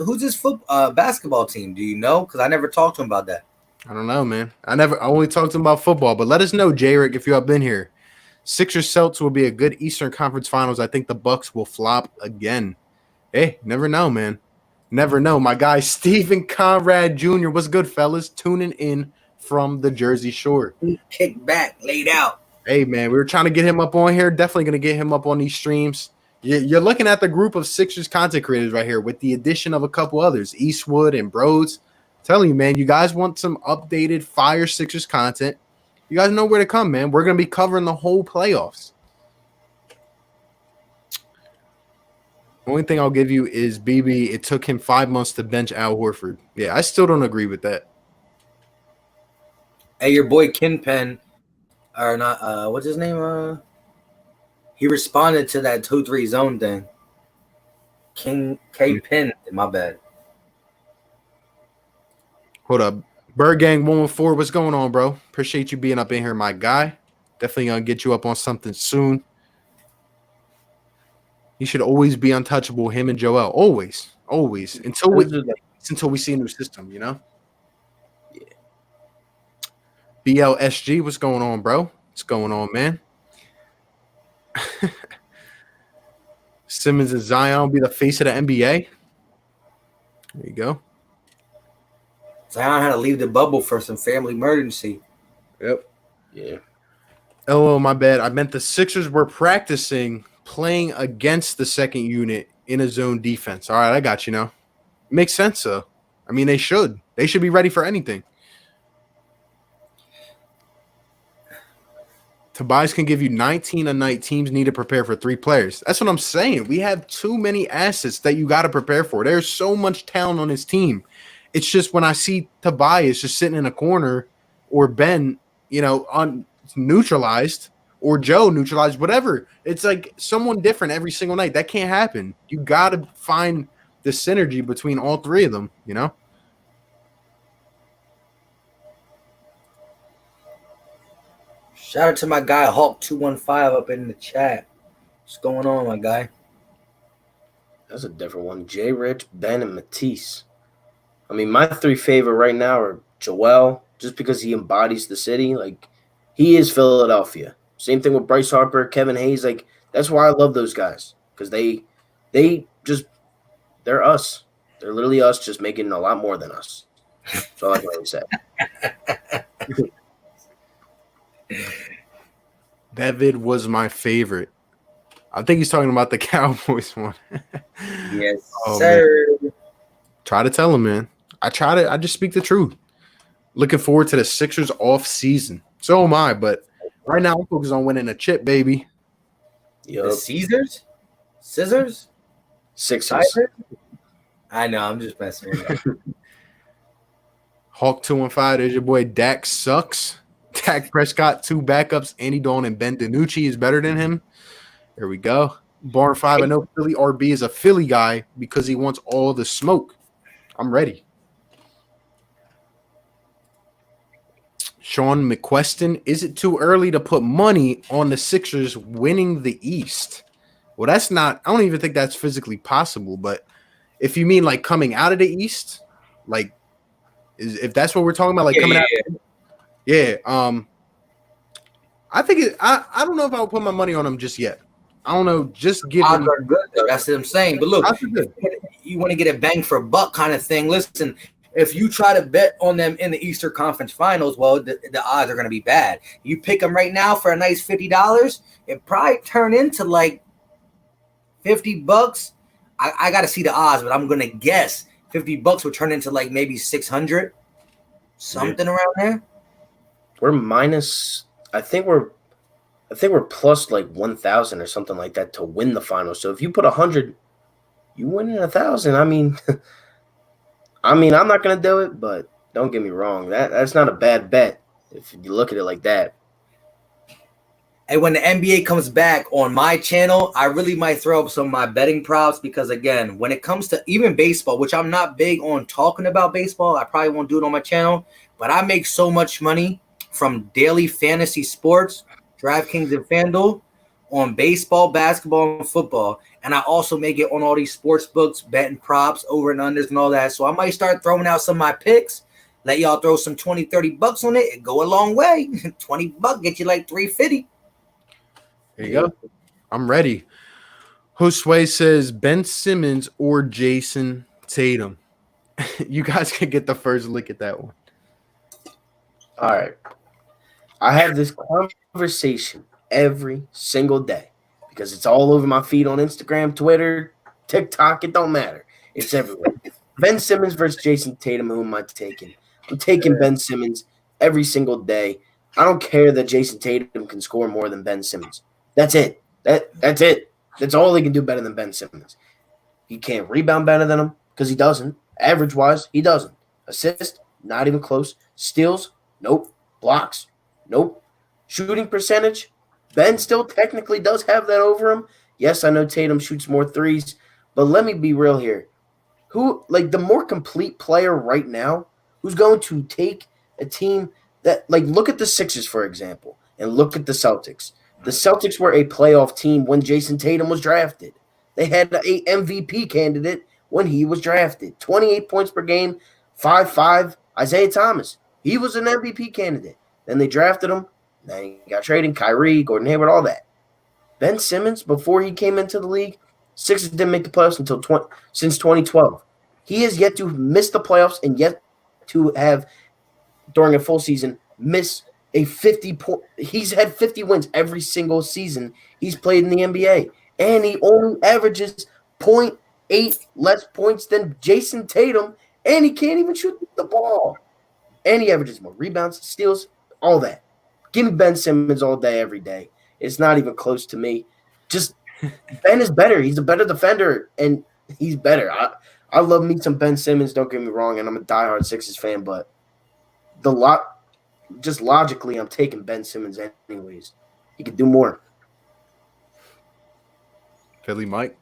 basketball team? Do you know? Because I never talked to him about that. I don't know, man. I only talked to him about football, but let us know, J-Rick, if you have been here. Sixers Celtics will be a good Eastern Conference Finals. I think the Bucks will flop again. Hey, never know, man. Never know. My guy, Stephen Conrad Jr. What's good, fellas? Tuning in from the Jersey Shore. Kick back, laid out. Hey, man, we were trying to get him up on here. Definitely going to get him up on these streams. You're looking at the group of Sixers content creators right here with the addition of a couple others, Eastwood and Broads. Telling you, man, you guys want some updated Fire Sixers content. You guys know where to come, man. We're going to be covering the whole playoffs. Only thing I'll give you is BB, it took him 5 months to bench Al Horford. Yeah, I still don't agree with that. Hey, your boy Kinpen, or not, what's his name? He responded to that 2-3 zone thing. K-Pen, my bad. Hold up. Bird Gang 114, what's going on, bro? Appreciate you being up in here, my guy. Definitely going to get you up on something soon. He should always be untouchable, him and Joel. Always. Always. Until we see a new system, you know? Yeah. BLSG, what's going on, bro? What's going on, man? Simmons and Zion will be the face of the NBA. There you go. Zion had to leave the bubble for some family emergency. Yep. Yeah. Oh, my bad. I meant the Sixers were practicing playing against the second unit in a zone defense. All right, I got you now. Makes sense, though. I mean, they should. They should be ready for anything. Tobias can give you 19 a night. Teams need to prepare for 3 players. That's what I'm saying. We have too many assets that you got to prepare for. There's so much talent on this team. It's just when I see Tobias just sitting in a corner or Ben, neutralized or Joe neutralized, whatever. It's like someone different every single night. That can't happen. You got to find the synergy between all 3 of them, you know? Shout out to my guy Hawk215 up in the chat. What's going on, my guy? That's a different one. Jay Rich, Ben, and Matisse. I mean, my 3 favorite right now are Joel, just because he embodies the city. Like, he is Philadelphia. Same thing with Bryce Harper, Kevin Hayes. Like, that's why I love those guys, because they're us. They're literally us, just making a lot more than us. That's all I can really say. That vid was my favorite. I think he's talking about the Cowboys one. Yes, sir. Man. Try to tell him, man. I just speak the truth. Looking forward to the Sixers off season. So am I, but right now I'm focused on winning a chip, baby. Yep. The Caesars? Scissors? Sixers. I know, I'm just messing with you. Hawk215, there's your boy Dak sucks. Dak Prescott, 2 backups, Andy Dalton and Ben DiNucci is better than him. There we go. Barn 5, I know Philly RB is a Philly guy because he wants all the smoke. I'm ready. Sean McQuestion, is it too early to put money on the Sixers winning the East? Well, that's not – I don't even think that's physically possible. But if you mean like coming out of the East, like if that's what we're talking about, like coming out – yeah. I think I don't know if I would put my money on them just yet. I don't know. Just give them. Good, that's what I'm saying. But look, you want to get a bang for a buck kind of thing. Listen, if you try to bet on them in the Eastern Conference Finals, well, the odds are going to be bad. You pick them right now for a nice $50, it probably turn into like $50. I got to see the odds, but I'm gonna guess $50 would turn into like maybe 600, something around there. We're minus. I think we're plus like 1,000 or something like that to win the final. So if you put 100, you win 1,000. I mean, I'm not gonna do it, but don't get me wrong. That's not a bad bet if you look at it like that. And when the NBA comes back on my channel, I really might throw up some of my betting props because, again, when it comes to even baseball, which I'm not big on talking about baseball, I probably won't do it on my channel, but I make so much money from daily fantasy sports, DraftKings and FanDuel, on baseball, basketball, and football. And I also make it on all these sports books, betting props, over and unders and all that. So I might start throwing out some of my picks. Let y'all throw some $20-$30 on it. It go a long way. $20 get you like $350. There you go. I'm ready. Josue says Ben Simmons or Jason Tatum. You guys can get the first look at that one. All right. I have this conversation every single day because it's all over my feed on Instagram, Twitter, TikTok. It don't matter. It's everywhere. Ben Simmons versus Jason Tatum. Who am I taking? I'm taking Ben Simmons every single day. I don't care that Jason Tatum can score more than Ben Simmons. That's it. That's it. That's all he can do better than Ben Simmons. He can't rebound better than him because he doesn't. Average-wise, he doesn't. Assist, not even close. Steals, nope. Blocks, nope. Shooting percentage, Ben still technically does have that over him. Yes, I know Tatum shoots more threes, but let me be real here. The more complete player right now, who's going to take a team that, look at the Sixers, for example, and look at the Celtics. The Celtics were a playoff team when Jason Tatum was drafted. They had an MVP candidate when he was drafted. 28 points per game, 5'5", Isaiah Thomas. He was an MVP candidate. Then they drafted him. Then he got traded. Kyrie, Gordon Hayward, all that. Ben Simmons, before he came into the league, Sixers didn't make the playoffs since 2012. He has yet to miss the playoffs and yet to have, during a full season, miss a 50 point. He's had 50 wins every single season he's played in the NBA, and he only averages 0.8 less points than Jason Tatum, and he can't even shoot the ball. And he averages more rebounds, steals, all that. Give me Ben Simmons all day, every day. It's not even close to me. Just Ben is better. He's a better defender, and he's better. I love me some Ben Simmons. Don't get me wrong, and I'm a diehard Sixers fan, but just logically, I'm taking Ben Simmons anyways. He could do more. Philly Mike.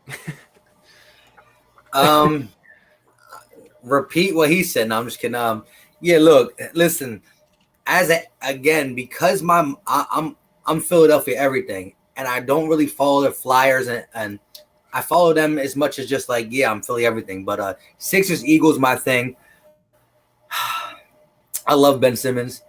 Repeat what he said. No, I'm just kidding. Yeah, look, listen. Because I'm Philadelphia everything, and I don't really follow the Flyers, and I follow them as much as just I'm Philly everything. But Sixers Eagles my thing. I love Ben Simmons.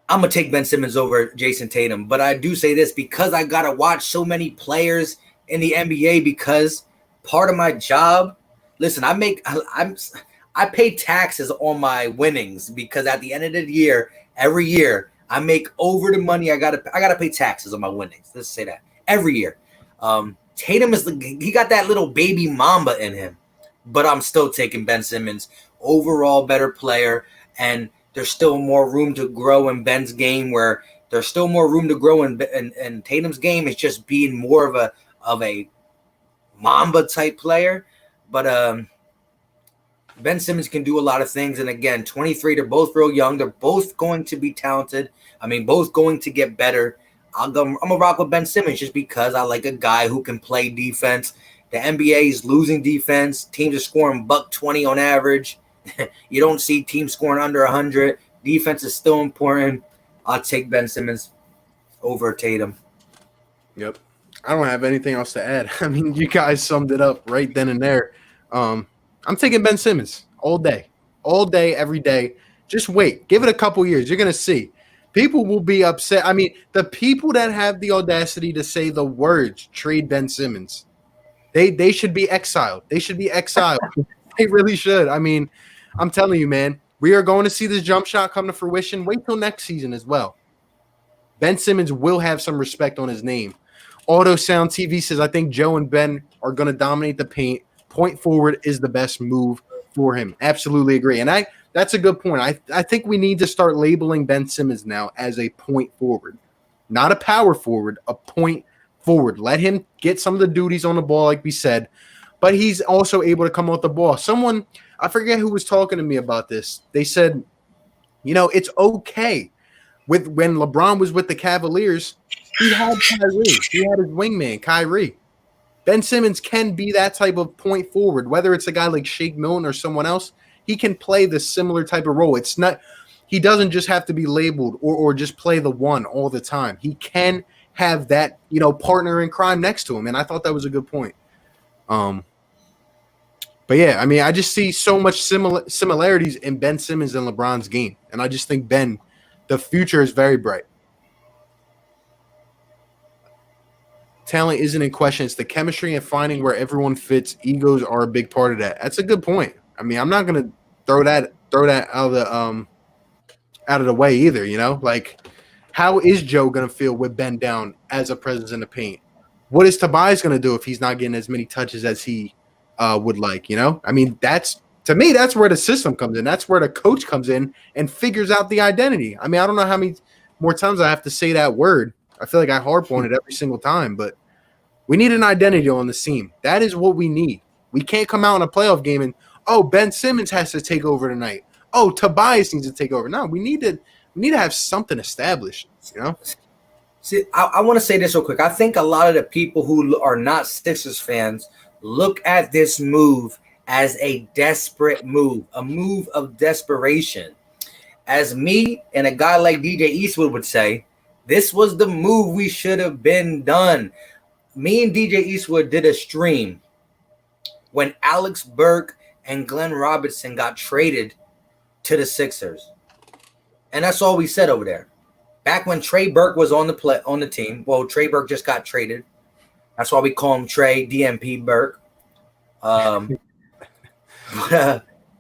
I'm going to take Ben Simmons over Jason Tatum. But I do say this because I got to watch so many players in the NBA because part of my job, listen, I pay taxes on my winnings because at the end of the year, every year, I make over the money. I gotta pay taxes on my winnings. Let's say that every year. Tatum he got that little baby Mamba in him, but I'm still taking Ben Simmons, overall better player, and there's still more room to grow in Ben's game. Where there's still more room to grow in Tatum's game. It's just being more of a Mamba type player, but Ben Simmons can do a lot of things. And again, 23, they're both real young. They're both going to be talented. Both going to get better. I'm going to rock with Ben Simmons just because I like a guy who can play defense. The NBA is losing defense. Teams are scoring $120 on average. You don't see teams scoring under 100. Defense is still important. I'll take Ben Simmons over Tatum. Yep. I don't have anything else to add. You guys summed it up right then and there. I'm taking Ben Simmons all day, every day. Just wait. Give it a couple years. You're going to see. People will be upset. The people that have the audacity to say the words trade Ben Simmons, they should be exiled. They should be exiled. They really should. I'm telling you, man, we are going to see this jump shot come to fruition. Wait till next season as well. Ben Simmons will have some respect on his name. Auto Sound TV says, I think Joe and Ben are going to dominate the paint. Point forward is the best move for him. Absolutely agree. And that's a good point. I think we need to start labeling Ben Simmons now as a point forward, not a power forward, a point forward. Let him get some of the duties on the ball, like we said, but he's also able to come off the ball. Someone, I forget who was talking to me about this. They said, it's okay. When LeBron was with the Cavaliers, he had Kyrie. He had his wingman, Kyrie. Ben Simmons can be that type of point forward, whether it's a guy like Shake Milton or someone else. He can play the similar type of role. It's not, he doesn't just have to be labeled or just play the one all the time. He can have that, partner in crime next to him. And I thought that was a good point. But yeah, I mean, I just see so much similarities in Ben Simmons and LeBron's game. And I just think the future is very bright. Talent isn't in question. It's the chemistry and finding where everyone fits. Egos are a big part of that. That's a good point. I mean, I'm not gonna throw that out of the way either. Like, how is Joe gonna feel with Ben down as a presence in the paint? What is Tobias gonna do if he's not getting as many touches as he would like? I mean, that's where the system comes in. That's where the coach comes in and figures out the identity. I mean, I don't know how many more times I have to say that word. I feel like I harp on it every single time, but we need an identity on the team. That is what we need. We can't come out in a playoff game and, Ben Simmons has to take over tonight. Tobias needs to take over. No, we need to have something established, See, I want to say this real quick. I think a lot of the people who are not Sixers fans look at this move as a desperate move, a move of desperation. As me and a guy like DJ Eastwood would say, this was the move we should have been done. Me and DJ Eastwood did a stream when Alex Burke and Glenn Robinson got traded to the Sixers. And that's all we said over there. Back when Trey Burke was on the team, well, Trey Burke just got traded. That's why we call him Trey DMP Burke.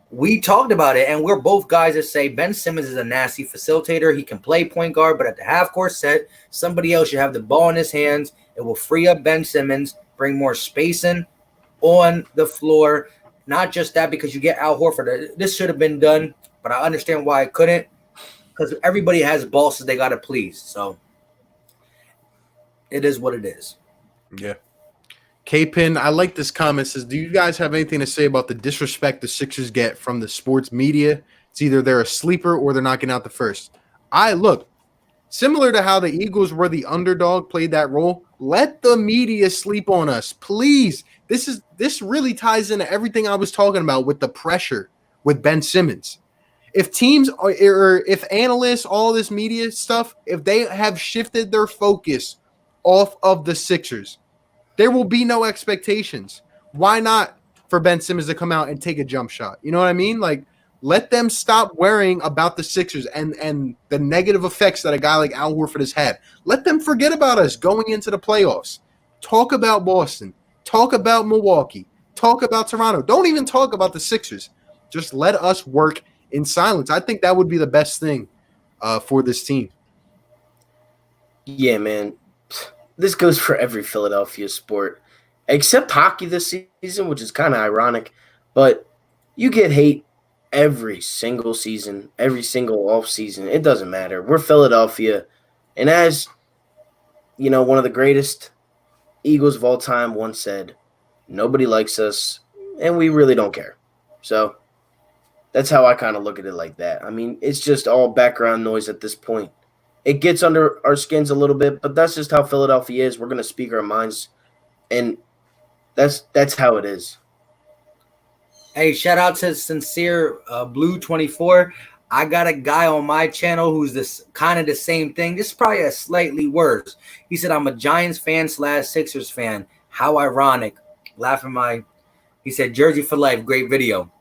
We talked about it, and we're both guys that say Ben Simmons is a nasty facilitator. He can play point guard, but at the half-court set, somebody else should have the ball in his hands. It will free up Ben Simmons, bring more spacing on the floor. Not just that, because you get Al Horford. This should have been done, but I understand why it couldn't, because everybody has bosses they got to please. So it is what it is. Yeah. K-Pin, I like this comment. Says, do you guys have anything to say about the disrespect the Sixers get from the sports media? It's either they're a sleeper or they're not getting out the first. Look, similar to how the Eagles were the underdog, played that role, let the media sleep on us, please. This really ties into everything I was talking about with the pressure with Ben Simmons. If teams or if analysts, all this media stuff, if they have shifted their focus off of the Sixers, there will be no expectations. Why not for Ben Simmons to come out and take a jump shot? You know what I mean? Like, let them stop worrying about the Sixers and the negative effects that a guy like Al Horford has had. Let them forget about us going into the playoffs. Talk about Boston. Talk about Milwaukee. Talk about Toronto. Don't even talk about the Sixers. Just let us work in silence. I think that would be the best thing for this team. Yeah, man. This goes for every Philadelphia sport, except hockey this season, which is kind of ironic. But you get hate every single season, every single off season. It doesn't matter. We're Philadelphia. And as, one of the greatest Eagles of all time once said, nobody likes us, and we really don't care. So that's how I kind of look at it like that. I mean, it's just all background noise at this point. It gets under our skins a little bit, but that's just how Philadelphia is. We're going to speak our minds, and that's how it is. Hey, shout out to Sincere Blue 24. I got a guy on my channel who's this kind of the same thing. This is probably a slightly worse. He said, I'm a Giants fan / Sixers fan. How ironic. He said, Jersey for life. Great video.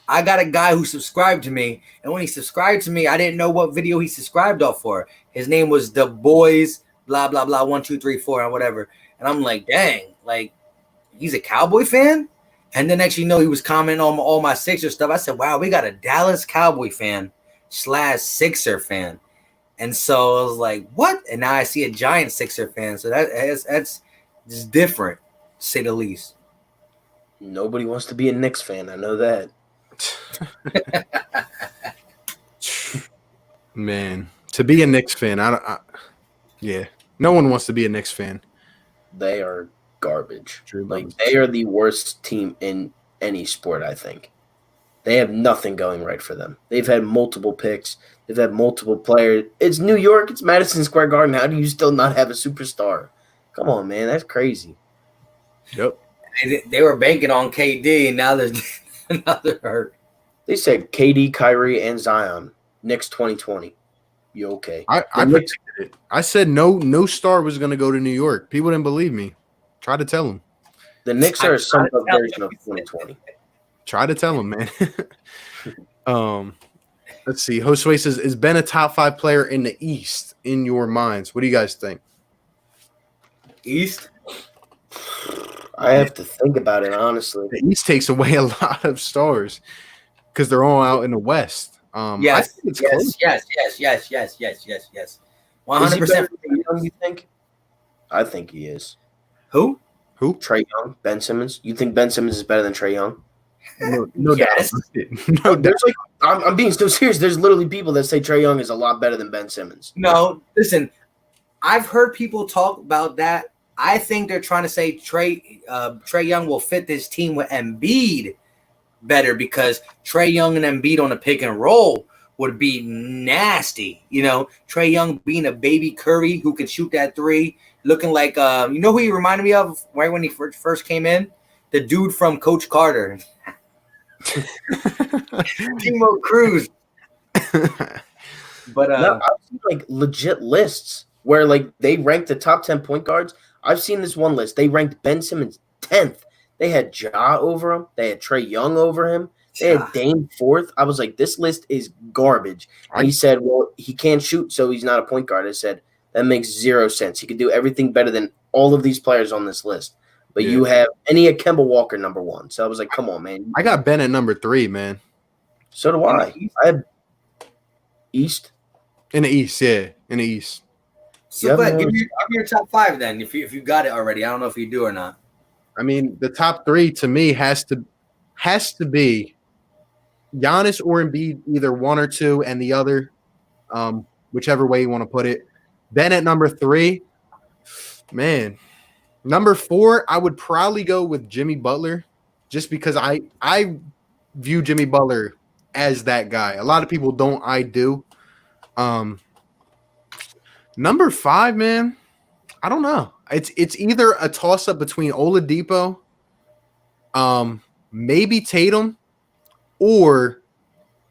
I got a guy who subscribed to me, and when he subscribed to me, I didn't know what video he subscribed off for. His name was The Boys, blah, blah, blah, 1, 2, 3, 4, and whatever. And I'm like, dang, like, he's a Cowboy fan? And then actually, he was commenting on all my Sixer stuff. I said, wow, we got a Dallas Cowboy fan / Sixer fan. And so I was like, what? And now I see a giant Sixer fan. So that's just different, to say the least. Nobody wants to be a Knicks fan. I know that. Man, to be a Knicks fan, yeah, no one wants to be a Knicks fan. They are garbage. True, like they are the worst team in any sport, I think. They have nothing going right for them. They've had multiple picks. They've had multiple players. It's New York. It's Madison Square Garden. How do you still not have a superstar? Come on, man. That's crazy. Yep. They were banking on KD, and now they're hurt. They said KD, Kyrie, and Zion. Knicks 2020. You okay? I predicted it. I said no star was going to go to New York. People didn't believe me. Try to tell them. The Knicks are some version of 2020. Try to tell them, man. Let's see. Josue says, is Ben a top 5 player in the East in your minds? What do you guys think? East? I have to think about it, honestly. The East takes away a lot of stars because they're all out in the West. Yes, it's yes, close. yes. 100%. You think? I think he is. Who? Trae Young, Ben Simmons. You think Ben Simmons is better than Trae Young? No Yes. doubt. No doubt. I'm being so serious. There's literally people that say Trae Young is a lot better than Ben Simmons. No, listen. I've heard people talk about that. I think they're trying to say Trae Young will fit this team with Embiid better because Trae Young and Embiid on a pick and roll would be nasty. You know, Trae Young being a baby Curry who can shoot that three, looking like you know who he reminded me of right when he first came in? The dude from Coach Carter. Timo Cruz. But I've seen like legit lists where like they ranked the top 10 point guards. I've seen this one list. They ranked Ben Simmons 10th. They had Ja over him. They had Trae Young over him. They had Dame 4th. I was like, this list is garbage. And he said, well, he can't shoot, so he's not a point guard. I said, that makes 0 sense. He could do everything better than all of these players on this list. But you have Kemba Walker number 1. So I was like, come on, man. I got Ben at number 3, man. So do I. I have East. In the East, yeah. In the East. So give me your top 5 then, if you got it already. I don't know if you do or not. I mean, the top 3 to me has to be Giannis or Embiid, either 1 or 2, and the other, whichever way you want to put it. Ben at number 3, man. Number 4, I would probably go with Jimmy Butler, just because I view Jimmy Butler as that guy. A lot of people don't. I do. Number 5, man. I don't know. It's either a toss up between Oladipo, maybe Tatum, or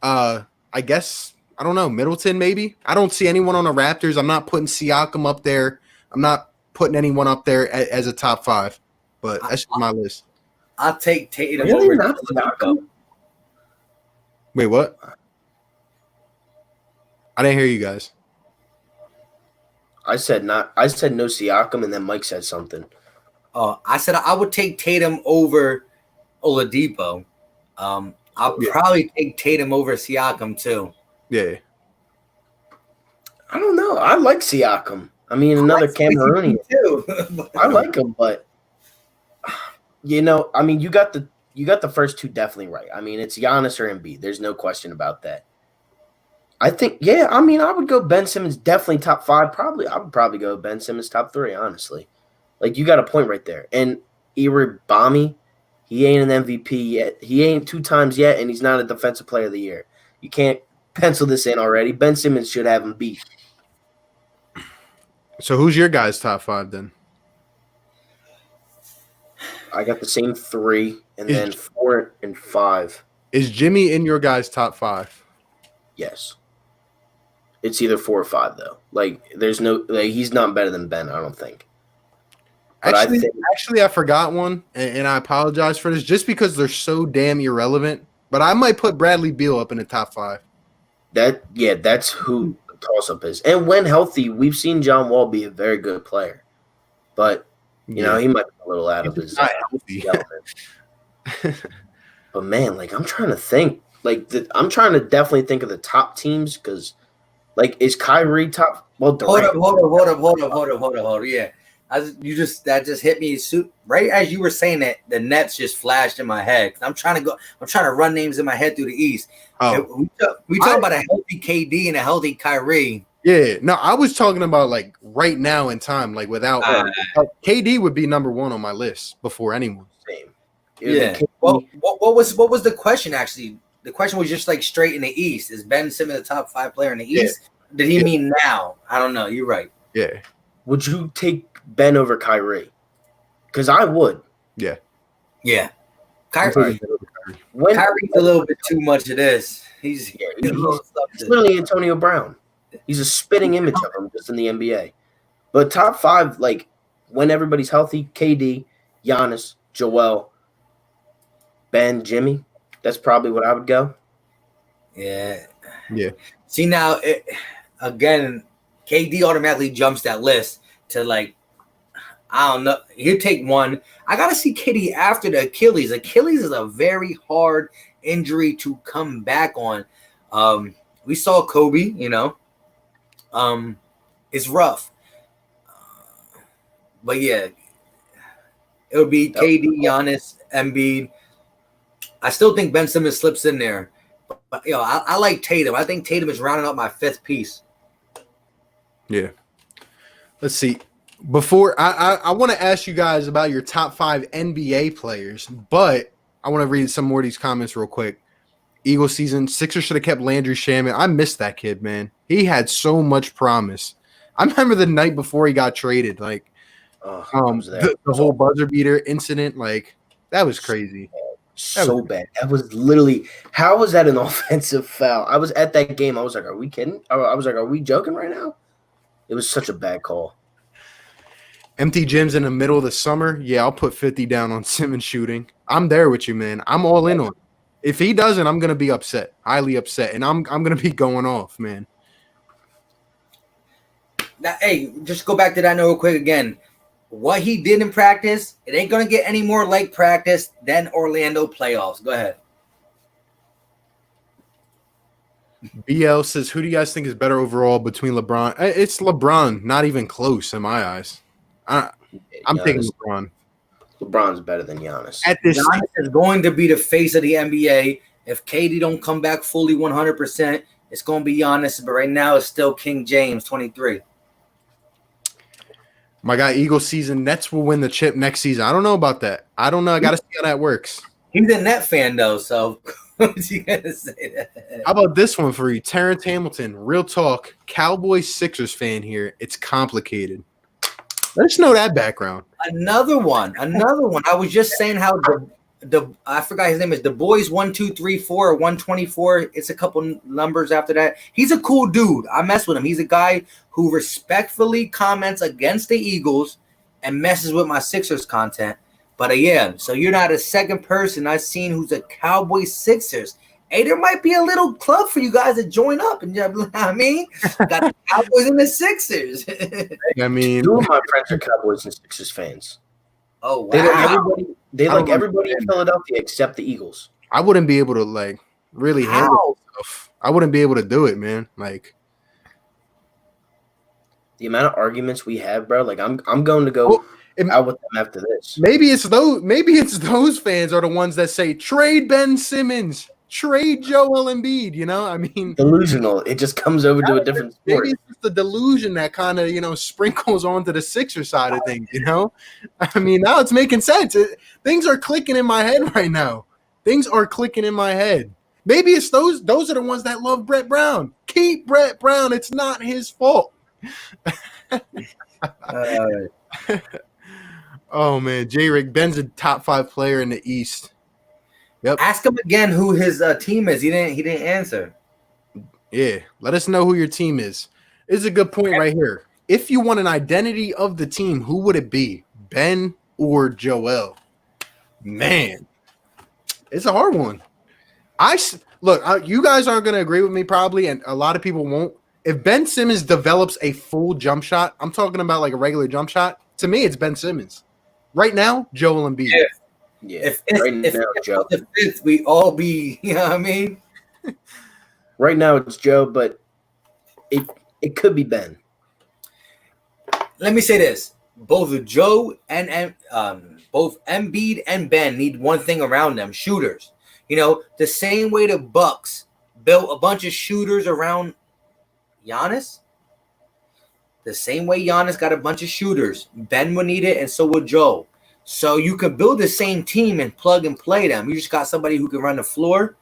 I guess I don't know, Middleton maybe. I don't see anyone on the Raptors. I'm not putting Siakam up there. I'm not putting anyone up there as a top 5, but that's my list. I'll take Tatum really over not Siakam. Wait, what? I didn't hear you guys. I said no Siakam, and then Mike said something. I said I would take Tatum over Oladipo. I'll probably take Tatum over Siakam too. Yeah. I don't know. I like Siakam. I mean, another Cameroonian too. I like him, but I mean, you got the first 2 definitely right. I mean, it's Giannis or Embiid. There's no question about that. I think, I mean, I would go Ben Simmons definitely top 5. I would probably go Ben Simmons top 3, honestly. Like, you got a point right there. And Bami, he ain't an MVP yet. He ain't 2 times yet, and he's not a defensive player of the year. You can't pencil this in already. Ben Simmons should have him beat. So who's your guys' top 5 then? I got the same 3, and then 4 and 5. Is Jimmy in your guys' top 5? Yes. It's either 4 or 5, though. Like, there's no he's not better than Ben, I don't think. But actually, I forgot one, and I apologize for this, just because they're so damn irrelevant. But I might put Bradley Beal up in the top 5. That's who the toss-up is. And when healthy, we've seen John Wall be a very good player. But, he might be a little out of his element. But, man, like, I'm trying to think. Like, I'm trying to definitely think of the top teams because Like, is Kyrie top? Well, Hold Durant. up. Yeah. That just hit me right as you were saying that. The Nets just flashed in my head. I'm trying to run names in my head through the East. Oh, We talk about a healthy KD and a healthy Kyrie. yeah. No, I was talking about like right now in time, like without KD would be number one on my list before anyone. Same. Yeah. Well, what was the question actually? The question was just like straight in the East. Is Ben Simmons the top 5 player in the East? Yeah. Did he mean now? I don't know. You're right. Yeah. Would you take Ben over Kyrie? Because I would. Yeah. Yeah. Kyrie's a little bit too much of this. He's literally Antonio Brown. He's a spitting image of him just in the NBA. But top 5, like when everybody's healthy, KD, Giannis, Joel, Ben, Jimmy. That's probably what I would go. Yeah. Yeah. See now, again, KD automatically jumps that list to like, I don't know. You take one. I gotta see KD after the Achilles. Achilles is a very hard injury to come back on. We saw Kobe. It's rough. But yeah, it would be KD, Giannis, Embiid. I still think Ben Simmons slips in there. But I like Tatum. I think Tatum is rounding up my 5th piece. Yeah. Let's see. Before I want to ask you guys about your top 5 NBA players, but I want to read some more of these comments real quick. Eagle season, Sixers should have kept Landry Shamet. I missed that kid, man. He had so much promise. I remember the night before he got traded, like the whole buzzer beater incident, like that was crazy. So bad. That was literally, how was that an offensive foul? I was at that game. I was like, are we kidding? I was like, are we joking right now? It was such a bad call. Empty gyms in the middle of the summer. Yeah, I'll put 50 down on Simmons shooting. I'm there with you, man. I'm all in on it. If he doesn't, I'm gonna be upset, highly upset, and I'm gonna be going off, man. Now, hey, just go back to that note real quick again. What he did in practice, it ain't gonna get any more like practice than Orlando playoffs. Go ahead. BL says, who do you guys think is better overall between LeBron? It's LeBron, not even close in my eyes. I'm taking LeBron. LeBron's better than Giannis. Giannis is going to be the face of the NBA. If KD don't come back fully 100%, it's going to be Giannis. But right now, it's still King James, 23. My guy, Eagle season, Nets will win the chip next season. I don't know about that. I don't know. I got to see how that works. He's a Net fan, though, so what's he going to say that? How about this one for you? Terrence Hamilton, real talk, Cowboys Sixers fan here. It's complicated. Let us know that background. Another one. I was just saying how I forgot his name is the boys 1, 2, 3, 4 or 124. It's a couple numbers after that. He's a cool dude. I mess with him. He's a guy who respectfully comments against the Eagles and messes with my Sixers content. But yeah, so you're not a second person I've seen who's a Cowboys Sixers. Hey, there might be a little club for you guys to join up, and got the Cowboys and the Sixers. I mean, 2 of my friends are Cowboys and Sixers fans. Oh wow! They like everybody in Philadelphia except the Eagles. I wouldn't be able to like really handle stuff. I wouldn't be able to do it, man. Like the amount of arguments we have, bro. Like I'm going to go out with them after this. Maybe it's those fans are the ones that say trade Ben Simmons. Trade Joel Embiid, I mean, delusional. It just comes over to a different sport. Maybe it's just the delusion that kind of, sprinkles onto the Sixer side of things, I mean, now it's making sense. Things are clicking in my head right now. Things are clicking in my head. Maybe it's those are the ones that love Brett Brown. Keep Brett Brown. It's not his fault. Oh, man. J-Rick, Ben's a top 5 player in the East. Yep. Ask him again who his team is. He didn't answer. Yeah, let us know who your team is. This is a good point right here. If you want an identity of the team, who would it be? Ben or Joel? Man, it's a hard one. You guys aren't going to agree with me probably, and a lot of people won't. If Ben Simmons develops a full jump shot, I'm talking about like a regular jump shot. To me, it's Ben Simmons. Right now, Joel Embiid. Yeah. Yeah, if the 5th, we all be, you know what I mean? Right now it's Joe, but it could be Ben. Let me say this: both Joe and both Embiid and Ben need one thing around them: shooters. You know, the same way the Bucks built a bunch of shooters around Giannis. The same way Giannis got a bunch of shooters, Ben would need it, and so would Joe. So you could build the same team and plug and play them. You just got somebody who can run the floor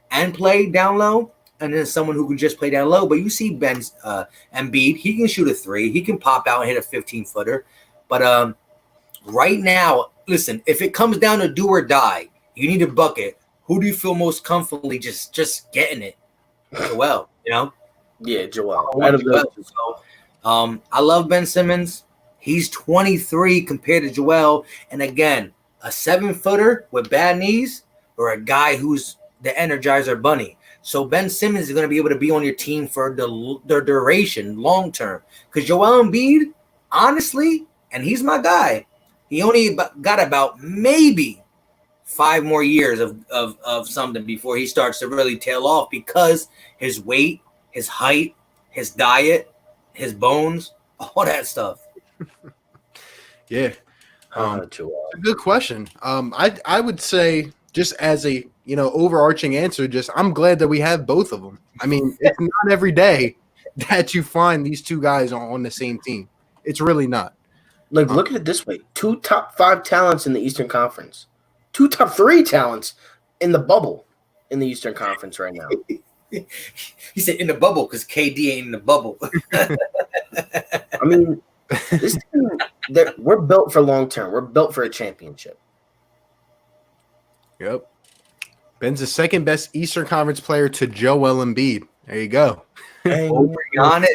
and play down low, and then someone who can just play down low. But you see Ben's Embiid, he can shoot a 3. He can pop out and hit a 15-footer. But right now, listen, if it comes down to do or die, you need a bucket. Who do you feel most comfortably just getting it? Joel, you know? Yeah, Joel. I love Ben Simmons. He's 23 compared to Joel. And again, a 7-footer with bad knees or a guy who's the Energizer Bunny. So Ben Simmons is going to be able to be on your team for the duration, long term. Because Joel Embiid, honestly, and he's my guy, he only got about maybe 5 more years of something before he starts to really tail off because his weight, his height, his diet, his bones, all that stuff. Yeah. A good question. I would say just as a overarching answer, I'm glad that we have both of them. I mean, it's not every day that you find these two guys on the same team. It's really not. Like, look at it this way: 2 top 5 talents in the Eastern Conference, 2 top 3 talents in the bubble in the Eastern Conference right now. He said in the bubble because KD ain't in the bubble. I mean, this team, we're built for long term. We're built for a championship. Yep. Ben's the second best Eastern Conference player to Joel Embiid. There you go. Over Giannis.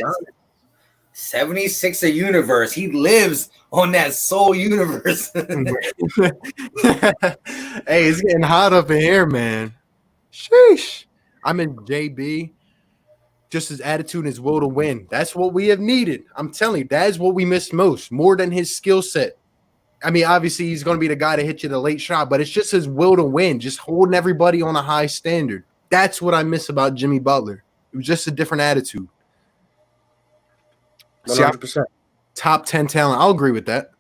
76er universe. He lives on that soul universe. Hey, it's getting hot up in here, man. Sheesh. I'm in JB. Just his attitude and his will to win. That's what we have needed. I'm telling you, that is what we missed most, more than his skill set. I mean, obviously, he's going to be the guy to hit you the late shot, but it's just his will to win, just holding everybody on a high standard. That's what I miss about Jimmy Butler. It was just a different attitude. 100%. Top 10 talent. I'll agree with that.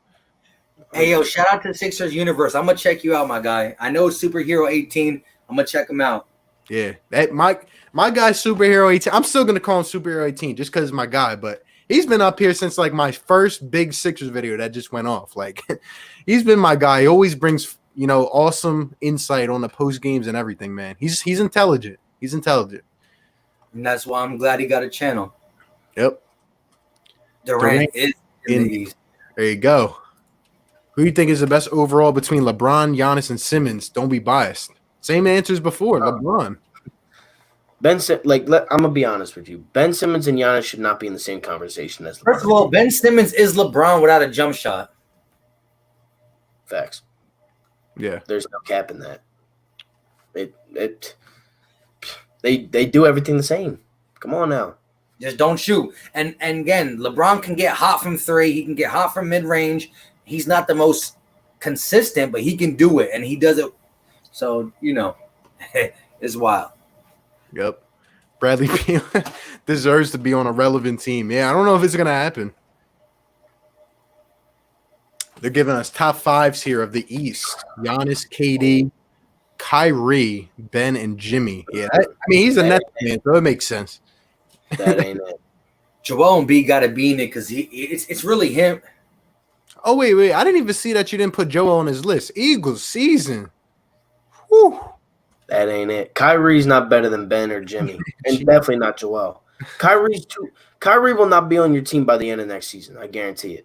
Hey, yo, shout out to the Sixers universe. I'm going to check you out, my guy. I know Superhero 18. I'm going to check him out. Yeah, that my guy Superhero 18. I'm still gonna call him Superhero 18 just because it's my guy, but he's been up here since like my first big Sixers video that just went off. Like, he's been my guy. He always brings awesome insight on the post games and everything. Man, he's intelligent. He's intelligent, and that's why I'm glad he got a channel. Yep. Durant is in the East. There you go. Who do you think is the best overall between LeBron, Giannis, and Simmons? Don't be biased. Same answers before. LeBron. I'm gonna be honest with you. Ben Simmons and Giannis should not be in the same conversation as LeBron. First of all, Ben Simmons is LeBron without a jump shot. Facts. Yeah. There's no cap in that. They do everything the same. Come on now. Just don't shoot. And again, LeBron can get hot from 3. He can get hot from mid-range. He's not the most consistent, but he can do it, and he does it. So, it's wild. Yep. Bradley Beal deserves to be on a relevant team. Yeah, I don't know if it's going to happen. They're giving us top 5s here of the East. Giannis, KD, Kyrie, Ben, and Jimmy. Yeah, he's a Nets man, so it makes sense. That ain't it. Joel Embiid got to be in it because it's really him. Oh, wait. I didn't even see that you didn't put Joel on his list. Eagles season. Whew. That ain't it. Kyrie's not better than Ben or Jimmy, and definitely not Joel. Kyrie will not be on your team by the end of next season. I guarantee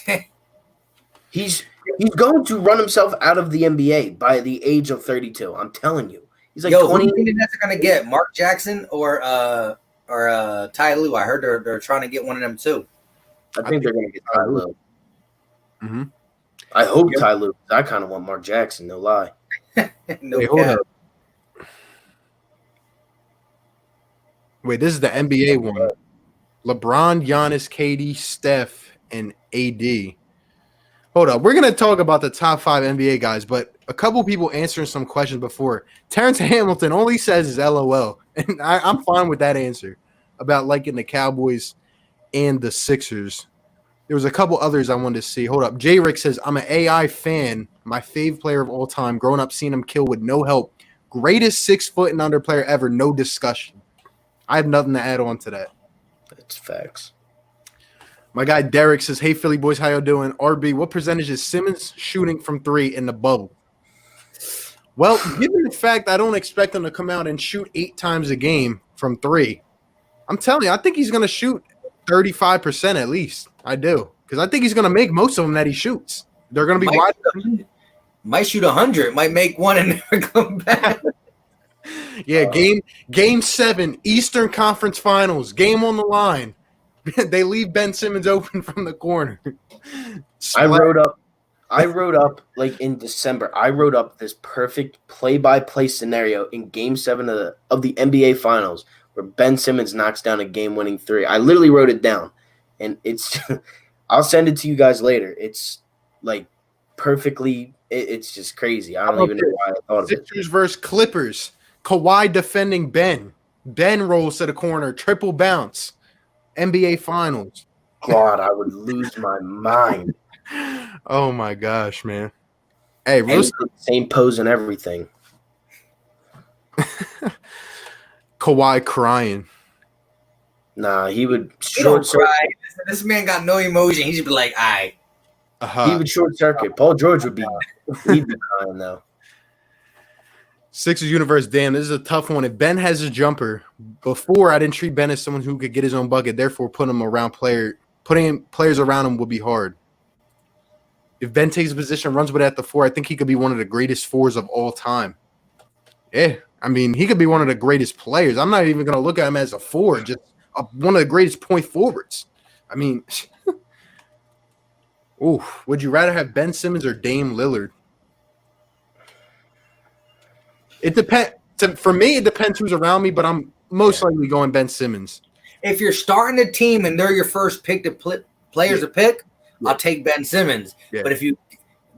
it. He's going to run himself out of the NBA by the age of 32. I'm telling you. He's like 20. Who do you think the Nets are going to get? Mark Jackson or Ty Lue? I heard they're trying to get one of them too. I think they're going to get Ty Lue. Mm-hmm. I hope Ty Lue. I kind of want Mark Jackson. No lie. Hold up. Wait, this is the NBA one. LeBron, Giannis, KD, Steph, and AD. Hold up. We're going to talk about the top 5 NBA guys, but a couple people answering some questions before. Terrence Hamilton, all he says is LOL, and I'm fine with that answer. about liking the Cowboys and the Sixers. There was a couple others I wanted to see. Hold up. J. Rick says, I'm an AI fan. My fave player of all time. Growing up, seeing him kill with no help. Greatest 6 foot and under player ever. No discussion. I have nothing to add on to that. That's facts. My guy Derek says, hey, Philly boys, how y'all doing? RB, what percentage is Simmons shooting from 3 in the bubble? Well, given the fact I don't expect him to come out and shoot 8 times a game from 3, I'm telling you, I think he's going to shoot 35% at least. I do. Because I think he's going to make most of them that he shoots. They're going to be wide. Might shoot 100. Might make one and never come back. Yeah, game 7, Eastern Conference Finals, game on the line. They leave Ben Simmons open from the corner. I wrote up like in December. I wrote up this perfect play-by-play scenario in Game 7 of the NBA Finals where Ben Simmons knocks down a game-winning 3. I literally wrote it down, and it's. I'll send it to you guys later. It's like perfectly. It's just crazy. I don't even know why I thought of it. Sixers versus Clippers. Kawhi defending Ben. Ben rolls to the corner, triple bounce. NBA Finals. God, I would lose my mind. Oh my gosh, man. Hey, same pose and everything. Kawhi crying. Nah, he would short circuit. This man got no emotion. He should be like, "Aight." He would short circuit. Paul George would be. He'd be crying though. Sixers universe, damn, this is a tough one. If Ben has a jumper, before I didn't treat Ben as someone who could get his own bucket, therefore putting players around him would be hard. If Ben takes a position, runs with it at the 4, I think he could be one of the greatest 4s of all time. Yeah, I mean, he could be one of the greatest players. I'm not even going to look at him as a 4, just one of the greatest point forwards. I mean, would you rather have Ben Simmons or Dame Lillard? It depends. For me, it depends who's around me, but I'm most likely going Ben Simmons. If you're starting a team and they're your first pick to players to pick, I'll take Ben Simmons. Yeah. But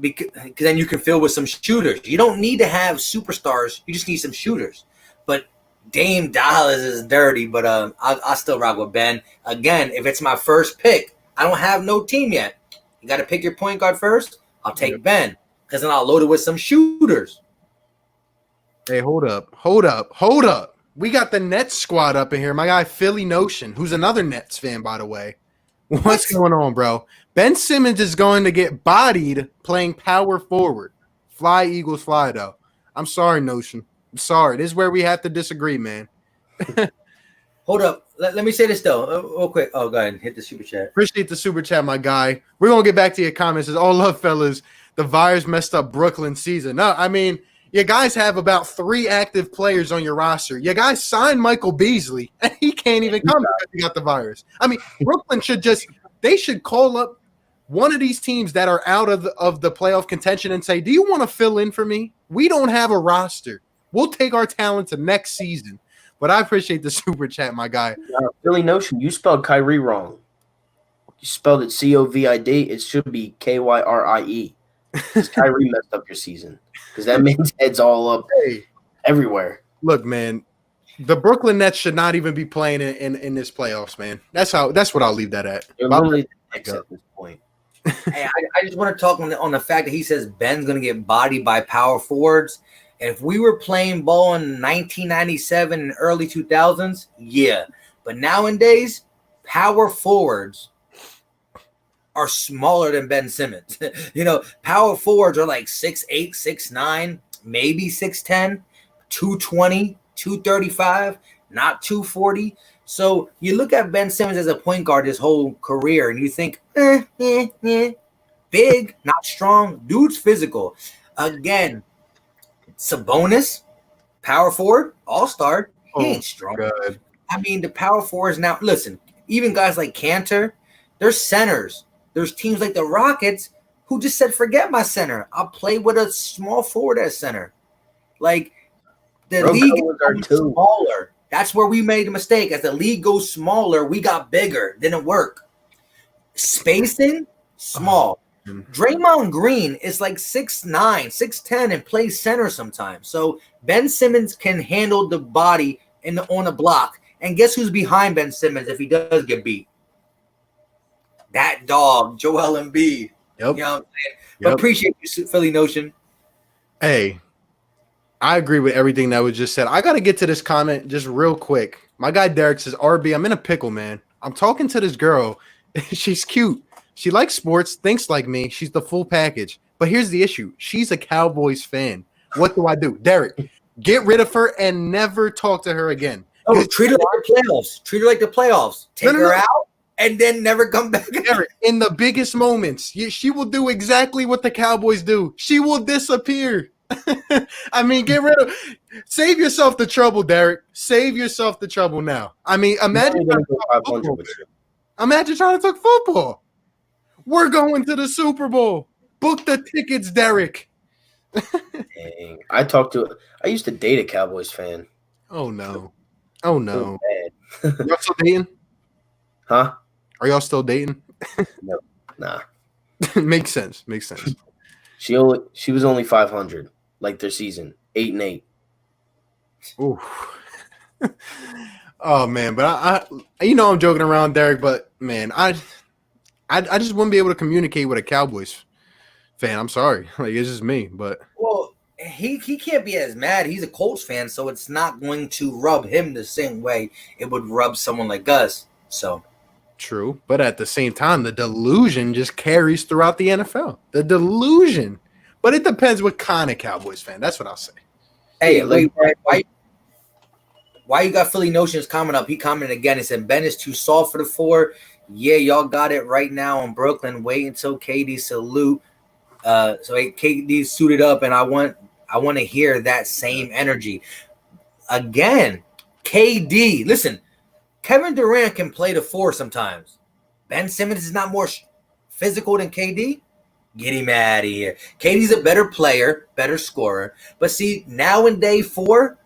because then you can fill with some shooters. You don't need to have superstars. You just need some shooters. But Dame Dallas is dirty, but I'll still rock with Ben. Again, if it's my first pick, I don't have no team yet. You got to pick your point guard first. I'll take Ben because then I'll load it with some shooters. Hey, hold up. We got the Nets squad up in here. My guy, Philly Notion, who's another Nets fan, by the way. What's going on, bro? Ben Simmons is going to get bodied playing power forward. Fly, Eagles, fly, though. I'm sorry, Notion. I'm sorry. This is where we have to disagree, man. Hold up. Let me say this, though, real quick. Oh, go ahead and hit the super chat. Appreciate the super chat, my guy. We're going to get back to your comments. It's all love, fellas. The virus messed up Brooklyn season. No, I mean – you guys have about 3 active players on your roster. You guys signed Michael Beasley, and he can't even come because he got the virus. I mean, Brooklyn should call up one of these teams that are out of the playoff contention and say, do you want to fill in for me? We don't have a roster. We'll take our talent to next season. But I appreciate the super chat, my guy. Philly Notion, you spelled Kyrie wrong. You spelled it COVID. It should be Kyrie. Kyrie messed up your season because that man's head's all up everywhere. Look, man, the Brooklyn Nets should not even be playing in this playoffs, man. That's what I'll leave that at. Really at this point. Hey, I just want to talk on the fact that he says Ben's going to get bodied by power forwards. If we were playing ball in 1997 and early 2000s, yeah. But nowadays, power forwards are smaller than Ben Simmons. Power forwards are like 6'8", 6'9", maybe 6'10", 220, 235, not 240. So you look at Ben Simmons as a point guard his whole career, and you think, big, not strong. Dude's physical. Again, Sabonis, power forward, all-star, he ain't strong. God. I mean, the power forwards now, listen, even guys like Cantor, they're centers. There's teams like the Rockets who just said, forget my center. I'll play with a small forward as center. Like, the league is smaller. That's where we made a mistake. As the league goes smaller, we got bigger. Didn't work. Spacing, small. Draymond Green is like 6'9", 6'10", and plays center sometimes. So Ben Simmons can handle the body on the block. And guess who's behind Ben Simmons if he does get beat? That dog, Joel Embiid. Yep. You know what I'm saying? But appreciate you, Philly Notion. Hey, I agree with everything that was just said. I got to get to this comment just real quick. My guy Derek says, RB, I'm in a pickle, man. I'm talking to this girl. She's cute. She likes sports, thinks like me. She's the full package. But here's the issue. She's a Cowboys fan. What do I do? Derek, get rid of her and never talk to her again. Oh, treat her like the playoffs. Treat her like the playoffs. Take her out and then never come back. Derek, in the biggest moments, she will do exactly what the Cowboys do. She will disappear. I mean, get rid of – save yourself the trouble, Derek. Save yourself the trouble now. I mean, imagine trying to talk football. We're going to the Super Bowl. Book the tickets, Derek. Dang. I used to date a Cowboys fan. Oh, no. Oh, no. So y'all still dating? Huh? Are y'all still dating? No. Nah. Makes sense. She was only 500, like their season, 8-8. Ooh. Oh man, but I I'm joking around, Derek, but man, I just wouldn't be able to communicate with a Cowboys fan. I'm sorry. Like, it's just me, but well, he can't be as mad. He's a Colts fan, so it's not going to rub him the same way it would rub someone like us. So true, but at the same time, the delusion just carries throughout the NFL. The delusion, but it depends what kind of Cowboys fan. That's what I'll say. Hey, wait, why you got Philly Notions comment up? He commented again. He said Ben is too soft for the 4. Yeah, y'all got it right now in Brooklyn. Wait until KD salute. So KD suited up, and I want to hear that same energy again. KD, listen. Kevin Durant can play the 4 sometimes. Ben Simmons is not more physical than KD. Get him out of here. KD's a better player, better scorer. But see, now in day 4,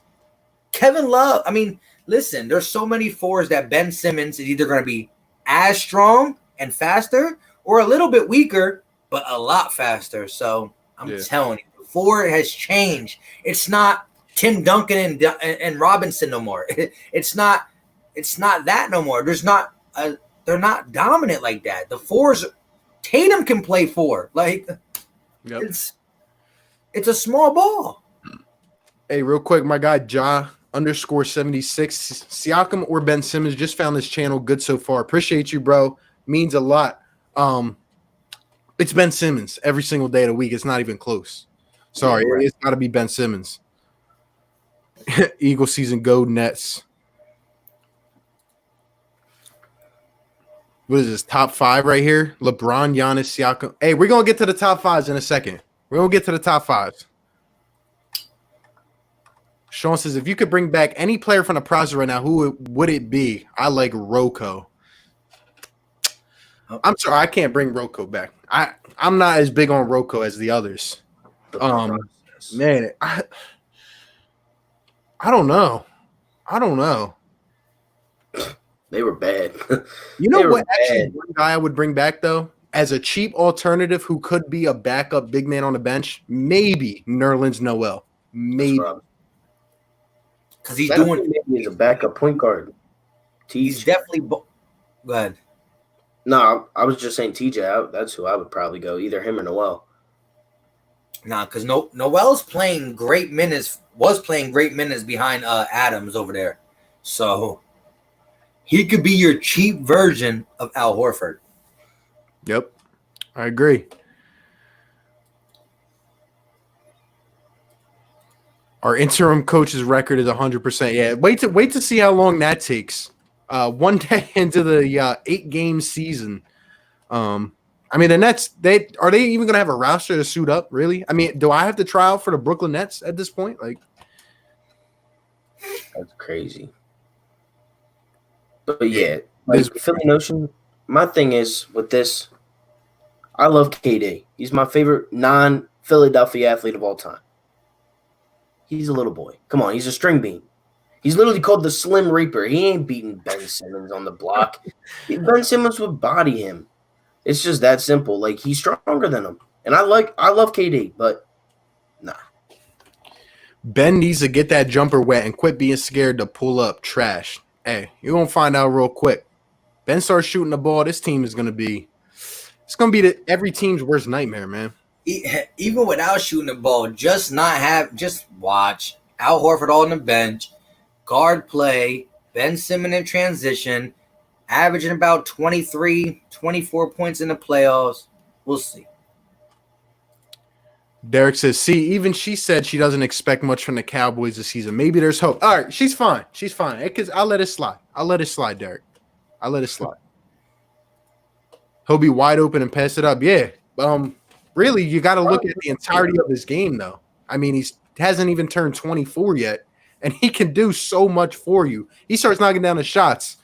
Kevin Love, I mean, listen, there's so many 4s that Ben Simmons is either going to be as strong and faster or a little bit weaker, but a lot faster. So I'm telling you, 4 has changed. It's not Tim Duncan and Robinson no more. It's not that no more. They're not dominant like that. The 4s, Tatum can play 4. Like, it's a small ball. Hey, real quick, my guy Ja_76, Siakam or Ben Simmons, just found this channel good so far. Appreciate you, bro. Means a lot. It's Ben Simmons every single day of the week. It's not even close. Sorry, It's got to be Ben Simmons. Eagle season, go Nets. What is this, top 5 right here? LeBron, Giannis, Siakam. Hey, we're going to get to the top 5s in a second. We're going to get to the top 5s. Sean says, if you could bring back any player from the process right now, who would it be? I like Rocco. I'm sorry, I can't bring Rocco back. I'm not as big on Rocco as the others. Man, I don't know. They were bad. You know what? Actually, one guy I would bring back though, as a cheap alternative who could be a backup big man on the bench, maybe Nerlens Noel. Maybe because he's doing. Maybe he's a backup point guard. He's definitely. Go ahead. No, I was just saying TJ. That's who I would probably go. Either him or Noel. Nah, because Noel's playing great minutes. Was playing great minutes behind Adams over there, so he could be your cheap version of Al Horford. Yep, I agree. Our interim coach's record is 100%. Yeah, wait to see how long that takes. One day into the 8-game season. I mean, the Nets, are they even going to have a roster to suit up, really? I mean, do I have to try out for the Brooklyn Nets at this point? Like, that's crazy. But yeah, like Philly Notion, my thing is with this, I love KD. He's my favorite non-Philadelphia athlete of all time. He's a little boy. Come on, he's a string bean. He's literally called the Slim Reaper. He ain't beating Ben Simmons on the block. Ben Simmons would body him. It's just that simple. Like, he's stronger than him. And I love KD, but nah. Ben needs to get that jumper wet and quit being scared to pull up trash. Hey, you're gonna find out real quick. Ben starts shooting the ball. This team is gonna be. It's gonna be every team's worst nightmare, man. Even without shooting the ball, just watch Al Horford on the bench, guard play, Ben Simmons in transition, averaging about 23, 24 points in the playoffs. We'll see. Derek says, see, even she said she doesn't expect much from the Cowboys this season. Maybe there's hope. All right, she's fine. She's fine. Because I'll let it slide. Derek. I'll let it slide. He'll be wide open and pass it up. Yeah. Really, you got to look at the entirety of his game, though. I mean, he hasn't even turned 24 yet, and he can do so much for you. He starts knocking down the shots.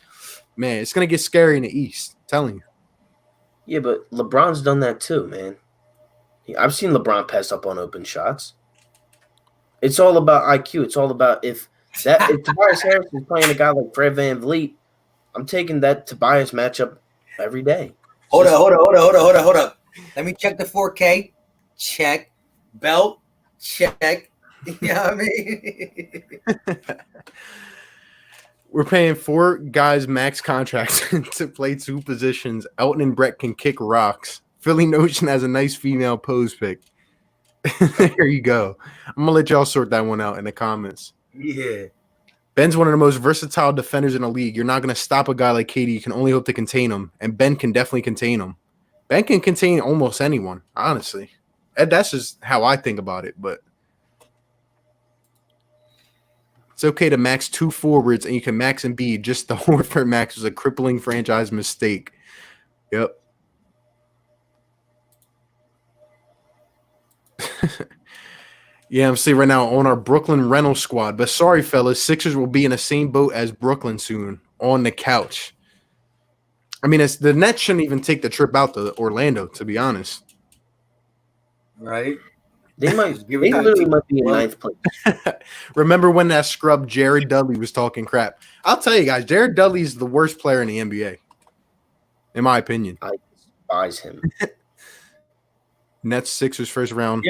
Man, it's going to get scary in the East. I'm telling you. Yeah, but LeBron's done that too, man. I've seen LeBron pass up on open shots. It's all about IQ. It's all about if Tobias Harrison is playing a guy like Fred VanVleet, I'm taking that Tobias matchup every day. Hold up. Let me check the 4K. Check. Belt. Check. You know what I mean? We're paying 4 guys max contracts to play 2 positions. Elton and Brett can kick rocks. Philly Notion has a nice female pose pic. There you go. I'm going to let y'all sort that one out in the comments. Yeah. Ben's one of the most versatile defenders in the league. You're not going to stop a guy like KD. You can only hope to contain him, and Ben can definitely contain him. Ben can contain almost anyone, honestly. That's just how I think about it, but it's okay to max 2 forwards, and you can max Embiid. Just the Horford max was a crippling franchise mistake. Yep. Yeah, I'm seeing right now on our Brooklyn rental squad. But sorry, fellas, Sixers will be in the same boat as Brooklyn soon on the couch. I mean, the Nets shouldn't even take the trip out to Orlando, to be honest. Right? They literally might be in 9th place. Remember when that scrub Jared Dudley was talking crap? I'll tell you guys, Jared Dudley is the worst player in the NBA, in my opinion. I despise him. Nets Sixers first round.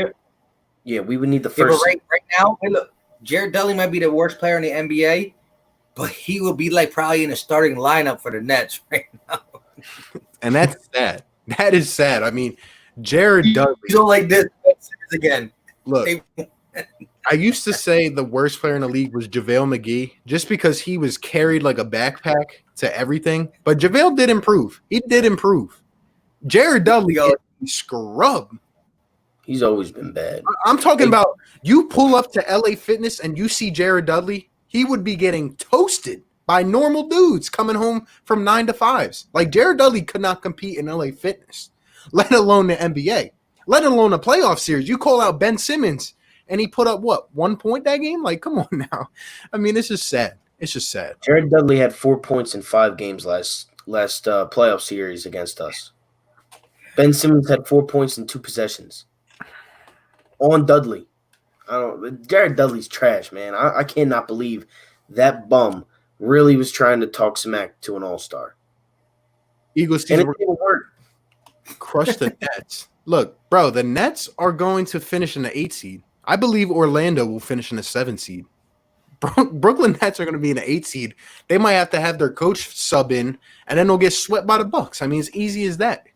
Yeah, we would need the first. Right now, hey, look, Jared Dudley might be the worst player in the NBA, but he will be like probably in the starting lineup for the Nets right now. And that's sad. That is sad. I mean, Jared Dudley. You don't like this again. Look, I used to say the worst player in the league was JaVale McGee just because he was carried like a backpack to everything. But JaVale did improve. He did improve. Jared Dudley is a scrub. He's always been bad. I'm talking about you pull up to LA Fitness and you see Jared Dudley, he would be getting toasted by normal dudes coming home from 9 to 5s. Like Jared Dudley could not compete in LA Fitness, let alone the NBA, let alone a playoff series. You call out Ben Simmons and he put up what, 1 point that game? Like, come on now. I mean, it's just sad. It's just sad. Jared Dudley had 4 points in 5 games last playoff series against us. Ben Simmons had 4 points in 2 possessions. On Dudley. Jared Dudley's trash, man. I cannot believe that bum really was trying to talk smack to an all-star. Eagles team crushed the Nets. Look, bro, the Nets are going to finish in the 8 seed. I believe Orlando will finish in the 7 seed. Brooklyn Nets are going to be in the 8 seed. They might have to have their coach sub in, and then they'll get swept by the Bucks. I mean, it's easy as that.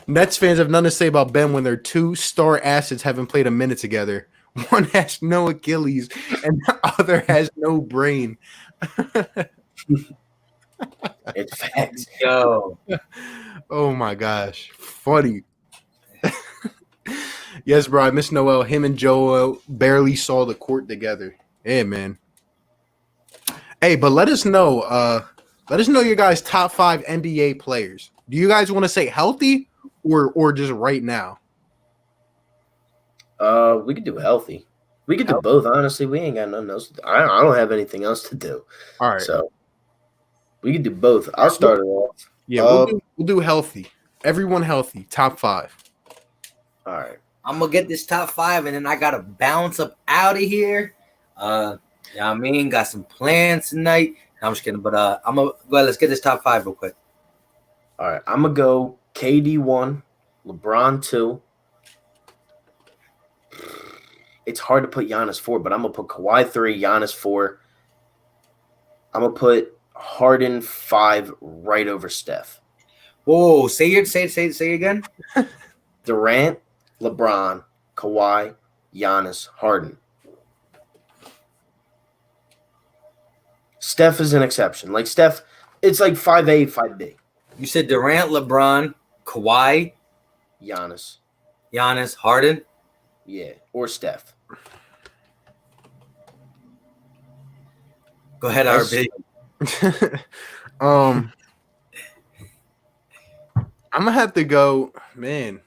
Nets fans have nothing to say about Ben when their 2 star assets haven't played a minute together. One has no Achilles and the other has no brain. It's facts. Yo. Oh my gosh. Funny. Yes, bro. I miss Noel. Him and Joel barely saw the court together. Yeah, man. Hey, but let us know. Let us know your guys' top 5 NBA players. Do you guys want to say healthy or just right now? We could do healthy. We could do both. Honestly, we ain't got nothing else. I don't have anything else to do. All right. So we could do both. I'll start it off. Yeah, we'll do healthy. Everyone healthy. Top 5. All right. I'm gonna get this top 5, and then I gotta bounce up out of here. You know what I mean? Got some plans tonight. No, I'm just kidding, but I'm gonna go ahead. Let's get this top 5 real quick. All right, I'm gonna go KD 1, LeBron 2. it's hard to put Giannis 4, but I'm going to put Kawhi 3, Giannis 4. I'm going to put Harden 5 right over Steph. Whoa, say again. Durant, LeBron, Kawhi, Giannis, Harden. Steph is an exception. Like Steph, it's like 5A, 5B. You said Durant, LeBron, Kawhi, Giannis, Harden. yeah, or Steph. Go ahead, RB. I'm gonna have to go, man.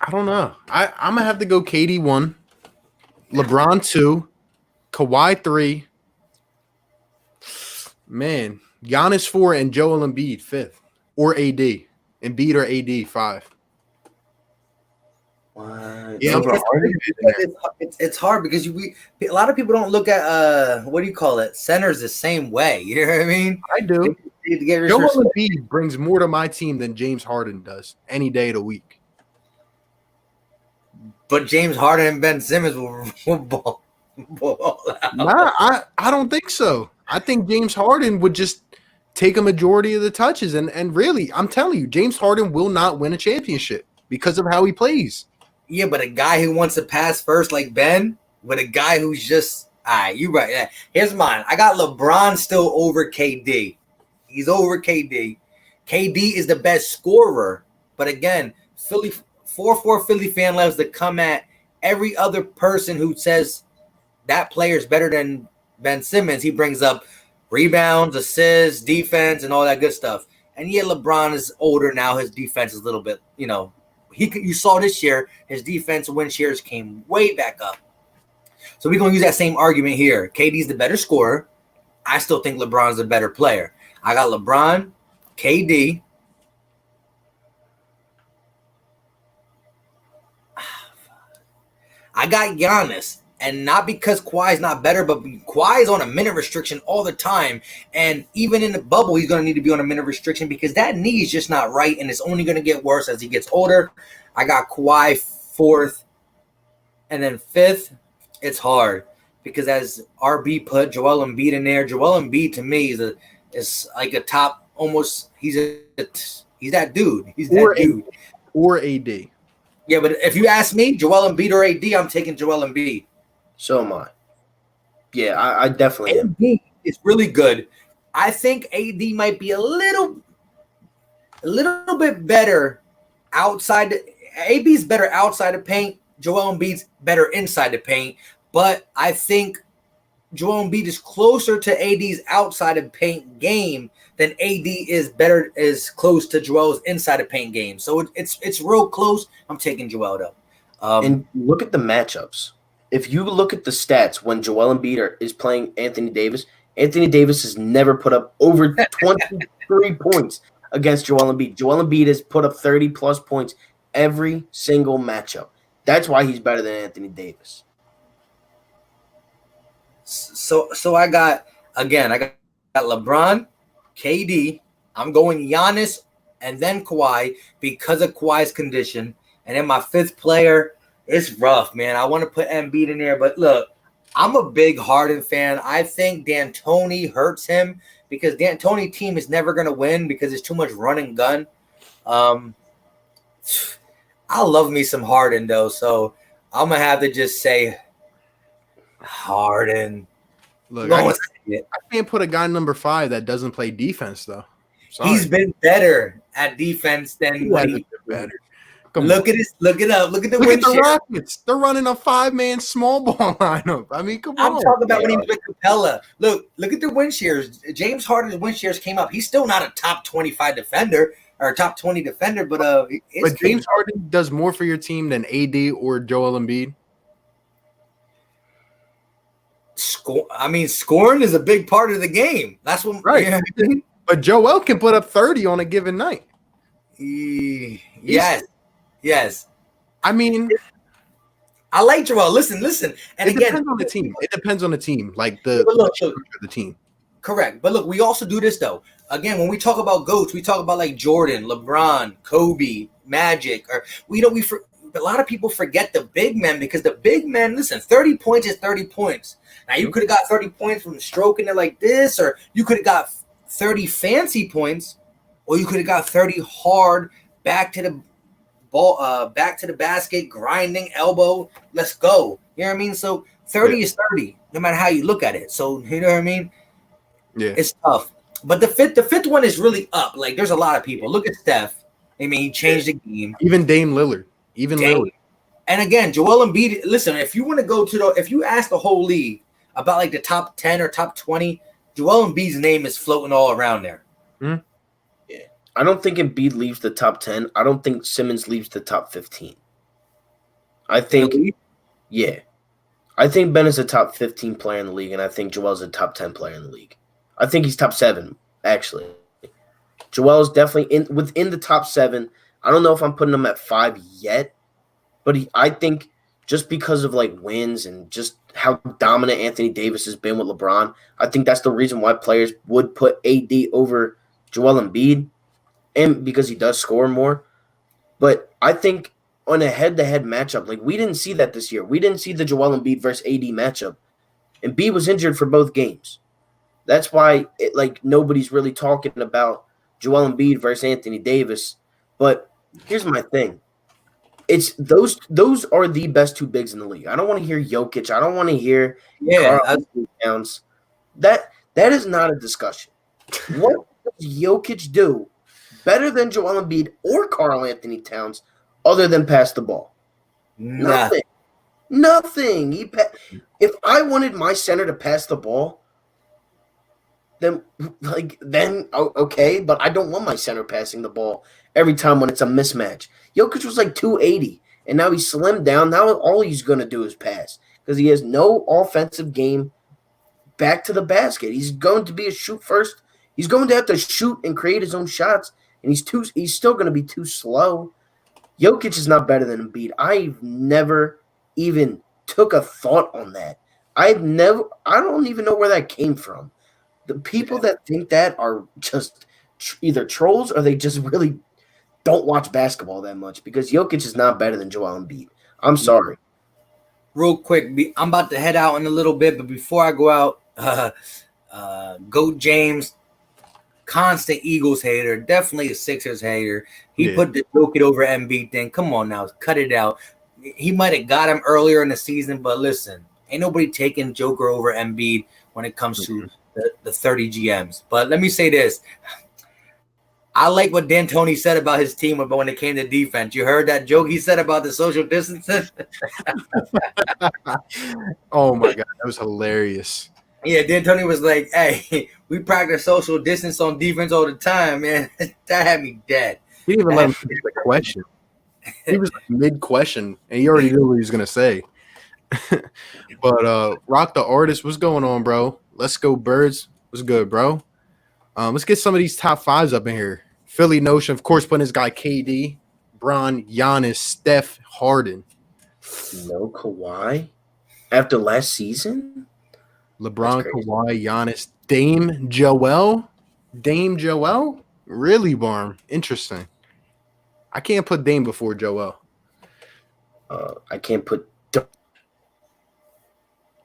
I don't know. I'm gonna have to go KD 1, LeBron 2, Kawhi 3. Man, Giannis 4 and Joel Embiid 5th, or AD. Embiid or AD 5. What? Yeah, it's hard because a lot of people don't look at what do you call it? Centers the same way. You know what I mean? I do. Joel Joel Embiid brings more to my team than James Harden does any day of the week. But James Harden and Ben Simmons will ball out. Nah, I don't think so. I think James Harden would just take a majority of the touches. And really, I'm telling you, James Harden will not win a championship because of how he plays. Yeah, but a guy who wants to pass first like Ben, with a guy who's just all right, you right. Yeah. Here's mine. I got LeBron still over KD. He's over KD. KD is the best scorer. But again, 4-4 Philly fan loves to come at every other person who says that player is better than Ben Simmons. He brings up rebounds, assists, defense, and all that good stuff. And yeah, LeBron is older now. His defense is a little bit, you saw this year, his defense win shares came way back up. So we're going to use that same argument here. KD's the better scorer. I still think LeBron's the better player. I got LeBron, KD. I got Giannis. And not because Kawhi's not better, but Kawhi's on a minute restriction all the time. And even in the bubble, he's going to need to be on a minute restriction because that knee is just not right. And it's only going to get worse as he gets older. I got Kawhi 4th. And then 5th, it's hard. Because as RB put Joel Embiid in there, Joel Embiid to me is like a top almost. He's that dude. He's that dude. Or AD. Yeah, but if you ask me, Joel Embiid or AD, I'm taking Joel Embiid. So am I. Yeah, I definitely am. AD is really good. I think AD might be a little bit better outside. AB's better outside the paint. Joel Embiid's better inside the paint. But I think Joel Embiid is closer to AD's outside of paint game than AD is close to Joel's inside of paint game. So it's real close. I'm taking Joel though. And look at the matchups. If you look at the stats when Joel Embiid is playing Anthony Davis has never put up over 23 points against Joel Embiid. Joel Embiid has put up 30-plus points every single matchup. That's why he's better than Anthony Davis. So I got LeBron, KD. I'm going Giannis and then Kawhi because of Kawhi's condition. And then my 5th player, it's rough, man. I want to put Embiid in there, but look, I'm a big Harden fan. I think D'Antoni hurts him because D'Antoni team is never going to win because it's too much run and gun. I love me some Harden, though, so I'm going to have to just say Harden. Look, I can't put a guy number 5 that doesn't play defense, though. Sorry. He's been better at defense than what he better. Look at the Rockets. They're running a 5-man small ball lineup. I mean, come on. I'm talking about when he was with Capella. Look at the win shares. James Harden's win shares came up. He's still not a top 25 defender or top 20 defender, but James Harden does more for your team than AD or Joel Embiid. Scoring is a big part of the game. That's what right. You know, but Joel can put up 30 on a given night. Yes. I mean, I like Joel. Listen. And it depends on the team. It depends on the team, like the team. Correct. But look, we also do this though. Again, when we talk about GOATs, we talk about like Jordan, LeBron, Kobe, Magic, or a lot of people forget the big men because the big men, listen, 30 points is 30 points. Now, you could have got 30 points from stroking it like this, or you could have got 30 fancy points, or you could have got 30 hard back to the ball, back to the basket, grinding elbow. Let's go. You know what I mean? So 30 is 30, no matter how you look at it. So you know what I mean? Yeah, It's tough. But the fifth one is really up. Like, there's a lot of people. Look at Steph. I mean, he changed the game. even Dame Lillard, Lillard. And again, Joel Embiid. Listen, if you want to go to if you ask the whole league about like the top 10 or top 20, Joel Embiid's name is floating all around there. Yeah, I don't think Embiid leaves the top 10. I don't think Simmons leaves the top 15. I think, I think Ben is a top 15 player in the league, and I think Joel's a top 10 player in the league. I think he's top 7, actually. Joel is definitely within the top 7. I don't know if I'm putting him at 5 yet, but I think just because of like wins and just how dominant Anthony Davis has been with LeBron, I think that's the reason why players would put AD over Joel Embiid, and because he does score more. But I think on a head-to-head matchup, like we didn't see that this year. We didn't see the Joel Embiid versus AD matchup. Embiid was injured for both games. That's why nobody's really talking about Joel Embiid versus Anthony Davis. But here's my thing. It's those are the best two bigs in the league. I don't want to hear Jokic. I don't want to hear Karl Towns. That is not a discussion. What does Jokic do better than Joel Embiid or Karl Anthony Towns other than pass the ball? Nothing. If I wanted my center to pass the ball, then okay, but I don't want my center passing the ball every time when it's a mismatch. Jokic was like 280, and now he's slimmed down. Now all he's going to do is pass because he has no offensive game back to the basket. He's going to be a shoot first. He's going to have to shoot and create his own shots, and he's still going to be too slow. Jokic is not better than Embiid. I've never even took a thought on that. I don't even know where that came from. The people that think that are just either trolls or they just really don't watch basketball that much because Jokic is not better than Joel Embiid. I'm sorry. Real quick, I'm about to head out in a little bit, but before I go out, Goat James, constant Eagles hater, definitely a Sixers hater. He put the Jokic over Embiid thing. Come on now, cut it out. He might have got him earlier in the season, but listen, ain't nobody taking Joker over Embiid when it comes to the 30 GMs. But let me say this. I like what D'Antoni said about his team when it came to defense. You heard that joke he said about the social distancing? Oh, my God. That was hilarious. Yeah, D'Antoni was like, hey, we practice social distance on defense all the time, man. That had me dead. He didn't even let him finish the question. He was like mid-question, and he already knew what he was going to say. But Rock the Artist, what's going on, bro? Let's go, Birds. What's good, bro? Let's get some of these top fives up in here. Philly Notion, of course, putting his guy KD, Bron, Giannis, Steph, Harden. No Kawhi after last season? LeBron, Kawhi, Giannis, Dame Joel? Really, Barm? Interesting. I can't put Dame before Joel. I can't put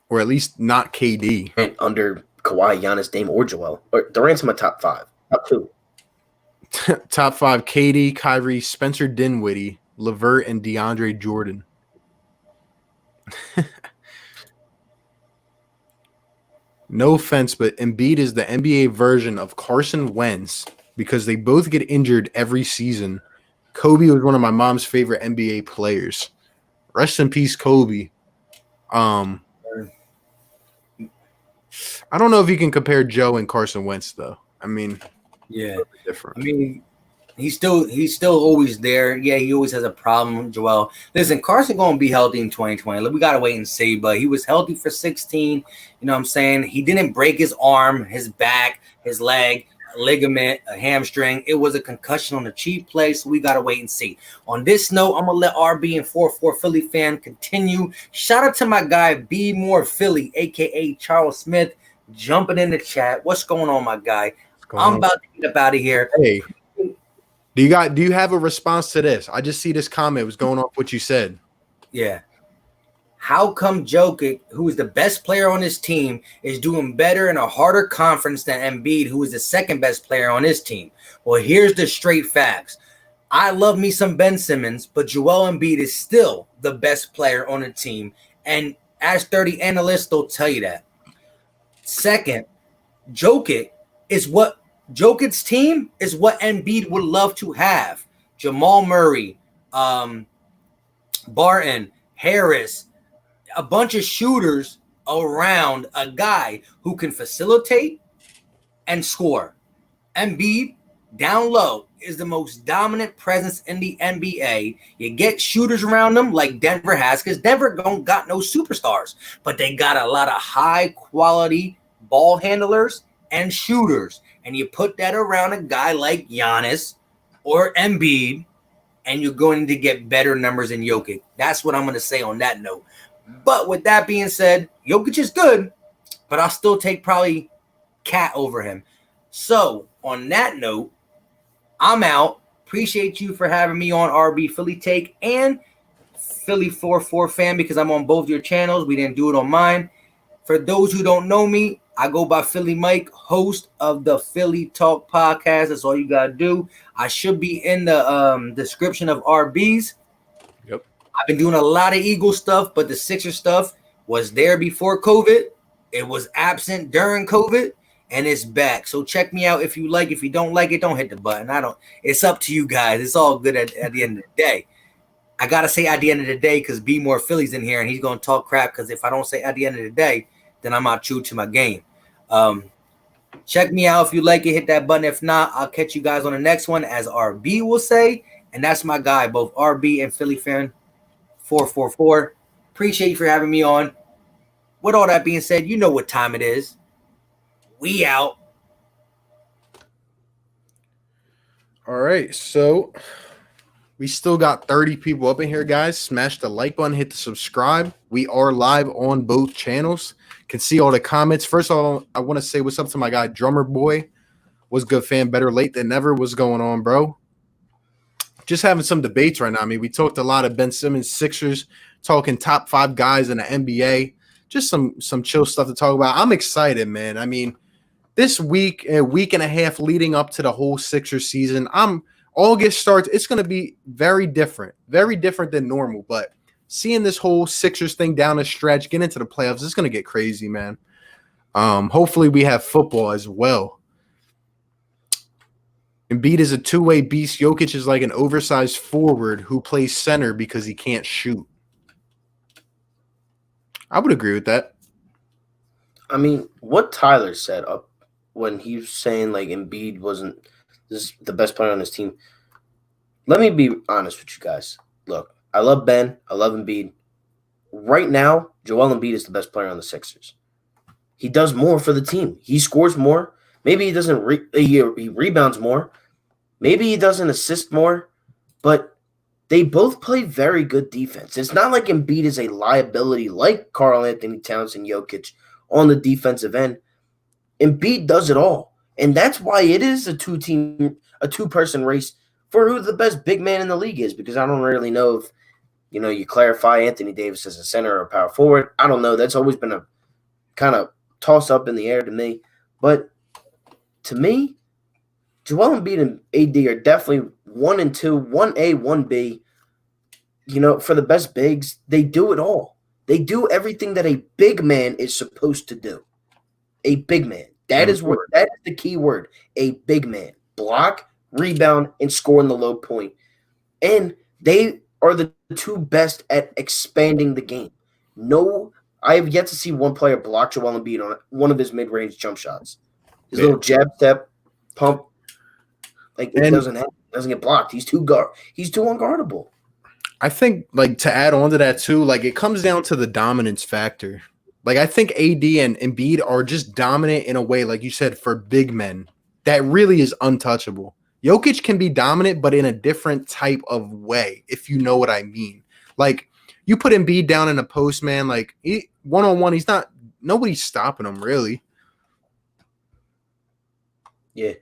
or at least not KD. Under Kawhi, Giannis, Dame, or Joel. Or Durant's in my top 5. Top 2. Top 5, KD, Kyrie, Spencer Dinwiddie, LeVert, and DeAndre Jordan. No offense, but Embiid is the NBA version of Carson Wentz because they both get injured every season. Kobe was one of my mom's favorite NBA players. Rest in peace, Kobe. I don't know if you can compare Joe and Carson Wentz, though. I mean, yeah, different. I mean, he's still always there. Yeah, he always has a problem, Joel. Listen, Carson going to be healthy in 2020. We got to wait and see, but he was healthy for 16. You know what I'm saying? He didn't break his arm, his back, his leg, a ligament, a hamstring. It was a concussion on a cheap play, so we got to wait and see. On this note, I'm going to let RB and 4-4 Philly fan continue. Shout out to my guy, Be More Philly, a.k.a. Charles Smith, jumping in the chat. What's going on, my guy? I'm about to get up out of here. Hey, Do you have a response to this? I just see this comment was going off what you said. Yeah. How come Jokic, who is the best player on his team, is doing better in a harder conference than Embiid, who is the second best player on his team? Well, here's the straight facts. I love me some Ben Simmons, but Joel Embiid is still the best player on the team. And as 30 analysts, they'll tell you that. Second, Jokic's team is what Embiid would love to have. Jamal Murray, Barton, Harris, a bunch of shooters around a guy who can facilitate and score. Embiid, down low, is the most dominant presence in the NBA. You get shooters around them like Denver has, because Denver don't got no superstars, but they got a lot of high-quality ball handlers and shooters. And you put that around a guy like Giannis or Embiid, and you're going to get better numbers than Jokic. That's what I'm going to say on that note. But with that being said, Jokic is good, but I'll still take probably Cat over him. So on that note, I'm out. Appreciate you for having me on RB Philly Take and Philly 4-4 Fan, because I'm on both your channels. We didn't do it on mine. For those who don't know me, I go by Philly Mike, host of the Philly Talk podcast. That's all you got to do. I should be in the description of RBs. Yep. I've been doing a lot of Eagle stuff, but the Sixer stuff was there before COVID. It was absent during COVID, and it's back. So check me out if you like. If you don't like it, don't hit the button. It's up to you guys. It's all good at the end of the day. I got to say at the end of the day, because B More Philly's in here, and he's going to talk crap, because if I don't say at the end of the day, then I'm not true to my game. Check me out if you like it. Hit that button. If not, I'll catch you guys on the next one, as RB will say. And that's my guy, both RB and Philly Fan 444. Appreciate you for having me on. With all that being said, you know what time it is. We out. All right, so we still got 30 people up in here, guys. Smash the like button, hit the subscribe. We are live on both channels. Can see all the comments. First of all, I want to say what's up to my guy, Drummer Boy. What's good, fam? Better late than never. What's going on, bro? Just having some debates right now. I mean, we talked a lot of Ben Simmons, Sixers, talking top 5 guys in the NBA. Just some chill stuff to talk about. I'm excited, man. I mean, this week, a week and a half leading up to the whole Sixers season, August starts. It's going to be very different than normal. But seeing this whole Sixers thing down the stretch, get into the playoffs, it's going to get crazy, man. Hopefully we have football as well. Embiid is a two-way beast. Jokic is like an oversized forward who plays center because he can't shoot. I would agree with that. I mean, what Tyler said up when he was saying like Embiid wasn't the best player on his team. Let me be honest with you guys. Look, I love Ben. I love Embiid. Right now, Joel Embiid is the best player on the Sixers. He does more for the team. He scores more. Maybe he doesn't. He rebounds more. Maybe he doesn't assist more. But they both play very good defense. It's not like Embiid is a liability like Karl Anthony Towns and Jokic on the defensive end. Embiid does it all. And that's why it is a two-person race for who the best big man in the league is, because I don't really know if, you clarify Anthony Davis as a center or a power forward. I don't know. That's always been a kind of toss up in the air to me. But to me, Joel Embiid and AD are definitely 1 and 2, 1A, 1B. For the best bigs, they do it all. They do everything that a big man is supposed to do. A big man. That is the key word. A big man. Block, rebound, and score in the low point. And they are the two best at expanding the game. No, I have yet to see one player block Joel Embiid on one of his mid-range jump shots. His little jab step, pump, it doesn't get blocked. He's too unguardable. I think, to add on to that too, it comes down to the dominance factor. I think AD and Embiid are just dominant in a way, like you said, for big men that really is untouchable. Jokic can be dominant, but in a different type of way, if you know what I mean. You put Embiid down in a post, man, one-on-one, nobody's stopping him, really. Yeah.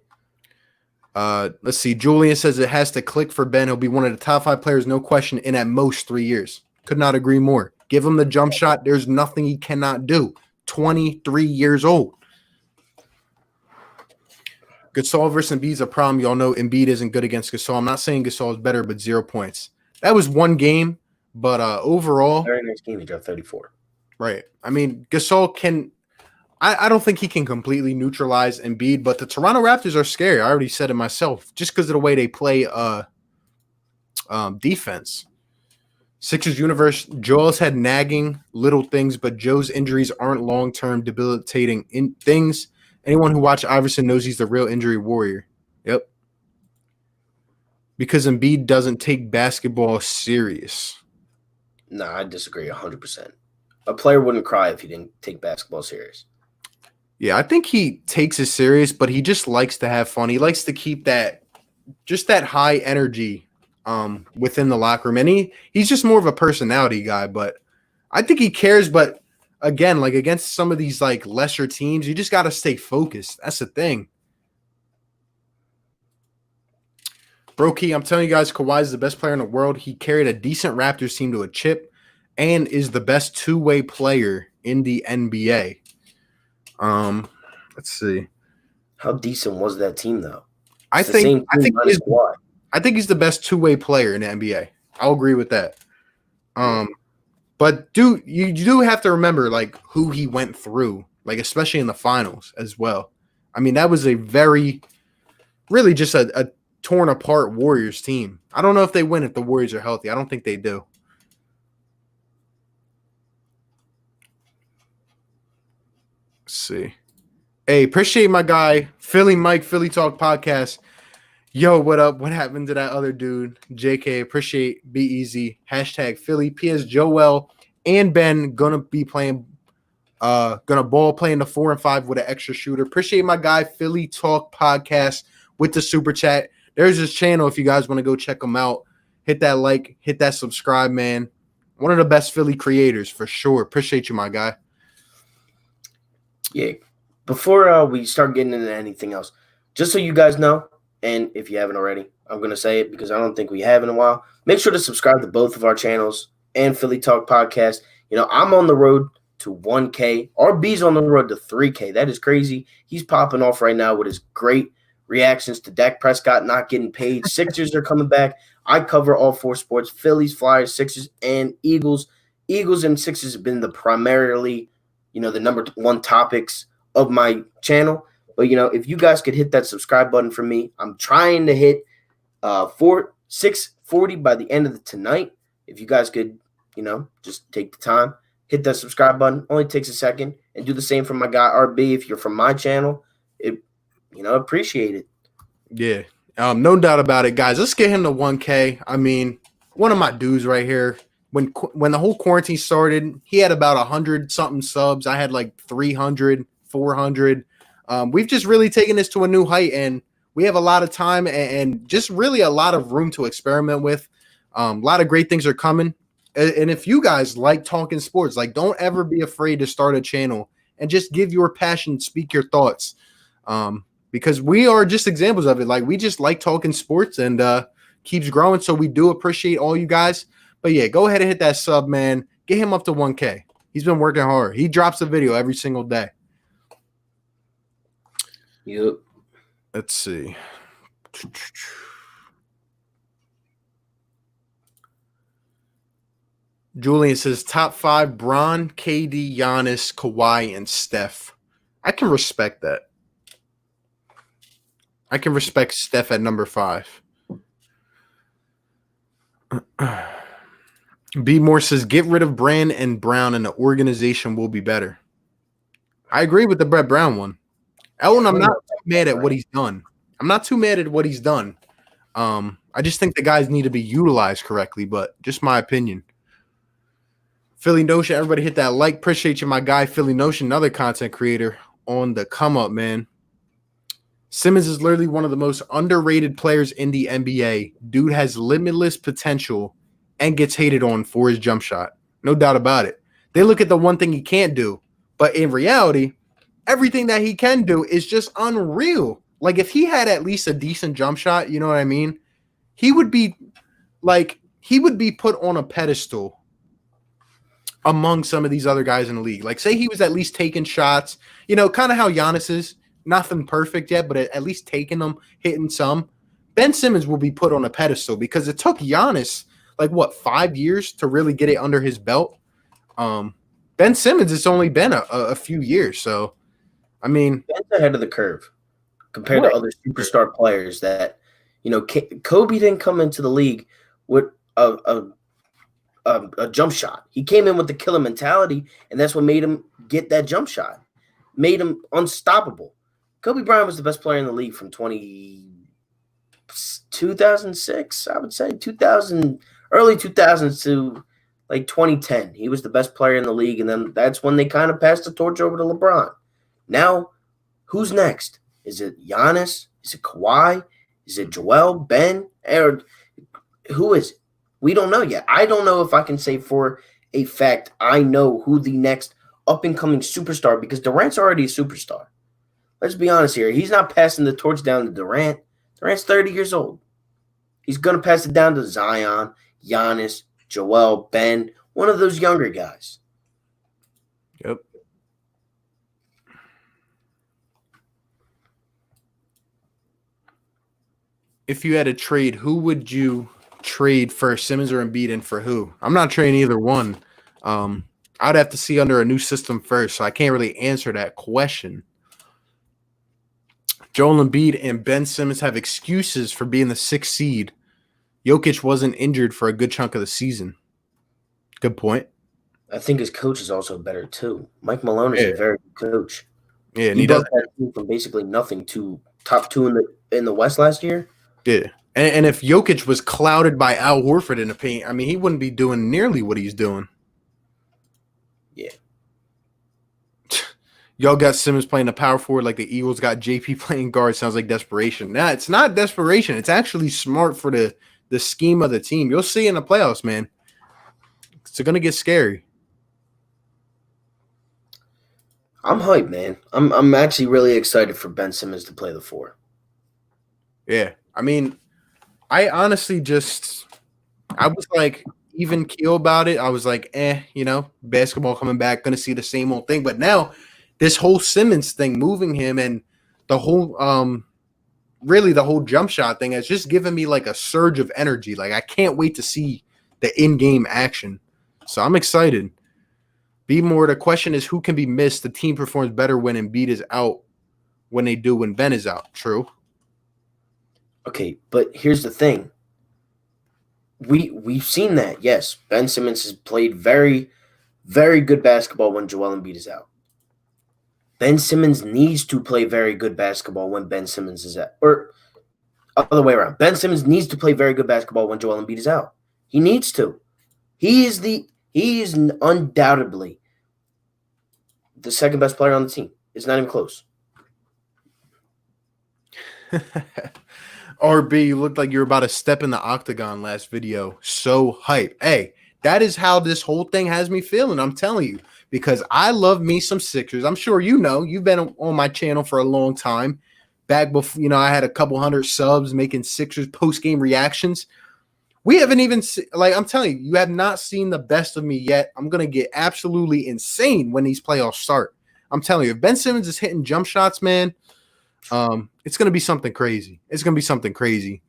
Let's see. Julian says it has to click for Ben. He'll be one of the top 5 players, no question, in at most 3 years. Could not agree more. Give him the jump shot. There's nothing he cannot do. 23 years old. Gasol versus Embiid is a problem. Y'all know Embiid isn't good against Gasol. I'm not saying Gasol is better, but 0 points. That was one game, but overall. Very next game, he got 34. Right. I mean, Gasol can – I don't think he can completely neutralize Embiid, but the Toronto Raptors are scary. I already said it myself, just because of the way they play defense. Sixers universe, Joel's had nagging little things, but Joe's injuries aren't long-term debilitating things. Anyone who watched Iverson knows he's the real injury warrior. Yep. Because Embiid doesn't take basketball serious. No, I disagree 100%. A player wouldn't cry if he didn't take basketball serious. Yeah, I think he takes it serious, but he just likes to have fun. He likes to keep that high energy within the locker room. And he's just more of a personality guy, but I think he cares. But again, like against some of these like lesser teams, you just got to stay focused. That's the thing. Brokey, I'm telling you guys, Kawhi is the best player in the world. He carried a decent Raptors team to a chip and is the best two-way player in the NBA. Let's see. How decent was that team, though? I think he's the best two-way player in the NBA. I'll agree with that. But you do have to remember like who he went through, like especially in the finals as well. I mean, that was a really just a torn apart Warriors team. I don't know if they win if the Warriors are healthy. I don't think they do. Let's see. Hey, appreciate my guy, Philly Mike, Philly Talk Podcast. Yo, what up? What happened to that other dude? JK, appreciate Be Easy. Hashtag Philly. PS Joel and Ben gonna be playing gonna ball playing the 4 and 5 with an extra shooter. Appreciate my guy, Philly Talk Podcast with the super chat. There's his channel if you guys want to go check him out. Hit that like, hit that subscribe, man. One of the best Philly creators for sure. Appreciate you, my guy. Yeah. Before we start getting into anything else, just so you guys know, and if you haven't already, I'm going to say it because I don't think we have in a while. Make sure to subscribe to both of our channels and Philly Talk Podcast. You know, I'm on the road to 1K. RB's on the road to 3K. That is crazy. He's popping off right now with his great reactions to Dak Prescott not getting paid. Sixers are coming back. I cover all 4 sports: Phillies, Flyers, Sixers, and Eagles. Eagles and Sixers have been the primarily, the number 1 topics of my channel. But, if you guys could hit that subscribe button for me, I'm trying to hit 640 by the end of tonight. If you guys could, just take the time, hit that subscribe button. Only takes a second. And do the same for my guy RB. If you're from my channel, appreciate it. Yeah, no doubt about it, guys. Let's get him to 1K. I mean, one of my dudes right here. When the whole quarantine started, he had about 100-something subs. I had like 300, 400. We've just really taken this to a new height, and we have a lot of time and just really a lot of room to experiment with. A lot of great things are coming. And if you guys like talking sports, like don't ever be afraid to start a channel and just give your passion, speak your thoughts. Because we are just examples of it. Like we just like talking sports and keeps growing. So we do appreciate all you guys. But yeah, go ahead and hit that sub, man. Get him up to 1K. He's been working hard. He drops a video every single day. Yep. Let's see. Julian says top 5: Bron, KD, Giannis, Kawhi, and Steph. I can respect that. I can respect Steph at number 5. B Moore says get rid of Brand and Brown and the organization will be better. I agree with the Brett Brown one. Ellen, I'm not too mad at what he's done. I just think the guys need to be utilized correctly, but just my opinion. Philly Notion, everybody hit that like. Appreciate you, my guy, Philly Notion, another content creator on the come up, man. Simmons is literally one of the most underrated players in the NBA. Dude has limitless potential and gets hated on for his jump shot. No doubt about it. They look at the one thing he can't do, but in reality, everything that he can do is just unreal. like if he had at least a decent jump shot, you know what I mean? He would be put on a pedestal among some of these other guys in the league. Like say he was at least taking shots, you know, kind of how Giannis is. Nothing perfect yet, but at least taking them, hitting some. Ben Simmons will be put on a pedestal because it took Giannis like 5 years to really get it under his belt. Ben Simmons, it's only been a few years. So, I mean, Ben's ahead of the curve compared to other superstar players that, you know, Kobe didn't come into the league with a jump shot. He came in with the killer mentality, and that's what made him get that jump shot, made him unstoppable. Kobe Bryant was the best player in the league from 2006, I would say, early 2000s to like 2010. He was the best player in the league, and then that's when they kind of passed the torch over to LeBron. Now, who's next? Is it Giannis? Is it Kawhi? Is it Joel, Ben? Or who is it? We don't know yet. I don't know if I can say for a fact I know who the next up-and-coming superstar, because Durant's already a superstar. Let's be honest here. He's not passing the torch down to Durant. Durant's 30 years old. He's going to pass it down to Zion, Giannis, Joel, Ben, one of those younger guys. Yep. If you had to trade, who would you trade for, Simmons or Embiid, and for who? I'm not trading either one. I'd have to see under a new system first, so I can't really answer that question. Joel Embiid and Ben Simmons have excuses for being the 6th seed. Jokic wasn't injured for a good chunk of the season. Good point. I think his coach is also better too. Mike Malone is a very good coach. Yeah, and he built that team from basically nothing to top 2 in the West last year. Yeah, and if Jokic was clouded by Al Horford in the paint, I mean, he wouldn't be doing nearly what he's doing. Yeah. Y'all got Simmons playing the power forward like the Eagles got JP playing guard. Sounds like desperation. Nah, it's not desperation. It's actually smart for the scheme of the team. You'll see in the playoffs, man. It's going to get scary. I'm hyped, man. I'm actually really excited for Ben Simmons to play the 4. Yeah. I mean, I honestly I was like even keel about it. I was like, you know, basketball coming back, going to see the same old thing. But now this whole Simmons thing, moving him, and the whole really the whole jump shot thing has just given me like a surge of energy. Like I can't wait to see the in-game action. So I'm excited. Be more. The question is, who can be missed? The team performs better when Embiid is out when they do when Ben is out. True. Okay, but here's the thing. We've seen that. Yes, Ben Simmons has played very, very good basketball when Joel Embiid is out. Ben Simmons needs to play very good basketball when Ben Simmons is out. Or other way around. Ben Simmons needs to play very good basketball when Joel Embiid is out. He needs to. He is undoubtedly the second best player on the team. It's not even close. RB, you looked like you were about to step in the octagon last video. So hype. Hey, that is how this whole thing has me feeling. I'm telling you, because I love me some Sixers. I'm sure you know. You've been on my channel for a long time. Back before, you know, I had a couple hundred subs making Sixers post-game reactions. We haven't even, like, I'm telling you, you have not seen the best of me yet. I'm going to get absolutely insane when these playoffs start. I'm telling you, if Ben Simmons is hitting jump shots, man, it's going to be something crazy. It's going to be something crazy.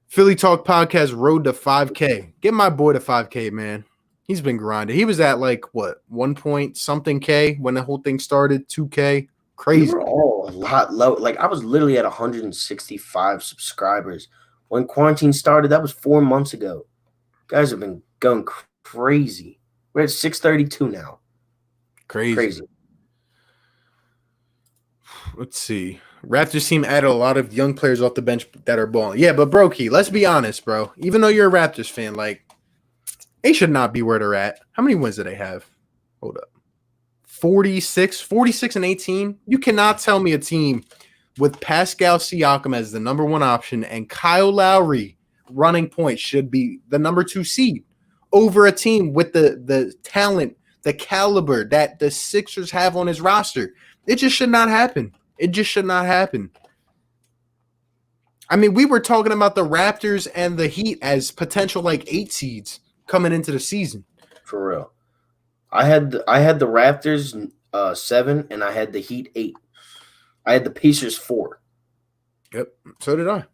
Philly Talk Podcast road to 5K. Get my boy to 5K, man. He's been grinding. He was at like, what, 1 point something K when the whole thing started, 2K. Crazy. We were all a lot low. Like, I was literally at 165 subscribers. When quarantine started, that was 4 months ago. Guys have been going crazy. We're at 632 now. Crazy. Let's see. Raptors team added a lot of young players off the bench that are balling. Yeah, but Brokey, let's be honest, bro. Even though you're a Raptors fan, like, they should not be where they're at. How many wins do they have? Hold up. 46 and 18. You cannot tell me a team with Pascal Siakam as the number 1 option and Kyle Lowry running point should be the number 2 seed over a team with the talent, the caliber that the Sixers have on his roster. It just should not happen. It just should not happen. I mean, we were talking about the Raptors and the Heat as potential like 8 seeds coming into the season. For real. I had the Raptors 7 and I had the Heat 8. I had the Pacers 4. Yep, so did I.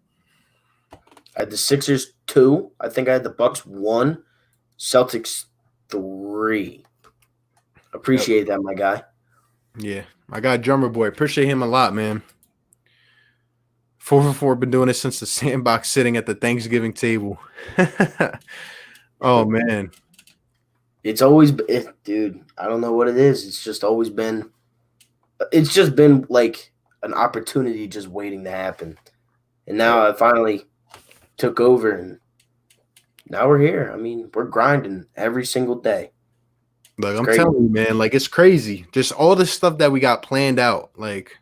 I had the Sixers 2. I think I had the Bucks 1. Celtics 3. Appreciate that, my guy. Yeah, I got Drummer Boy. Appreciate him a lot, man. 4 for 4, been doing it since the sandbox sitting at the Thanksgiving table. Oh, man. It's always been, dude, I don't know what it is. It's just been like an opportunity just waiting to happen. And now I finally took over, and now we're here. I mean, we're grinding every single day. Like, I'm telling you, man, like, it's crazy. Just all the stuff that we got planned out. Like,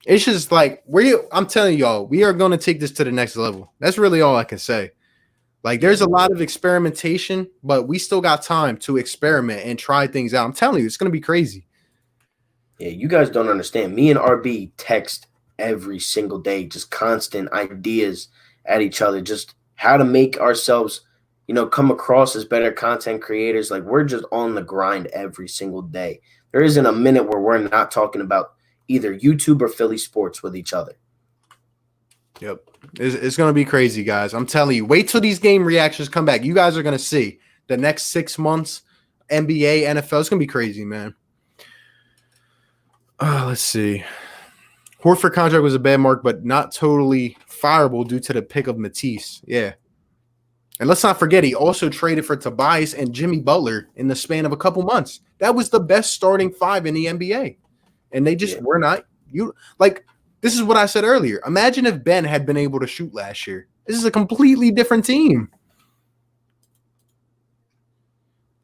it's just like, I'm telling y'all, we are going to take this to the next level. That's really all I can say. Like, there's a lot of experimentation, but we still got time to experiment and try things out. I'm telling you, it's going to be crazy. Yeah, you guys don't understand. Me and RB text every single day, just constant ideas at each other, just how to make ourselves, come across as better content creators. Like, we're just on the grind every single day. There isn't a minute where we're not talking about either YouTube or Philly sports with each other. Yep. It's going to be crazy, guys. I'm telling you. Wait till these game reactions come back. You guys are going to see the next 6 months, NBA, NFL. It's going to be crazy, man. Let's see. Horford contract was a bad mark, but not totally fireable due to the pick of Matisse. Yeah. And let's not forget, he also traded for Tobias and Jimmy Butler in the span of a couple months. That was the best starting 5 in the NBA. And they just were not. This is what I said earlier. Imagine if Ben had been able to shoot last year. This is a completely different team.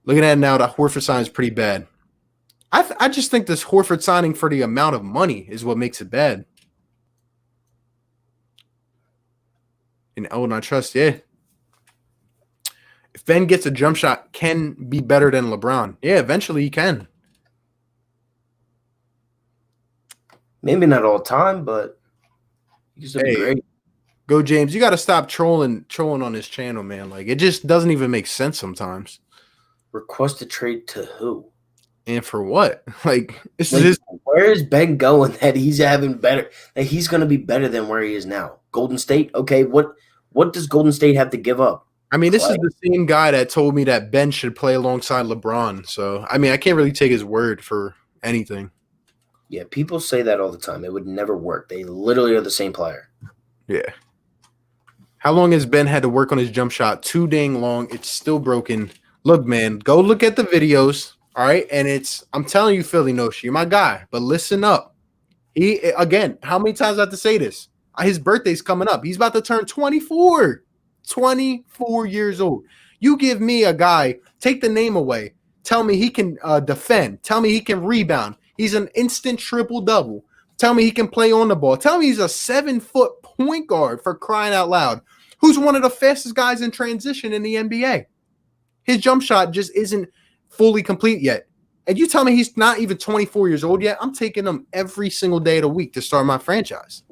Looking at it now, the Horford sign is pretty bad. I just think this Horford signing for the amount of money is what makes it bad. And I trust, yeah. If Ben gets a jump shot, can be better than LeBron. Yeah, eventually he can. Maybe not all the time, but he's still be great. Go James. You got to stop trolling on this channel, man. Like, it just doesn't even make sense sometimes. Request a trade to who? And for what? Like, where is Ben going that he's having better? That he's going to be better than where he is now? Golden State? Okay, what does Golden State have to give up? I mean, this is the same guy that told me that Ben should play alongside LeBron. So, I mean, I can't really take his word for anything. Yeah, people say that all the time. It would never work. They literally are the same player. Yeah. How long has Ben had to work on his jump shot? Too dang long. It's still broken. Look, man, go look at the videos. All right. And I'm telling you, Philly Noshi, you're my guy. But listen up. Again, how many times do I have to say this? His birthday's coming up. He's about to turn 24. 24 years old. You give me a guy, take the name away. Tell me he can defend. Tell me he can rebound. He's an instant triple-double. Tell me he can play on the ball. Tell me he's a 7-foot point guard, for crying out loud, who's one of the fastest guys in transition in the NBA. His jump shot just isn't fully complete yet. And you tell me he's not even 24 years old yet? I'm taking him every single day of the week to start my franchise.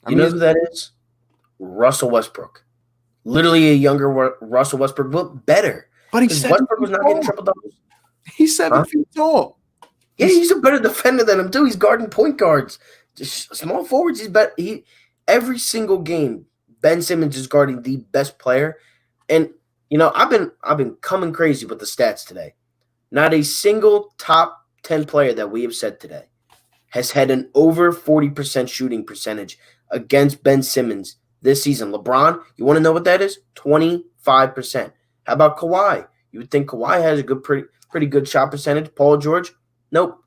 You know who that is? Russell Westbrook. Literally a younger Russell Westbrook, but better. But he's Westbrook was not getting triple-doubles. He's 7 feet tall. Yeah, he's a better defender than him too. He's guarding point guards, just small forwards. He's better. Every single game, Ben Simmons is guarding the best player. And I've been coming crazy with the stats today. Not a single top 10 player that we have said today has had an over 40% shooting percentage against Ben Simmons this season. LeBron, you want to know what that is? 25%. How about Kawhi? You would think Kawhi has a pretty good shot percentage. Paul George. Nope.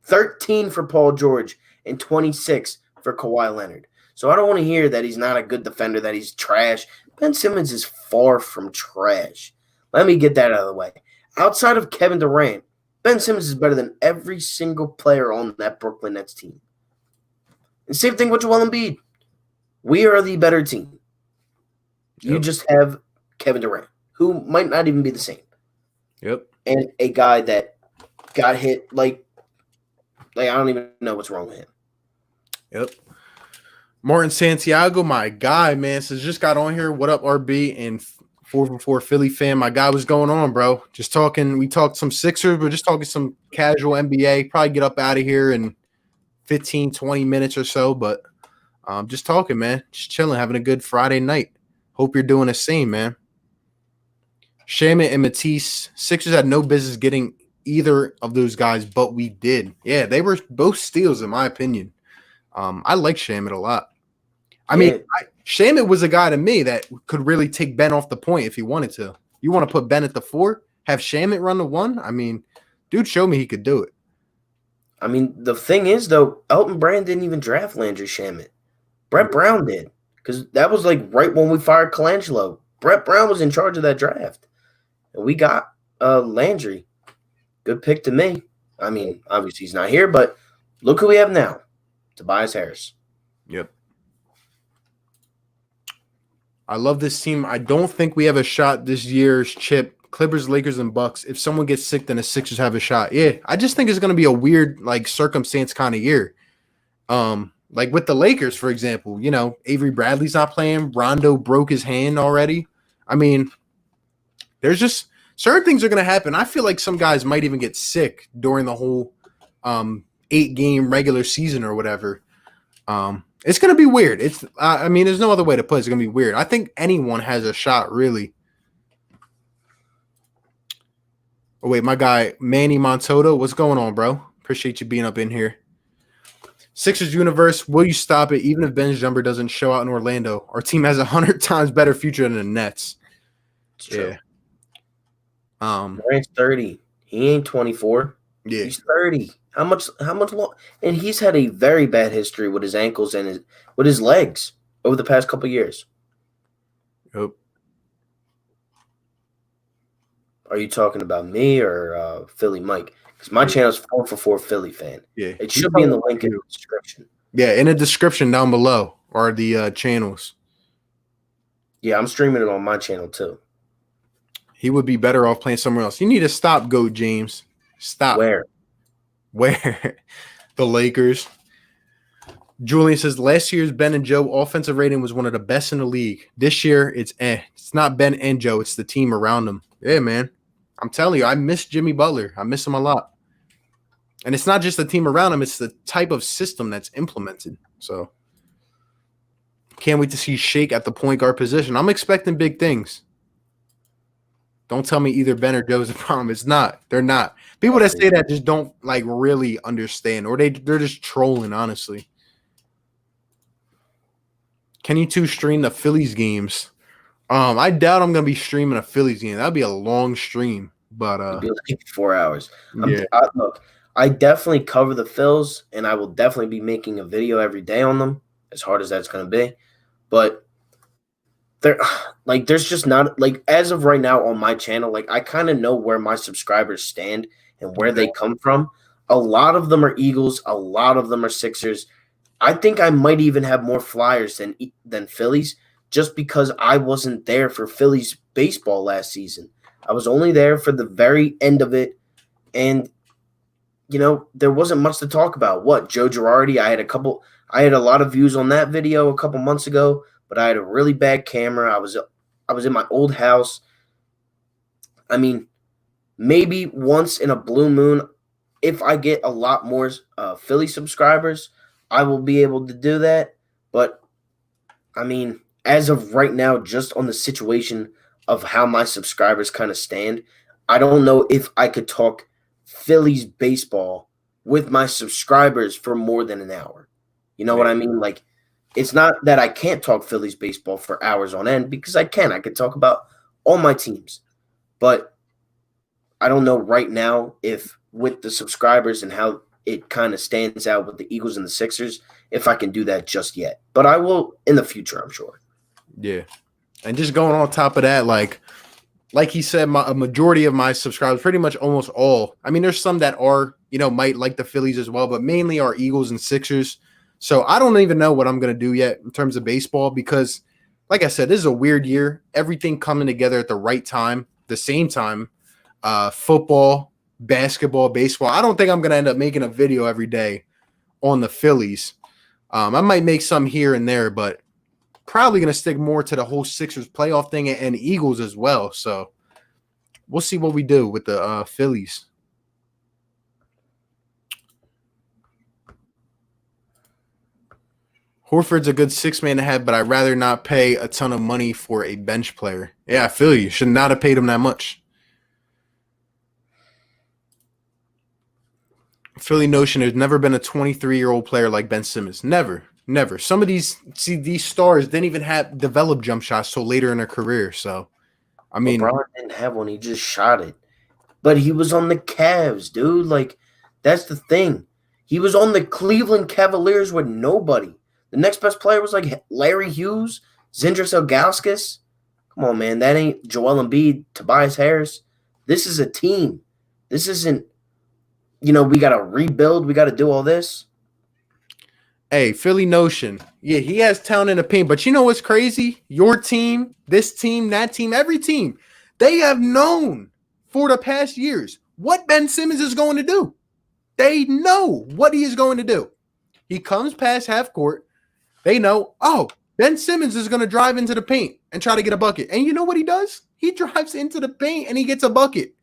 13 for Paul George and 26 for Kawhi Leonard. So I don't want to hear that he's not a good defender, that he's trash. Ben Simmons is far from trash. Let me get that out of the way. Outside of Kevin Durant, Ben Simmons is better than every single player on that Brooklyn Nets team. And same thing with Joel Embiid. We are the better team. Yep. You just have Kevin Durant, who might not even be the same. Yep. And a guy that got hit like I don't even know what's wrong with him. Yep. Martin Santiago, my guy, man. So just got on here. What up, RB? And 4 for 4 Philly fan. My guy, what's going on, bro? Just talking. We talked some Sixers. We're just talking some casual NBA. Probably get up out of here in 15, 20 minutes or so. But just talking, man. Just chilling, having a good Friday night. Hope you're doing the same, man. Shaman and Matisse, Sixers had no business getting either of those guys, but we did. Yeah, they were both steals, in my opinion. I like Shaman a lot. I mean, Shaman was a guy to me that could really take Ben off the point if he wanted to. You want to put Ben at the 4, have Shaman run the 1? I mean, dude showed me he could do it. I mean, the thing is, though, Elton Brand didn't even draft Landry Shamet. Brett Brown did, because that was like right when we fired Colangelo. Brett Brown was in charge of that draft. And we got Landry. Good pick to me. I mean, obviously he's not here, but look who we have now. Tobias Harris. Yep. I love this team. I don't think we have a shot this year's chip. Clippers, Lakers, and Bucks. If someone gets sick, then the Sixers have a shot. Yeah, I just think it's going to be a weird, like, circumstance kind of year. Like with the Lakers, for example, you know, Avery Bradley's not playing. Rondo broke his hand already. I mean, there's just certain things are going to happen. I feel like some guys might even get sick during the whole 8-game regular season or whatever. It's going to be weird. I mean, there's no other way to put it. It's going to be weird. I think anyone has a shot, really. Oh, wait, my guy, Manny Montoto, what's going on, bro? Appreciate you being up in here. Sixers universe, will you stop it? Even if Ben's jumper doesn't show out in Orlando, our team has 100 times better future than the Nets. It's true. Yeah. Durant's 30. He ain't 24. Yeah. He's 30. How much long? And he's had a very bad history with his ankles and with his legs over the past couple of years. Yep. Are you talking about me or Philly Mike? Because my channel's 4 for 4 Philly fan. Yeah. It should be in the link in the description. Yeah, in the description down below are the channels. Yeah, I'm streaming it on my channel too. He would be better off playing somewhere else. You need to stop, Goat James. Stop. Where? The Lakers. Julian says last year's Ben and Joe offensive rating was one of the best in the league. This year, it's It's not Ben and Joe. It's the team around them. Yeah, man. I'm telling you, I miss Jimmy Butler. I miss him a lot. And it's not just the team around him. It's the type of system that's implemented. So can't wait to see Shake at the point guard position. I'm expecting big things. Don't tell me either Ben or Joe's a problem. It's not. They're not. People that say that just don't like really understand, or they're just trolling, honestly. Can you two stream the Phillies games? I doubt I'm gonna be streaming a Phillies game. That'd be a long stream, but it'd be like 4 hours. Yeah. Look, I definitely cover the Phils, and I will definitely be making a video every day on them, as hard as that's gonna be. But there's just not like as of right now on my channel, like I kind of know where my subscribers stand and where they come from. A lot of them are Eagles, a lot of them are Sixers. I think I might even have more Flyers than Phillies, just because I wasn't there for Phillies baseball last season. I was only there for the very end of it, and you know there wasn't much to talk about. What, Joe Girardi? I had a lot of views on that video a couple months ago, but I had a really bad camera. I was in my old house. I mean, maybe once in a blue moon, if I get a lot more Philly subscribers, I will be able to do that. But I mean, as of right now, just on the situation of how my subscribers kind of stand, I don't know if I could talk Phillies baseball with my subscribers for more than an hour. You know what I mean? Like, it's not that I can't talk Phillies baseball for hours on end, because I can. I could talk about all my teams. But I don't know right now if with the subscribers and how it kind of stands out with the Eagles and the Sixers, if I can do that just yet. But I will in the future, I'm sure. Yeah. And just going on top of that, like he said, a majority of my subscribers, pretty much almost all. I mean, there's some that are, might like the Phillies as well, but mainly are Eagles and Sixers. So I don't even know what I'm going to do yet in terms of baseball because, like I said, this is a weird year. Everything coming together at the right time, the same time. Football, basketball, baseball. I don't think I'm going to end up making a video every day on the Phillies. I might make some here and there, but probably going to stick more to the whole Sixers playoff thing and Eagles as well. So we'll see what we do with the Phillies. Horford's a good 6-man to have, but I'd rather not pay a ton of money for a bench player. Yeah, I feel you. Should not have paid him that much. Philly notion, there's never been a 23-year-old player like Ben Simmons. Never. Some of these stars didn't even have developed jump shots till later in their career. So, I mean, LeBron didn't have one. He just shot it. But he was on the Cavs, dude. Like, that's the thing. He was on the Cleveland Cavaliers with nobody. The next best player was like Larry Hughes, Zindris Ilgauskas. Come on, man. That ain't Joel Embiid, Tobias Harris. This is a team. This isn't, we got to rebuild. We got to do all this. Hey, Philly notion. Yeah, he has talent in the paint. But you know what's crazy? Your team, this team, that team, every team, they have known for the past years what Ben Simmons is going to do. They know what he is going to do. He comes past half court. They know, Ben Simmons is going to drive into the paint and try to get a bucket. And you know what he does? He drives into the paint and he gets a bucket.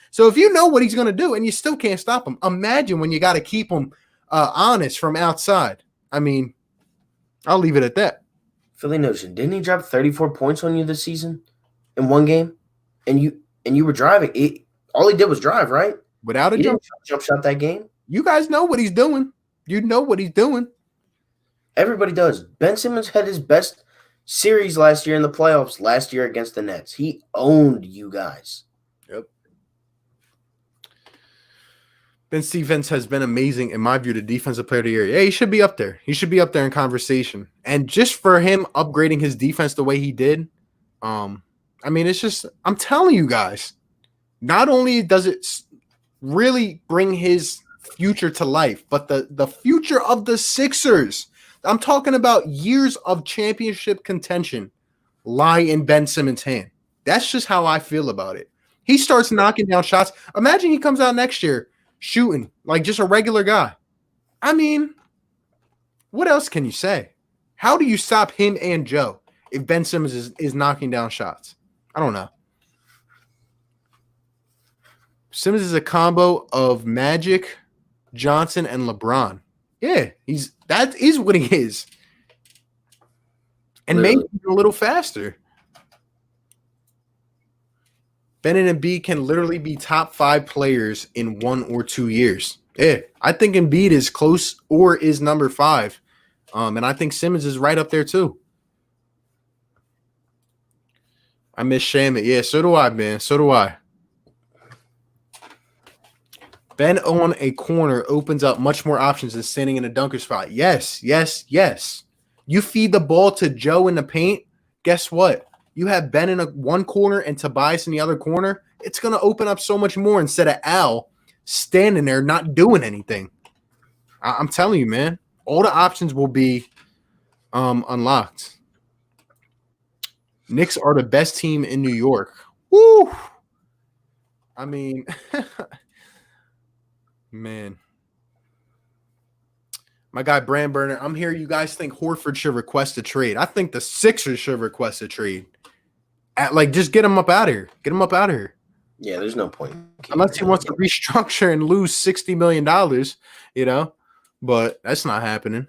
So if you know what he's going to do and you still can't stop him, imagine when you got to keep him honest from outside. I mean, I'll leave it at that. Philly notion, didn't he drop 34 points on you this season in one game? And you were driving. All he did was drive, right? Without a jump shot that game. You guys know what he's doing. You know what he's doing. Everybody does. Ben Simmons had his best series last year in the playoffs last year against the Nets. He owned you guys. Yep. Ben's defense has been amazing, in my view, the defensive player of the year. Yeah, he should be up there. He should be up there in conversation. And just for him upgrading his defense the way he did, it's just, I'm telling you guys, not only does it really bring his future to life, but the future of the Sixers, I'm talking about years of championship contention, lie in Ben Simmons' hand. That's just how I feel about it. He starts knocking down shots. Imagine he comes out next year shooting like just a regular guy. I mean, what else can you say? How do you stop him and Joe if Ben Simmons is knocking down shots? I don't know. Simmons is a combo of Magic, Johnson, and LeBron. Yeah, that is what he is. And maybe a little faster. Ben and Embiid can literally be top 5 players in 1 or 2 years. Yeah, I think Embiid is close or is number 5. And I think Simmons is right up there too. I miss Shaman. Yeah, so do I, man. So do I. Ben on a corner opens up much more options than standing in a dunker spot. Yes. You feed the ball to Joe in the paint, guess what? You have Ben in one corner and Tobias in the other corner. It's going to open up so much more instead of Al standing there not doing anything. I'm telling you, man, all the options will be unlocked. Knicks are the best team in New York. Woo! I mean... Man, my guy Brand Burner, I'm here. You guys think Horford should request a trade? I think the Sixers should request a trade. Just get him up out of here. Get him up out of here. Yeah, there's no point. Unless he wants to restructure and lose $60 million, but that's not happening.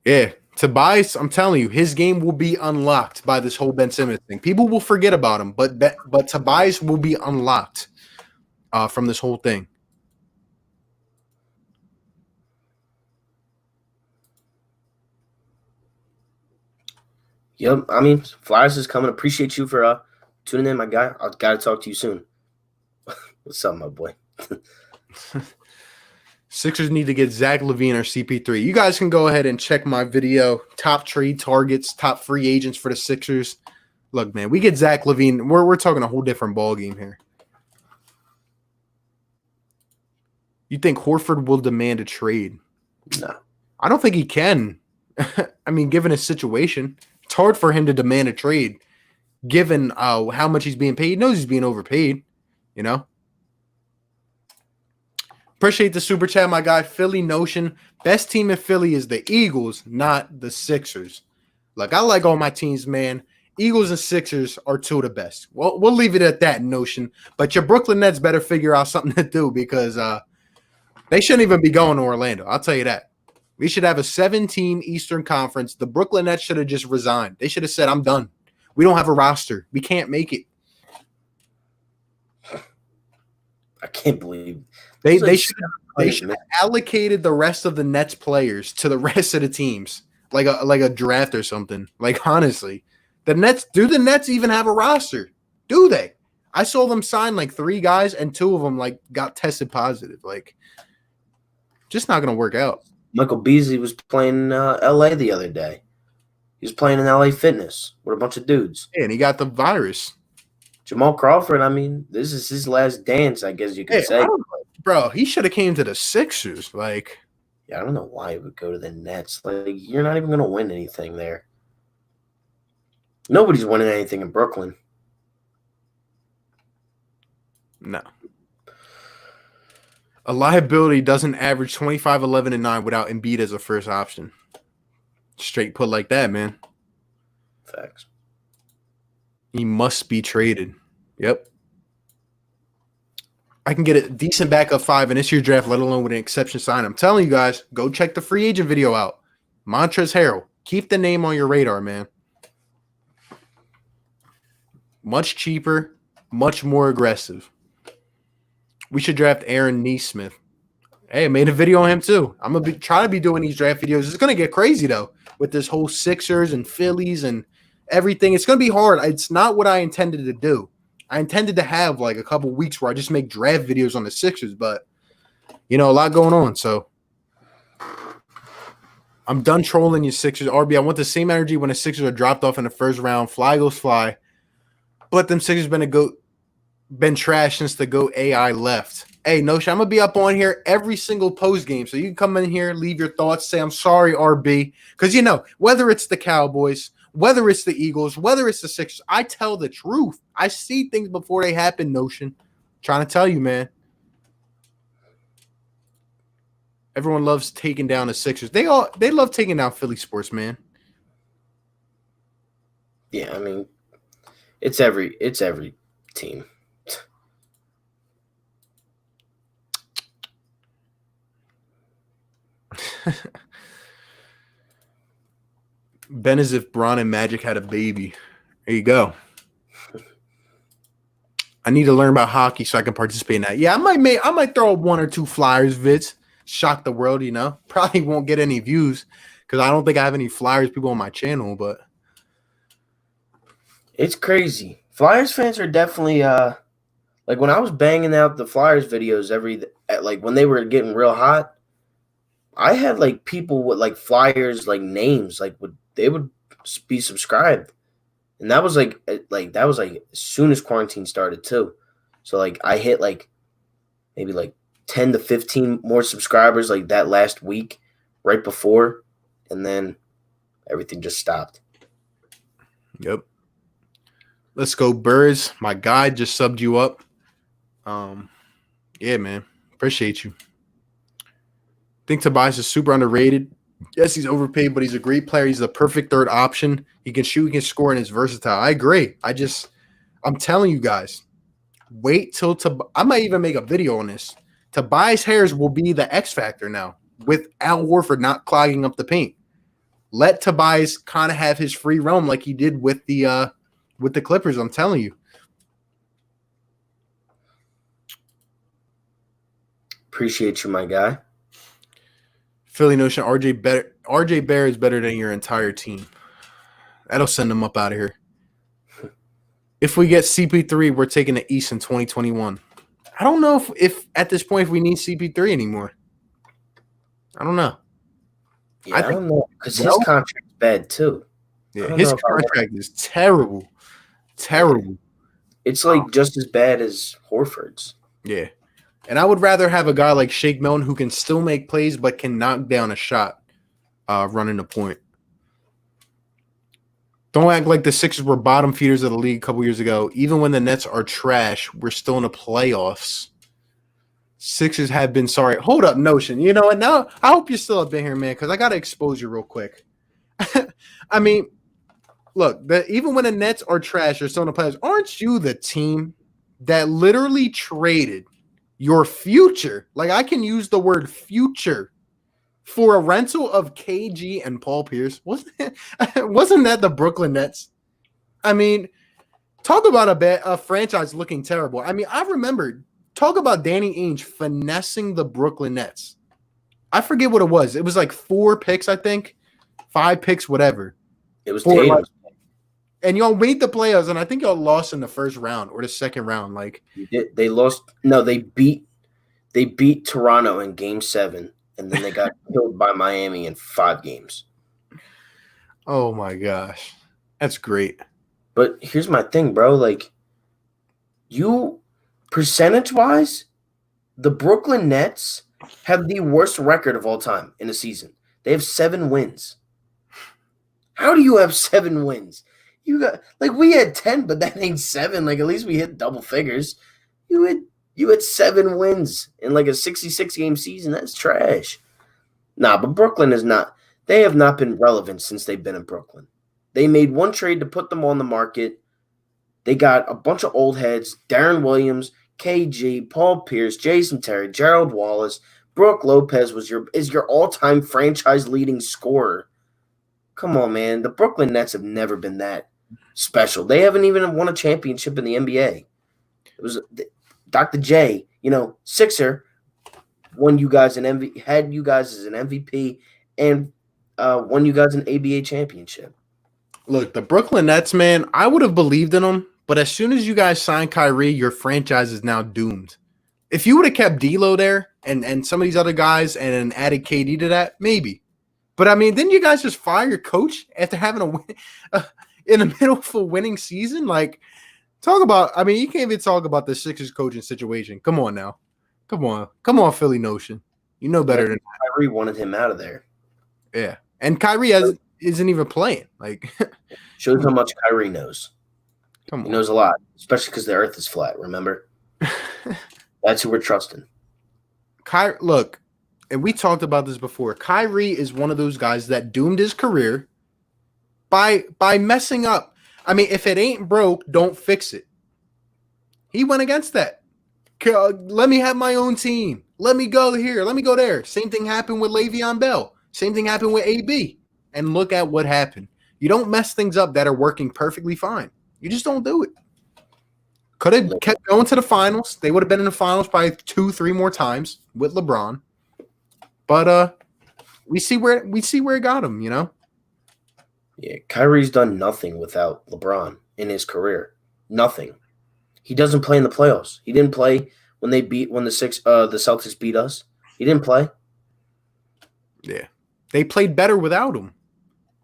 Yeah. Tobias, I'm telling you, his game will be unlocked by this whole Ben Simmons thing. People will forget about him, but Tobias will be unlocked from this whole thing. Yep, Flyers is coming. Appreciate you for tuning in, my guy. I got to talk to you soon. What's up, my boy? Sixers need to get Zach LaVine or CP3. You guys can go ahead and check my video. Top trade targets, top free agents for the Sixers. Look, man, we get Zach LaVine. We're talking a whole different ballgame here. You think Horford will demand a trade? No. I don't think he can. Given his situation, it's hard for him to demand a trade given how much he's being paid. He knows he's being overpaid, Appreciate the super chat, my guy. Philly Notion. Best team in Philly is the Eagles, not the Sixers. Like, I like all my teams, man. Eagles and Sixers are two of the best. Well, we'll leave it at that, Notion. But your Brooklyn Nets better figure out something to do because they shouldn't even be going to Orlando. I'll tell you that. We should have a 7-team Eastern Conference. The Brooklyn Nets should have just resigned. They should have said, I'm done. We don't have a roster. We can't make it. I can't believe they should have allocated the rest of the Nets players to the rest of the teams, like a draft or something. Like, honestly, the Nets even have a roster? Do they? I saw them sign like 3 guys, and 2 of them like got tested positive. Like, just not gonna work out. Michael Beasley was playing in L.A. the other day. He was playing in L.A. Fitness with a bunch of dudes. Yeah, and he got the virus. Jamal Crawford, I mean, this is his last dance, I guess you could say. Bro, he should have came to the Sixers. Like, yeah, I don't know why he would go to the Nets. Like, you're not even going to win anything there. Nobody's winning anything in Brooklyn. No. A liability doesn't average 25, 11, and 9 without Embiid as a first option. Straight put like that, man. Facts. He must be traded. Yep. I can get a decent backup 5 in this year's draft, let alone with an exception sign. I'm telling you guys, go check the free agent video out. Montrezl Harrell. Keep the name on your radar, man. Much cheaper, much more aggressive. We should draft Aaron Nesmith. Hey, I made a video on him too. I'm going to try to be doing these draft videos. It's going to get crazy, though, with this whole Sixers and Phillies and everything. It's going to be hard. It's not what I intended to do. I intended to have like a couple weeks where I just make draft videos on the Sixers, but, a lot going on. So I'm done trolling you Sixers. RB, I want the same energy when the Sixers are dropped off in the first round. Fly goes fly. But them Sixers been trashed since the GOAT AI left. Hey, Notion, I'm going to be up on here every single post game. So you can come in here, leave your thoughts, say, I'm sorry, RB. Because, whether it's the Cowboys, whether it's the Eagles, whether it's the Sixers, I tell the truth. I see things before they happen, Notion. Trying to tell you, man. Everyone loves taking down the Sixers. They love taking down Philly sports, man. Yeah, I mean, it's every team. Ben as if Braun and Magic had a baby. There you go. I need to learn about hockey so I can participate in that. Yeah, I might throw up 1 or 2 Flyers vids. Shock the world, Probably won't get any views because I don't think I have any Flyers people on my channel, but it's crazy. Flyers fans are definitely like when I was banging out the Flyers videos when they were getting real hot, I had like people with like Flyers like names they would be subscribed. And that was like as soon as quarantine started too. So like I hit like maybe like 10 to 15 more subscribers like that last week right before, and then everything just stopped. Yep. Let's go, Birds. My guy just subbed you up. Yeah, man. Appreciate you. Think Tobias is super underrated. Yes, he's overpaid, but he's a great player. He's the perfect third option. He can shoot, he can score, and is versatile. I agree. I'm telling you guys, wait till I might even make a video on this. Tobias Harris will be the X factor now with Al Horford not clogging up the paint. Let Tobias kind of have his free roam like he did with the Clippers. I'm telling you. Appreciate you, my guy. Philly Notion, RJ Barrett is better than your entire team. That'll send them up out of here. If we get CP3, we're taking the East in 2021. I don't know if at this point if we need CP3 anymore. I don't know. Yeah, I don't know because his contract's bad too. Yeah, his contract is terrible. Terrible. It's like just as bad as Horford's. Yeah. And I would rather have a guy like Shake Milton who can still make plays but can knock down a shot running the point. Don't act like the Sixers were bottom feeders of the league a couple years ago. Even when the Nets are trash, we're still in the playoffs. Sixers have been sorry. Hold up, Notion. You know what? Now I hope you're still up in here, man, because I gotta expose you real quick. I mean, look, even when the Nets are trash or some of the players, aren't you the team that literally traded your future? Like, I can use the word future for a rental of KG and Paul Pierce. Wasn't that the Brooklyn Nets? I mean, talk about a franchise looking terrible. I mean, I remember, talk about Danny Ainge finessing the Brooklyn Nets. I forget what it was. It was like 4 picks, I think. 5 picks, whatever. It was Tatum. And y'all made the playoffs, and I think y'all lost in the first round or the second round. Like, they lost. No, they beat Toronto in Game 7, and then they got killed by Miami in 5 games. Oh my gosh, that's great. But here's my thing, bro. Like, you percentage-wise, the Brooklyn Nets have the worst record of all time in a season. They have 7 wins. How do you have 7 wins? You got we had 10, but that ain't 7. Like, at least we hit double figures. You had 7 wins in like a 66-game season. That's trash. Nah, but Brooklyn is not. They have not been relevant since they've been in Brooklyn. They made one trade to put them on the market. They got a bunch of old heads: Darren Williams, KG, Paul Pierce, Jason Terry, Gerald Wallace. Brook Lopez is your all-time franchise leading scorer. Come on, man. The Brooklyn Nets have never been that special. They haven't even won a championship in the NBA. It was Dr. J, Sixer, won you guys had you guys as an MVP, and won you guys an ABA championship. Look, the Brooklyn Nets, man, I would have believed in them, but as soon as you guys signed Kyrie, your franchise is now doomed. If you would have kept D'Lo there and some of these other guys and added KD to that, maybe. But, I mean, didn't you guys just fire your coach after having a win in the middle of a winning season? Like, talk about – I mean, you can't even talk about the Sixers coaching situation. Come on now. Come on, Philly Notion. You know better than that. Kyrie wanted him out of there. Yeah. And Kyrie isn't even playing. Like, shows how much Kyrie knows. Come on. He knows a lot, especially because the earth is flat, remember? That's who we're trusting. Look, and we talked about this before. Kyrie is one of those guys that doomed his career by messing up. I mean, if it ain't broke, don't fix it. He went against that. Let me have my own team. Let me go here. Let me go there. Same thing happened with Le'Veon Bell. Same thing happened with AB. And look at what happened. You don't mess things up that are working perfectly fine. You just don't do it. Could have kept going to the finals. They would have been in the finals probably 2-3 more times with LeBron. But we see where it got him, Yeah, Kyrie's done nothing without LeBron in his career. Nothing. He doesn't play in the playoffs. He didn't play when the Celtics beat us. He didn't play. Yeah. They played better without him.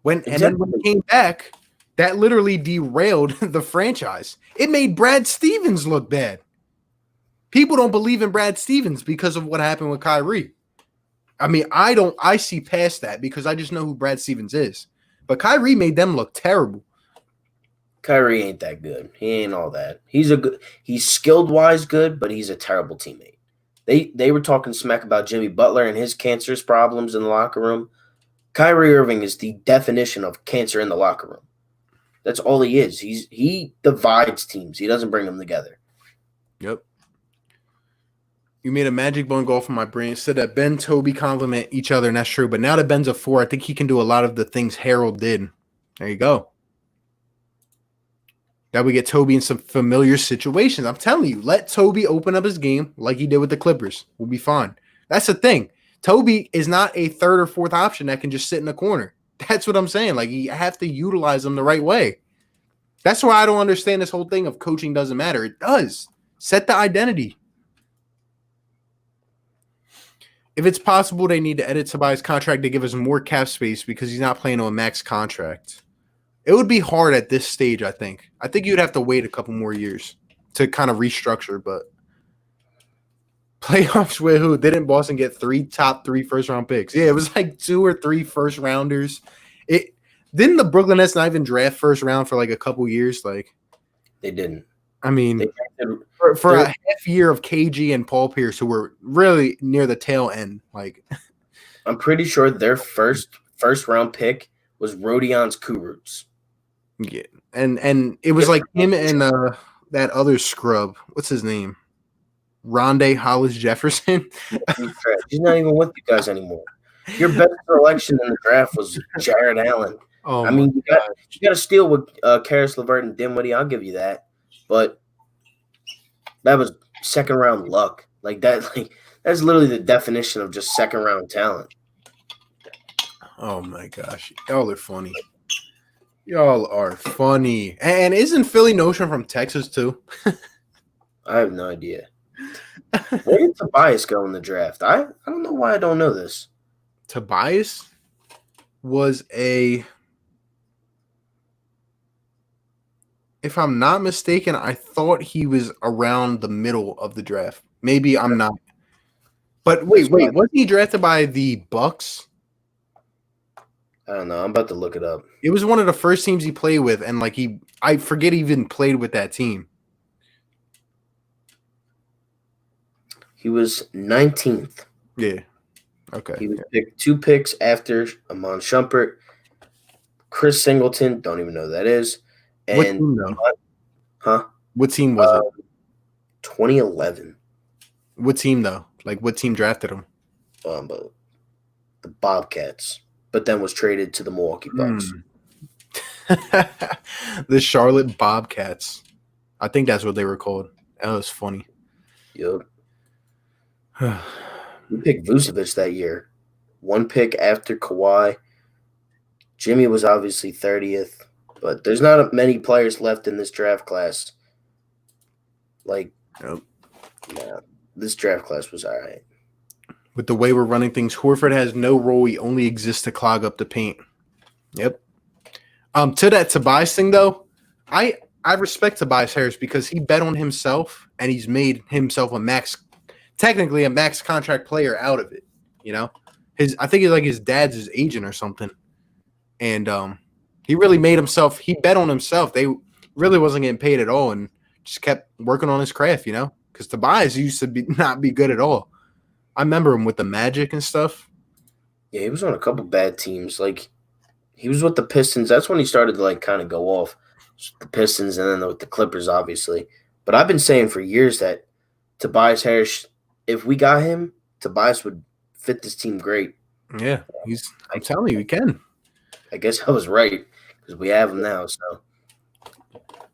Exactly. And then when he came back, that literally derailed the franchise. It made Brad Stevens look bad. People don't believe in Brad Stevens because of what happened with Kyrie. I mean, I see past that because I just know who Brad Stevens is. But Kyrie made them look terrible. Kyrie ain't that good. He ain't all that. He's skilled-wise good, but he's a terrible teammate. They were talking smack about Jimmy Butler and his cancerous problems in the locker room. Kyrie Irving is the definition of cancer in the locker room. That's all he is. He divides teams. He doesn't bring them together. Yep. You made a magic bone go off in my brain. Said that Ben, Toby compliment each other, and that's true. But now that Ben's a 4, I think he can do a lot of the things Harold did. There you go. That we get Toby in some familiar situations. I'm telling you, let Toby open up his game like he did with the Clippers. We'll be fine. That's the thing. Toby is not a 3rd or 4th option that can just sit in the corner. That's what I'm saying. Like, you have to utilize them the right way. That's why I don't understand this whole thing of coaching doesn't matter. It does. Set the identity. If it's possible, they need to edit Tobias' contract to give us more cap space because he's not playing on a max contract. It would be hard at this stage, I think. I think you'd have to wait a couple more years to kind of restructure, but playoffs with who? Didn't Boston get 3 top 3 first-round picks? Yeah, it was like 2 or 3 first-rounders. Didn't the Brooklyn Nets not even draft first round for like a couple years? Like, they didn't. I mean, They drafted, for a half year of KG and Paul Pierce, who were really near the tail end, like I'm pretty sure their first round pick was Rodion's Kurucs. yeah, and it was like him and that other scrub. What's his name? Rondé Hollis Jefferson. He's not even with you guys anymore. Your best selection in the draft was Jared Allen. Oh, I mean, you got to steal with Karis LeVert and Dinwiddie. I'll give you that, but that was second round luck. Like that, that's literally the definition of just second round talent. Oh my gosh, y'all are funny. Y'all are funny. And isn't Philly Notion from Texas too? I have no idea. Where did Tobias go in the draft? I don't know why I don't know this. Tobias was if I'm not mistaken, I thought he was around the middle of the draft. Maybe I'm not. But wait, wasn't he drafted by the Bucks? I don't know. I'm about to look it up. It was one of the first teams he played with, and I forget he even played with that team. He was 19th. Yeah. Okay. He was picked 2 picks after Amon Shumpert, Chris Singleton, don't even know who that is. And what team though? Huh? What team was it? 2011. What team though? Like what team drafted him? The Bobcats, but then was traded to the Milwaukee Bucks. The Charlotte Bobcats. I think that's what they were called. That was funny. Yep. We picked Vucevic that year. 1 pick after Kawhi. Jimmy was obviously 30th, but there's not many players left in this draft class. This draft class was all right. With the way we're running things, Horford has no role. He only exists to clog up the paint. Yep. To that Tobias thing, though, I respect Tobias Harris because he bet on himself and he's made himself technically a max contract player out of it. You know, I think it's like his dad's his agent or something, and he really made himself. He bet on himself. They really wasn't getting paid at all, and just kept working on his craft. You know, because Tobias used to not be good at all. I remember him with the Magic and stuff. Yeah, he was on a couple bad teams. Like he was with the Pistons. That's when he started to kind of go off. The Pistons and then with the Clippers, obviously. But I've been saying for years that Tobias Harris, if we got him, Tobias would fit this team great. Yeah, I'm telling you, he can. I guess I was right because we have him now. So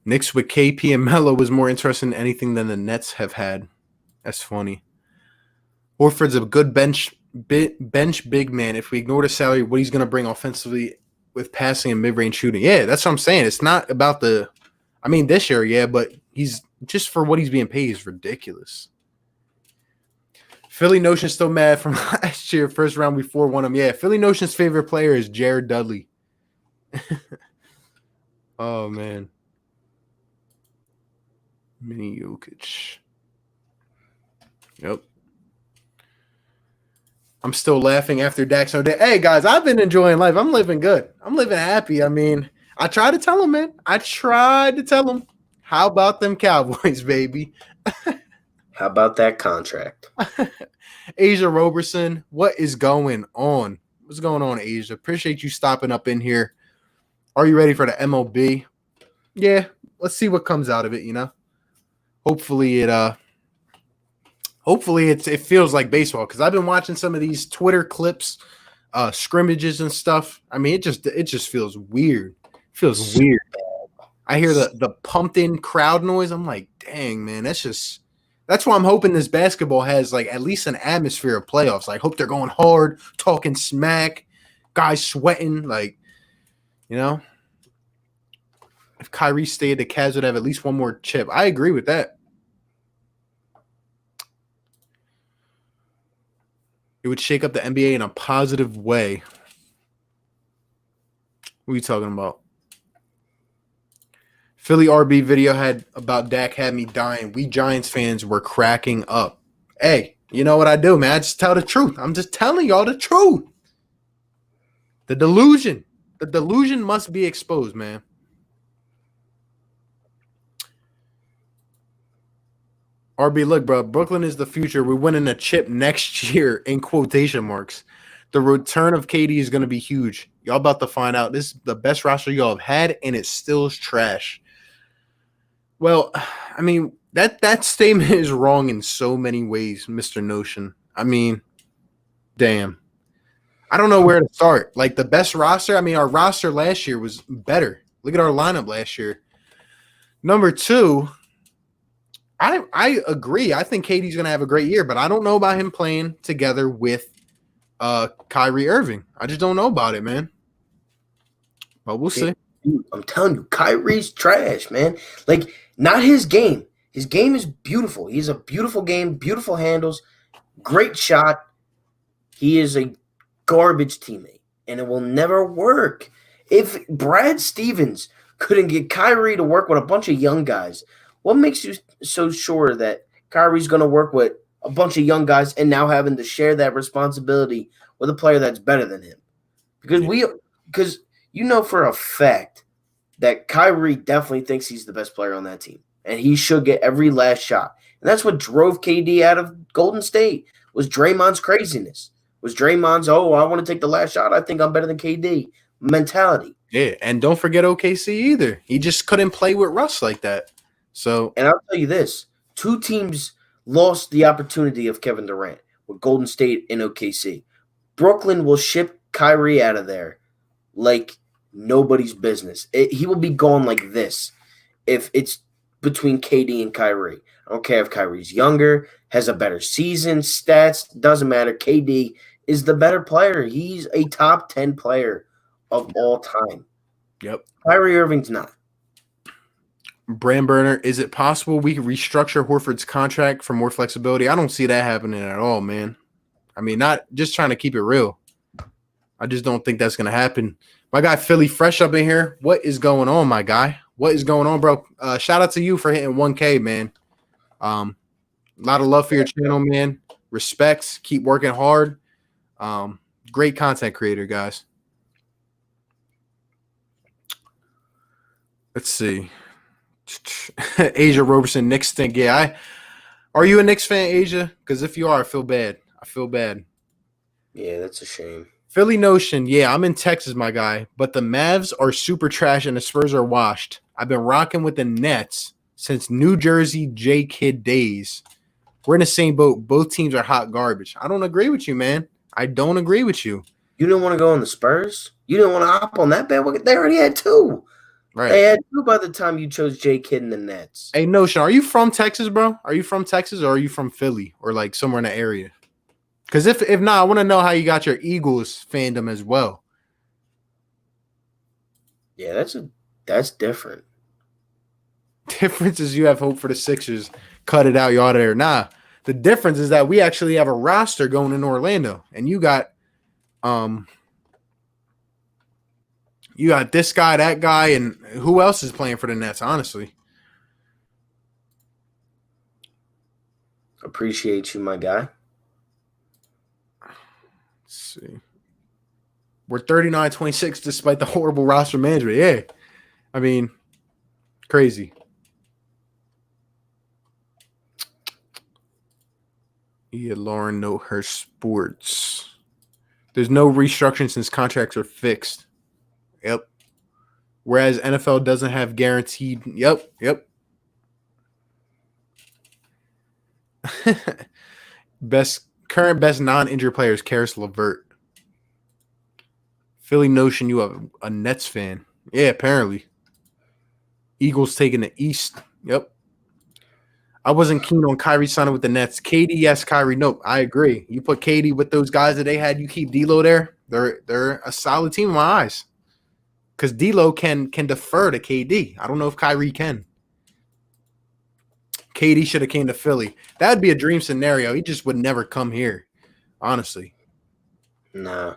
Knicks with KP and Melo was more interesting than anything than the Nets have had. That's funny. Horford's a good bench big man. If we ignore the salary, what he's going to bring offensively with passing and mid-range shooting. Yeah, that's what I'm saying. It's not about this year, yeah, but he's just for what he's being paid is ridiculous. Philly Notion still mad from last year, first round before won him. Yeah, Philly Notion's favorite player is Jared Dudley. Oh, man. Mini Jokic. Yep. I'm still laughing after Dax. Hey, guys, I've been enjoying life. I'm living good. I'm living happy. I mean, I tried to tell him, man. I tried to tell him. How about them Cowboys, baby? How about that contract? Asia Roberson, what is going on? What's going on, Asia? Appreciate you stopping up in here. Are you ready for the MLB? Yeah, let's see what comes out of it, you know? Hopefully it feels like baseball because I've been watching some of these Twitter clips, scrimmages and stuff. I mean, it just feels weird. It feels weird. I hear the pumped in crowd noise. I'm like, dang, man, that's why I'm hoping this basketball has like at least an atmosphere of playoffs. I hope they're going hard, talking smack, guys sweating, like, you know. If Kyrie stayed, the Cavs would have at least one more chip. I agree with that. It would shake up the NBA in a positive way. What are you talking about? Philly RB video about Dak had me dying. We Giants fans were cracking up. Hey, you know what I do, man? I just tell the truth. I'm just telling y'all the truth. The delusion must be exposed, man. RB, look, bro, Brooklyn is the future. We're winning a chip next year in quotation marks. The return of KD is going to be huge. Y'all about to find out. This is the best roster y'all have had, and it still is trash. Well, I mean, that statement is wrong in so many ways, Mr. Notion. I mean, damn. I don't know where to start. Like, the best roster, I mean, our roster last year was better. Look at our lineup last year. Number two, I agree. I think KD's going to have a great year, but I don't know about him playing together with Kyrie Irving. I just don't know about it, man. But we'll see. Dude, I'm telling you, Kyrie's trash, man. Like, not his game. His game is beautiful. He's a beautiful game, beautiful handles, great shot. He is a garbage teammate, and it will never work. If Brad Stevens couldn't get Kyrie to work with a bunch of young guys, what makes you so sure that Kyrie's going to work with a bunch of young guys and now having to share that responsibility with a player that's better than him? Because you know for a fact that Kyrie definitely thinks he's the best player on that team, and he should get every last shot. And that's what drove KD out of Golden State, was Draymond's craziness. Was Draymond's, I want to take the last shot, I think I'm better than KD mentality. Yeah, and don't forget OKC either. He just couldn't play with Russ like that. So, and I'll tell you this, 2 teams lost the opportunity of Kevin Durant with Golden State and OKC. Brooklyn will ship Kyrie out of there like nobody's business. He will be gone like this if it's between KD and Kyrie. I don't care if Kyrie's younger, has a better season, stats, doesn't matter. KD is the better player. He's a top 10 player of all time. Yep. Kyrie Irving's not. Brand burner, is it possible we could restructure Horford's contract for more flexibility? I don't see that happening at all, man. I mean, not just trying to keep it real. I just don't think that's going to happen. My guy, Philly Fresh up in here. What is going on, my guy? What is going on, bro? Shout out to you for hitting 1K, man. A lot of love for your channel, man. Respects. Keep working hard. Great content creator, guys. Let's see. Asia Roberson, Knicks stink. Yeah, are you a Knicks fan, Asia? Because if you are, I feel bad. Yeah, that's a shame. Philly Notion, yeah, I'm in Texas, my guy, but the Mavs are super trash and the Spurs are washed. I've been rocking with the Nets since New Jersey J Kid days. We're in the same boat. Both teams are hot garbage. I don't agree with you, man. I don't agree with you. You didn't want to go on the Spurs? You didn't want to hop on that bandwagon? They already had 2. Right. They had 2 by the time you chose J Kid and the Nets. Hey, Notion, are you from Texas, bro? Are you from Texas or are you from Philly or like somewhere in the area? Because if not, I want to know how you got your Eagles fandom as well. Yeah, that's different. Difference is you have hope for the Sixers. Cut it out, you out of there. Nah, the difference is that we actually have a roster going in Orlando, and you got this guy, that guy, and who else is playing for the Nets? Honestly, appreciate you, my guy. Let's see. We're 39-26 despite the horrible roster management. Yeah, I mean, crazy. Yeah, Lauren, know her sports. There's no restructuring since contracts are fixed. Yep. Whereas NFL doesn't have guaranteed. Yep. Current best non-injured player is Karis LeVert. Philly Notion, you have a Nets fan. Yeah, apparently. Eagles taking the East. Yep. I wasn't keen on Kyrie signing with the Nets. KD, yes. Kyrie, nope. I agree. You put KD with those guys that they had. You keep D'Lo there. They're a solid team in my eyes. Because D'Lo can defer to KD. I don't know if Kyrie can. KD should have came to Philly. That would be a dream scenario. He just would never come here, honestly. Nah.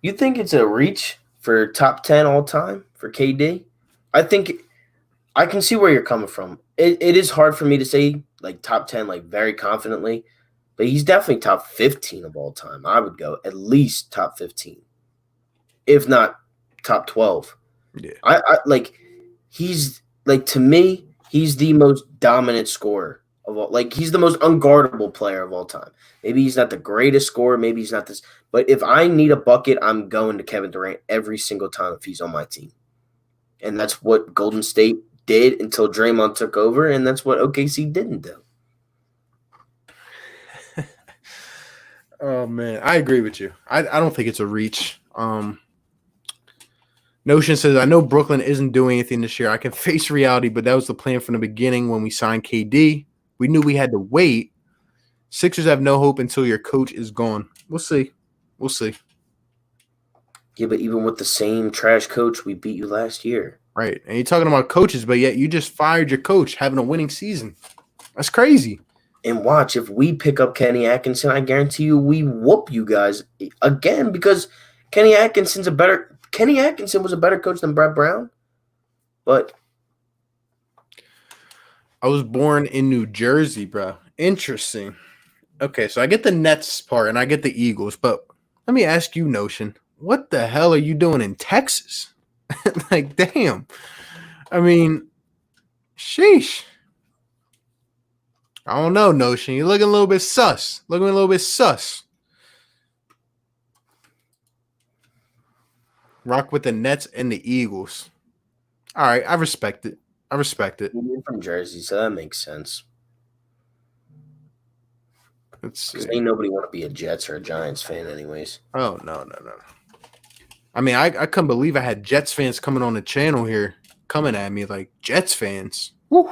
You think it's a reach for top 10 all time for KD? I think I can see where you're coming from. It is hard for me to say like top 10 like very confidently, but he's definitely top 15 of all time. I would go at least top 15, if not top 12. Yeah. I like he's like, to me, He's the most dominant scorer of all. Like, he's the most unguardable player of all time. Maybe he's not the greatest scorer. Maybe he's not this. But if I need a bucket, I'm going to Kevin Durant every single time if he's on my team. And that's what Golden State did until Draymond took over, and that's what OKC didn't do. Oh, man. I agree with you. I don't think it's a reach. Notion says, I know Brooklyn isn't doing anything this year. I can face reality, but that was the plan from the beginning when we signed KD. We knew we had to wait. Sixers have no hope until your coach is gone. We'll see. We'll see. Yeah, but even with the same trash coach, we beat you last year. Right. And you're talking about coaches, but yet you just fired your coach having a winning season. That's crazy. And watch, if we pick up Kenny Atkinson, I guarantee you we whoop you guys again because Kenny Atkinson was a better coach than Brett Brown. But I was born in New Jersey, bro. Interesting. Okay, so I get the Nets part and I get the Eagles, but let me ask you, Notion, what the hell are you doing in Texas? Like, damn. I mean, sheesh. I don't know, Notion. You're looking a little bit sus. Rock with the Nets and the Eagles. All right, I respect it. you're from Jersey, so that makes sense. Because ain't nobody want to be a Jets or a Giants fan anyways. Oh, no. I mean, I couldn't believe I had Jets fans coming on the channel here, coming at me like Jets fans. Woo.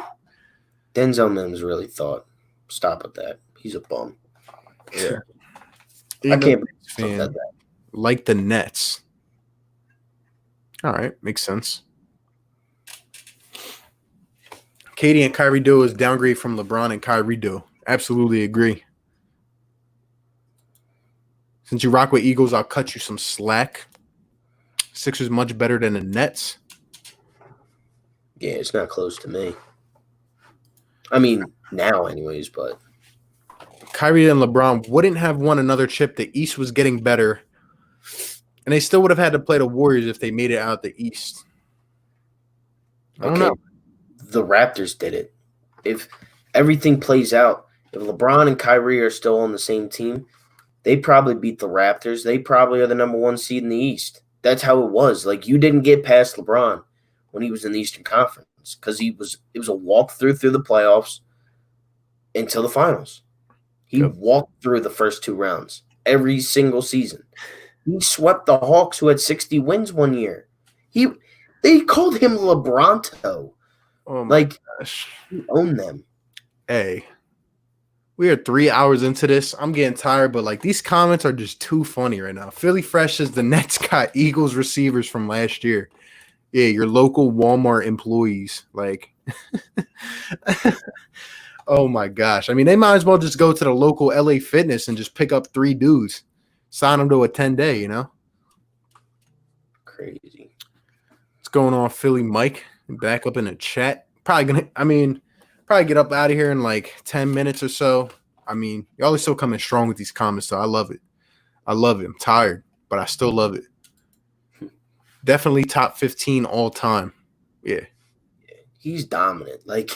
Denzel Mims really thought, stop with that. He's a bum. Yeah. I can't believe that. Like the Nets. All right, makes sense. Katie and Kyrie duo is downgrade from LeBron and Kyrie duo. Absolutely agree. Since you rock with Eagles, I'll cut you some slack. Sixers much better than the Nets. Yeah, it's not close to me. I mean, now anyways, but Kyrie and LeBron wouldn't have won another chip. The East was getting better. And they still would have had to play the Warriors if they made it out the East. I don't know. The Raptors did it. If everything plays out, if LeBron and Kyrie are still on the same team, they probably beat the Raptors. They probably are the number one seed in the East. That's how it was. Like, you didn't get past LeBron when he was in the Eastern Conference because it was a walkthrough through the playoffs until the finals. He walked through the first two rounds every single season. He swept the Hawks, who had 60 wins one year. They called him LeBronto. Oh my gosh. He owned them. Hey, we are 3 hours into this. I'm getting tired, but like these comments are just too funny right now. Philly Fresh says the Nets got Eagles receivers from last year. Yeah, your local Walmart employees. Like, oh my gosh. I mean, they might as well just go to the local LA Fitness and just pick up 3 dudes. Sign them to a 10-day, you know? Crazy. What's going on, Philly Mike? Back up in the chat. Probably get up out of here in like 10 minutes or so. I mean, y'all are still coming strong with these comments, though. I love it. I'm tired, but I still love it. Definitely top 15 all time. Yeah. He's dominant. Like,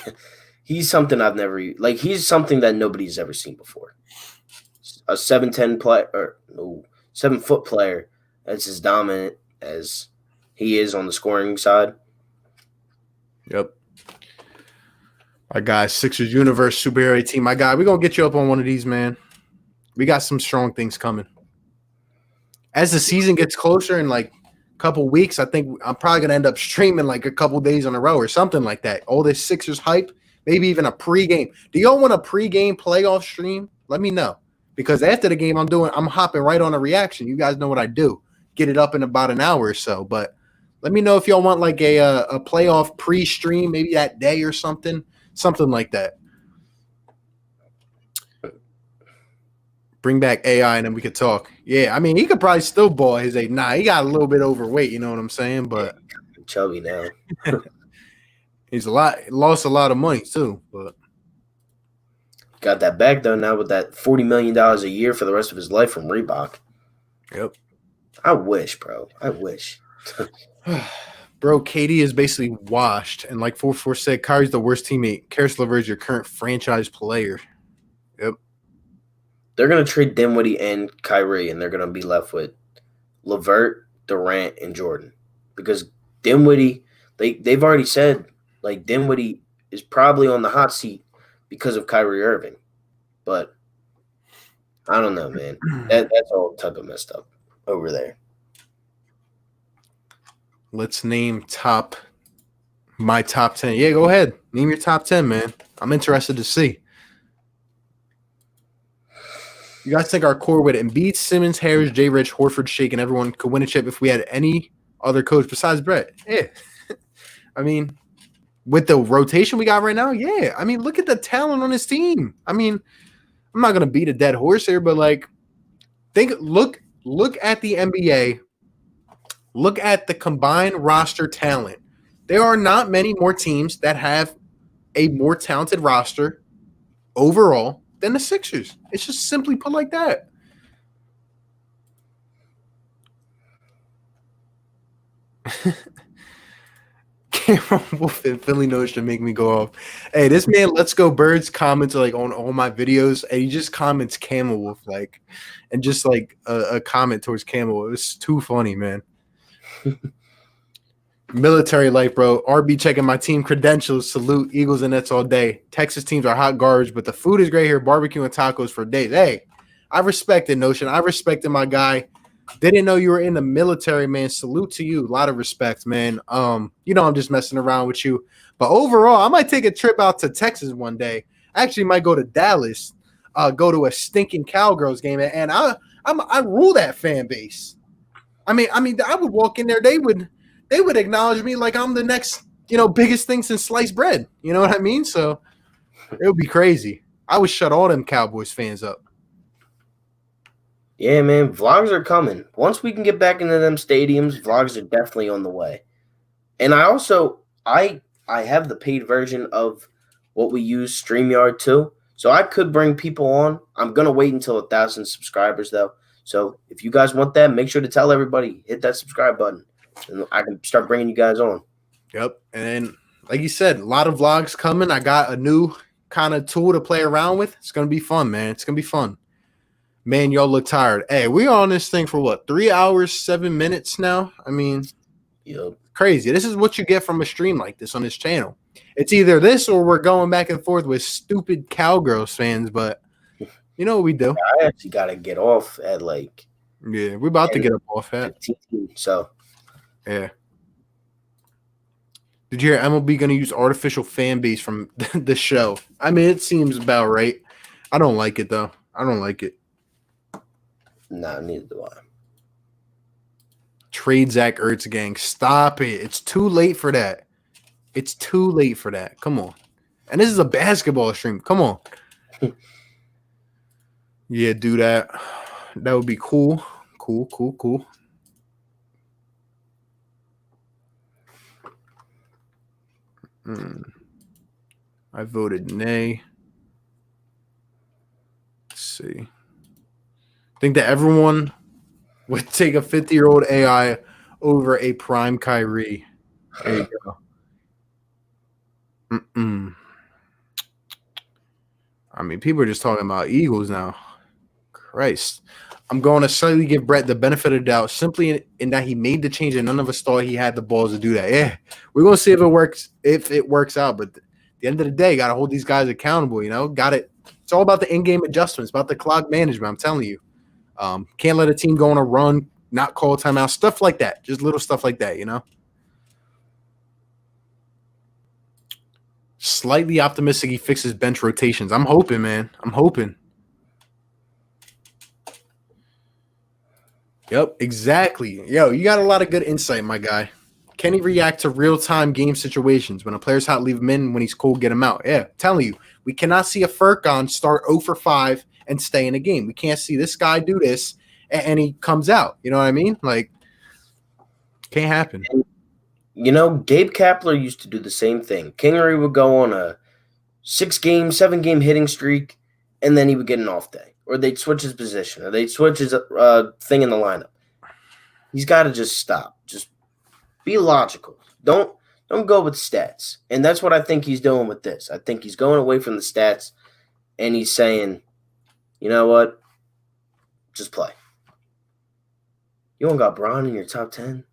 he's something he's something that nobody's ever seen before. A 7'10" player, or no, 7-foot player that's as dominant as he is on the scoring side. Yep. My guy, Sixers Universe Superhero Team. My guy, we're going to get you up on one of these, man. We got some strong things coming. As the season gets closer in like a couple weeks, I think I'm probably going to end up streaming like a couple days in a row or something like that. All this Sixers hype, maybe even a pregame. Do y'all want a pregame playoff stream? Let me know. Because after the game, I'm hopping right on a reaction. You guys know what I do. Get it up in about an hour or so. But let me know if y'all want like a playoff pre-stream, maybe that day or something like that. Bring back AI and then we could talk. Yeah, I mean, he could probably still ball his age. Nah, he got a little bit overweight, you know what I'm saying? But chubby now. He's lost a lot of money too, but got that back though now with that $40 million a year for the rest of his life from Reebok. Yep. I wish, bro. I wish. Bro, KD is basically washed. And like 4-4 said, Kyrie's the worst teammate. Karis LeVert is your current franchise player. Yep. They're going to trade Dinwiddie and Kyrie, and they're going to be left with LeVert, Durant, and Jordan. Because Dinwiddie, they've already said, like, Dinwiddie is probably on the hot seat because of Kyrie Irving. But I don't know, man. That's all type of messed up over there. Let's name my top 10. Yeah, go ahead. Name your top 10, man. I'm interested to see. You guys think our core with Embiid, Simmons, Harris, J. Rich, Horford, Shake, and everyone could win a chip if we had any other coach besides Brett? Yeah. I mean, with the rotation we got right now, yeah. I mean, look at the talent on his team. I mean, I'm not gonna beat a dead horse here, but like, look at the NBA. Look at the combined roster talent. There are not many more teams that have a more talented roster overall than the Sixers. It's just simply put like that. Cameron Wolf and Philly knows to make me go off. Hey, this man, Let's Go Birds, comments like on all my videos, and he just comments Camel Wolf, like, and just like a comment towards Camel. It was too funny, man. Military life, bro. RB checking my team credentials. Salute Eagles and Nets all day. Texas teams are hot garbage, but the food is great here. Barbecue and tacos for days. Hey, I respected Notion. I respected my guy. Didn't know you were in the military, man. Salute to you. A lot of respect, man. I'm just messing around with you. But overall, I might take a trip out to Texas one day. I actually might go to Dallas, go to a stinking Cowgirls game, and I rule that fan base. I mean, I would walk in there. They would acknowledge me like I'm the next, biggest thing since sliced bread. You know what I mean? So it would be crazy. I would shut all them Cowboys fans up. Yeah, man, vlogs are coming. Once we can get back into them stadiums, vlogs are definitely on the way. And I also I have the paid version of what we use, StreamYard too. So I could bring people on. I'm gonna wait until 1,000 subscribers though. So if you guys want that, make sure to tell everybody, hit that subscribe button, and I can start bringing you guys on. Yep. And then, like you said, a lot of vlogs coming. I got a new kind of tool to play around with. It's gonna be fun, man. It's gonna be fun. Man, y'all look tired. Hey, we on this thing for what? 3 hours, 7 minutes now? I mean, Yep. Crazy. This is what you get from a stream like this on this channel. It's either this or we're going back and forth with stupid Cowgirls fans, but you know what we do. I actually got to get off at like Yeah, we're about to get up off that. 15, so yeah. Did you hear MLB going to use artificial fan base from the show? I mean, it seems about right. I don't like it, though. I don't like it. nah, neither do I. Trade Zach Ertz, gang. Stop it. It's too late for that. It's too late for that. Come on. And this is a basketball stream. Come on. Yeah, do that. That would be cool. Cool. I voted nay. Let's see. I think that everyone would take a 50-year-old AI over a prime Kyrie. There you go. I mean, people are just talking about Eagles now. Christ. I'm going to slightly give Brett the benefit of the doubt simply in that he made the change and none of us thought he had the balls to do that. Yeah, we're going to see if it works out. But at the end of the day, got to hold these guys accountable, Got it. It's all about the in-game adjustments, about the clock management, I'm telling you. Can't let a team go on a run, not call timeout, stuff like that. Just little stuff like that, Slightly optimistic he fixes bench rotations. I'm hoping, man. I'm hoping. Yep, exactly. Yo, you got a lot of good insight, my guy. Can he react to real-time game situations? When a player's hot, leave him in. When he's cold, get him out. Yeah, telling you. We cannot see a Furkan start 0 for 5 and stay in a game. We can't see this guy do this and he comes out. You know what I mean? Like, can't happen. Gabe Kapler used to do the same thing. Kingery would go on a 6-game, 7-game hitting streak, and then he would get an off day. Or they'd switch his position, or they'd switch his thing in the lineup. He's got to just stop. Just be logical. Don't go with stats. And that's what I think he's doing with this. I think he's going away from the stats and he's saying, you know what? Just play. You don't got Bron in your top 10?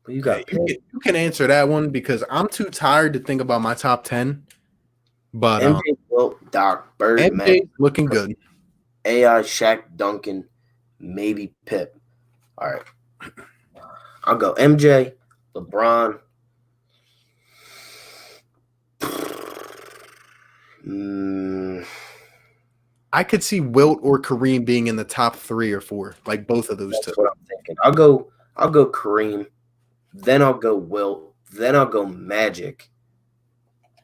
But you got you can answer that one because I'm too tired to think about my top 10. But MJ, Wilt, Doc, Bird, MJ looking good. AI, Shaq, Duncan, maybe Pip. All right. I'll go MJ, LeBron. I could see Wilt or Kareem being in the top 3 or 4, like both of those two. That's what I'm thinking. I'll go Kareem, then I'll go Wilt, then I'll go Magic.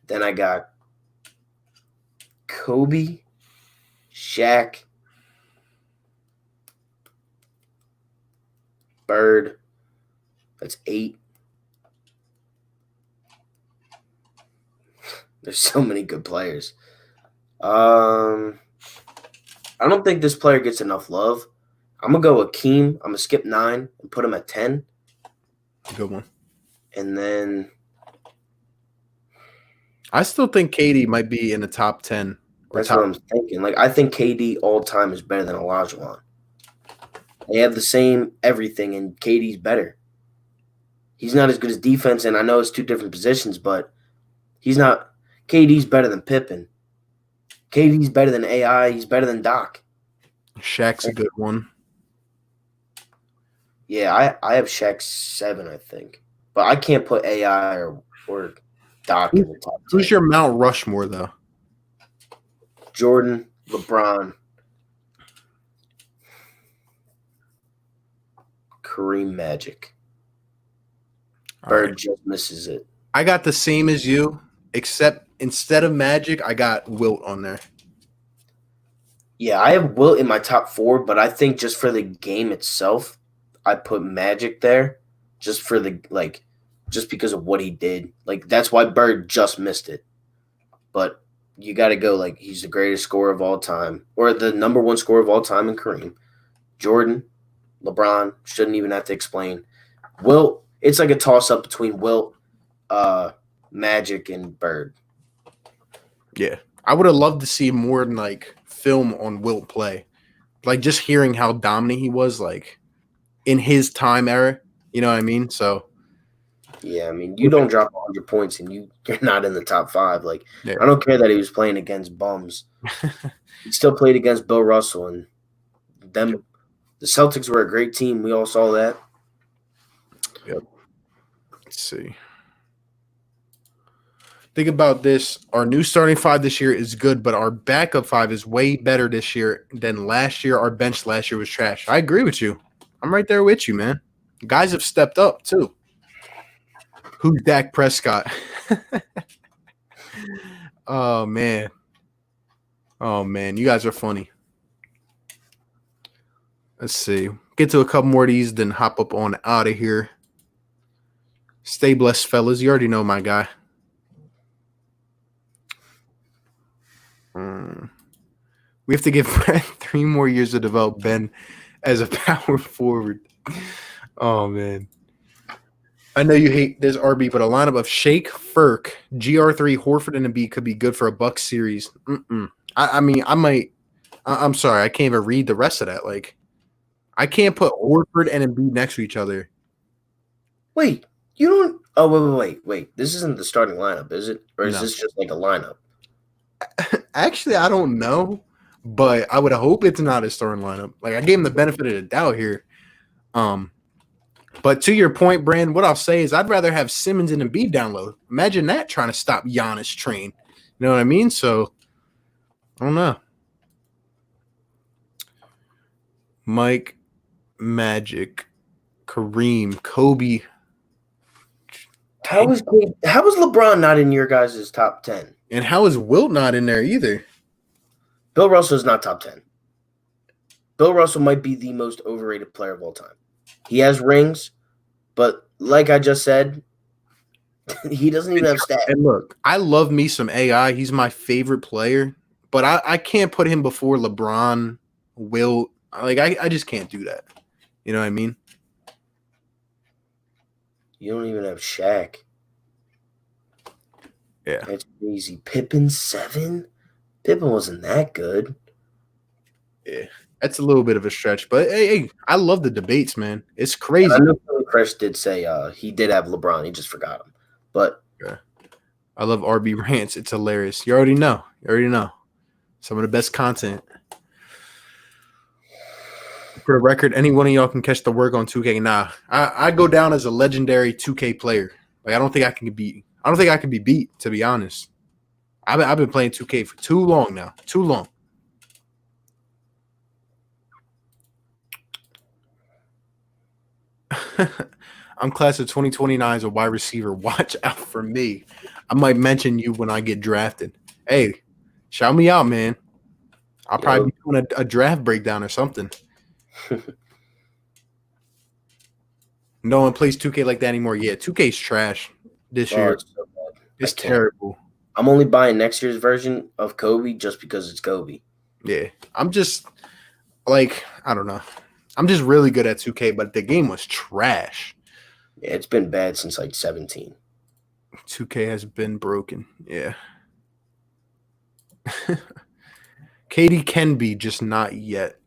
Then I got Kobe, Shaq, Bird. That's 8. There's so many good players. I don't think this player gets enough love. I'm going to go Akeem. I'm going to skip 9 and put him at 10. Good one. And then I still think KD might be in the top 10. That's what I'm thinking. Like, I think KD all time is better than Olajuwon. They have the same everything, and KD's better. He's not as good as defense, and I know it's 2 different positions, but he's not. KD's better than Pippen. KD's better than AI. He's better than Doc. Shaq's a good one. Yeah, I have Shaq 7, I think. But I can't put AI or Doc in the top 10. Who's your Mount Rushmore, though? Jordan, LeBron, Kareem, Magic. Bird just misses it. I got the same as you, except instead of Magic, I got Wilt on there. Yeah, I have Wilt in my top 4, but I think just for the game itself, I put Magic there just for just because of what he did. Like, that's why Bird just missed it. But you got to go, like, he's the greatest scorer of all time, or the number 1 scorer of all time in Kareem. Jordan, LeBron, shouldn't even have to explain. Wilt, it's like a toss-up between Wilt, Magic, and Bird. Yeah. I would have loved to see more than, like, film on Wilt play. Like, just hearing how dominant he was, like, in his time era. You know what I mean? So yeah, I mean, you don't drop 100 points and you're not in the top 5. Like, yeah. I don't care that he was playing against bums. He still played against Bill Russell, and them. The Celtics were a great team. We all saw that. Yep. Let's see. Think about this. Our new starting 5 this year is good, but our backup 5 is way better this year than last year. Our bench last year was trash. I agree with you. I'm right there with you, man. Guys have stepped up, too. Who's Dak Prescott? Oh, man. Oh, man. You guys are funny. Let's see. Get to a couple more of these, then hop up on out of here. Stay blessed, fellas. You already know my guy. We have to give Brett 3 more years to develop Ben as a power forward. Oh, man. I know you hate this RB, but a lineup of Shake, Furk, GR3, Horford, and Embiid could be good for a Bucks series. I mean, I might. I'm sorry. I can't even read the rest of that. Like, I can't put Horford and Embiid next to each other. Wait, you don't. Oh, wait. This isn't the starting lineup, is it? Or is No. this just like a lineup? Actually, I don't know, but I would hope it's not a starting lineup. Like, I gave him the benefit of the doubt here. But to your point, Brand, what I'll say is I'd rather have Simmons and Embiid down low. Imagine that trying to stop Giannis' train. You know what I mean? So, I don't know. Mike, Magic, Kareem, Kobe. How is LeBron not in your guys' top 10? And how is Wilt not in there either? Bill Russell is not top 10. Bill Russell might be the most overrated player of all time. He has rings, but like I just said, he doesn't even have stats. And look, I love me some AI. He's my favorite player, but I can't put him before LeBron, Wilt. Like, I just can't do that. You know what I mean? You don't even have Shaq. Yeah. That's crazy. Pippen 7? Pippen wasn't that good. Yeah. That's a little bit of a stretch. But hey, I love the debates, man. It's crazy. And I know Philly Fresh did say he did have LeBron. He just forgot him. But yeah. I love RB rants. It's hilarious. You already know. Some of the best content. For the record, any one of y'all can catch the work on 2K. Nah, I go down as a legendary 2K player. Like I don't think I can be beat, to be honest. I've been playing 2K for too long now. Too long. I'm class of 2029 as a wide receiver. Watch out for me. I might mention you when I get drafted. Hey, shout me out, man. I'll probably be doing a draft breakdown or something. No one plays 2K like that anymore. Yeah, 2K's trash this year. It's so bad. It's terrible. I'm only buying next year's version of Kobe just because it's Kobe. Yeah, I'm just like, I don't know. I'm just really good at 2K, but the game was trash. Yeah, it's been bad since like 17. 2K has been broken. Yeah. Katie can be, just not yet.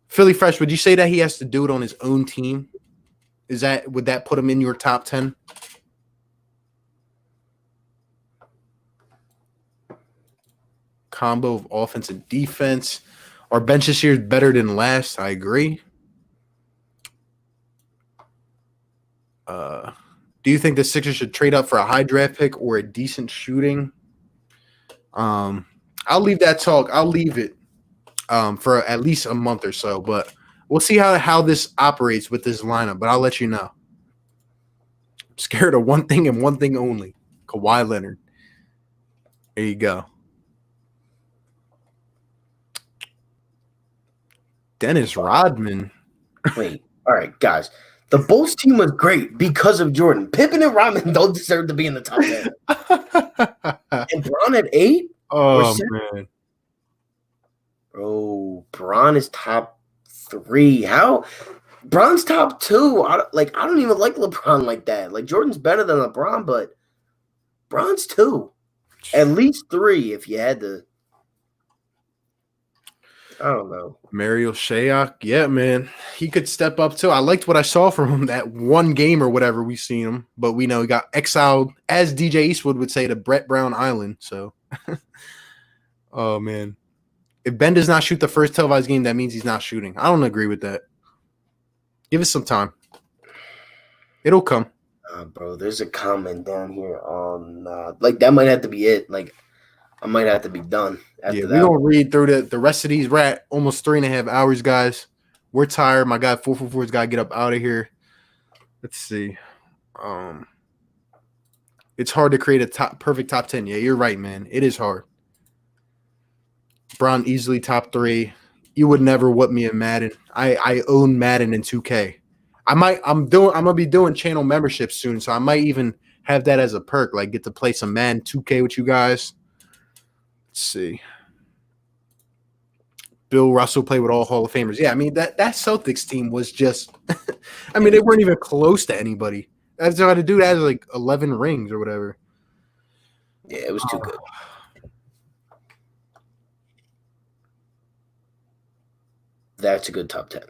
Philly Fresh, would you say that he has to do it on his own team? Would that put him in your top 10? Combo of offense and defense. Our bench this year is better than last. I agree. Do you think the Sixers should trade up for a high draft pick or a decent shooting? I'll leave that talk. I'll leave it for at least a month or so, but we'll see how this operates with this lineup, but I'll let you know. I'm scared of one thing and one thing only. Kawhi Leonard. There you go. Dennis Rodman. Wait, all right, guys. The Bulls team was great because of Jordan. Pippen and Rodman don't deserve to be in the top 10. And Bron at 8? Oh, man. Bro, Bron is top 3. How? Bron's top 2. I don't even like LeBron like that. Like, Jordan's better than LeBron, but Bron's 2. At least 3 if you had to. I don't know. Mario Shayok, yeah, man. He could step up too. I liked what I saw from him that one game or whatever we seen him, but we know he got exiled, as DJ Eastwood would say, to Brett Brown Island. So, oh man, if Ben does not shoot the first televised game, that means he's not shooting. I don't agree with that. Give us some time. It'll come. Bro, there's a comment down here on that might have to be it. Like, I might have to be done after that. We're going to read through the rest of these. We're at almost 3.5 hours, guys. We're tired. My guy 444's got to get up out of here. Let's see. It's hard to create a perfect top 10. Yeah, you're right, man. It is hard. Bron easily top 3. You would never whip me in Madden. I own Madden in 2K. I'm gonna be doing channel memberships soon, so I might even have that as a perk, like get to play some Madden 2K with you guys. Let's see. Bill Russell played with all Hall of Famers. Yeah, I mean that Celtics team was just I mean, they weren't even close to anybody. That's how to do that, like 11 rings or whatever. Yeah, it was too good. That's a good top 10.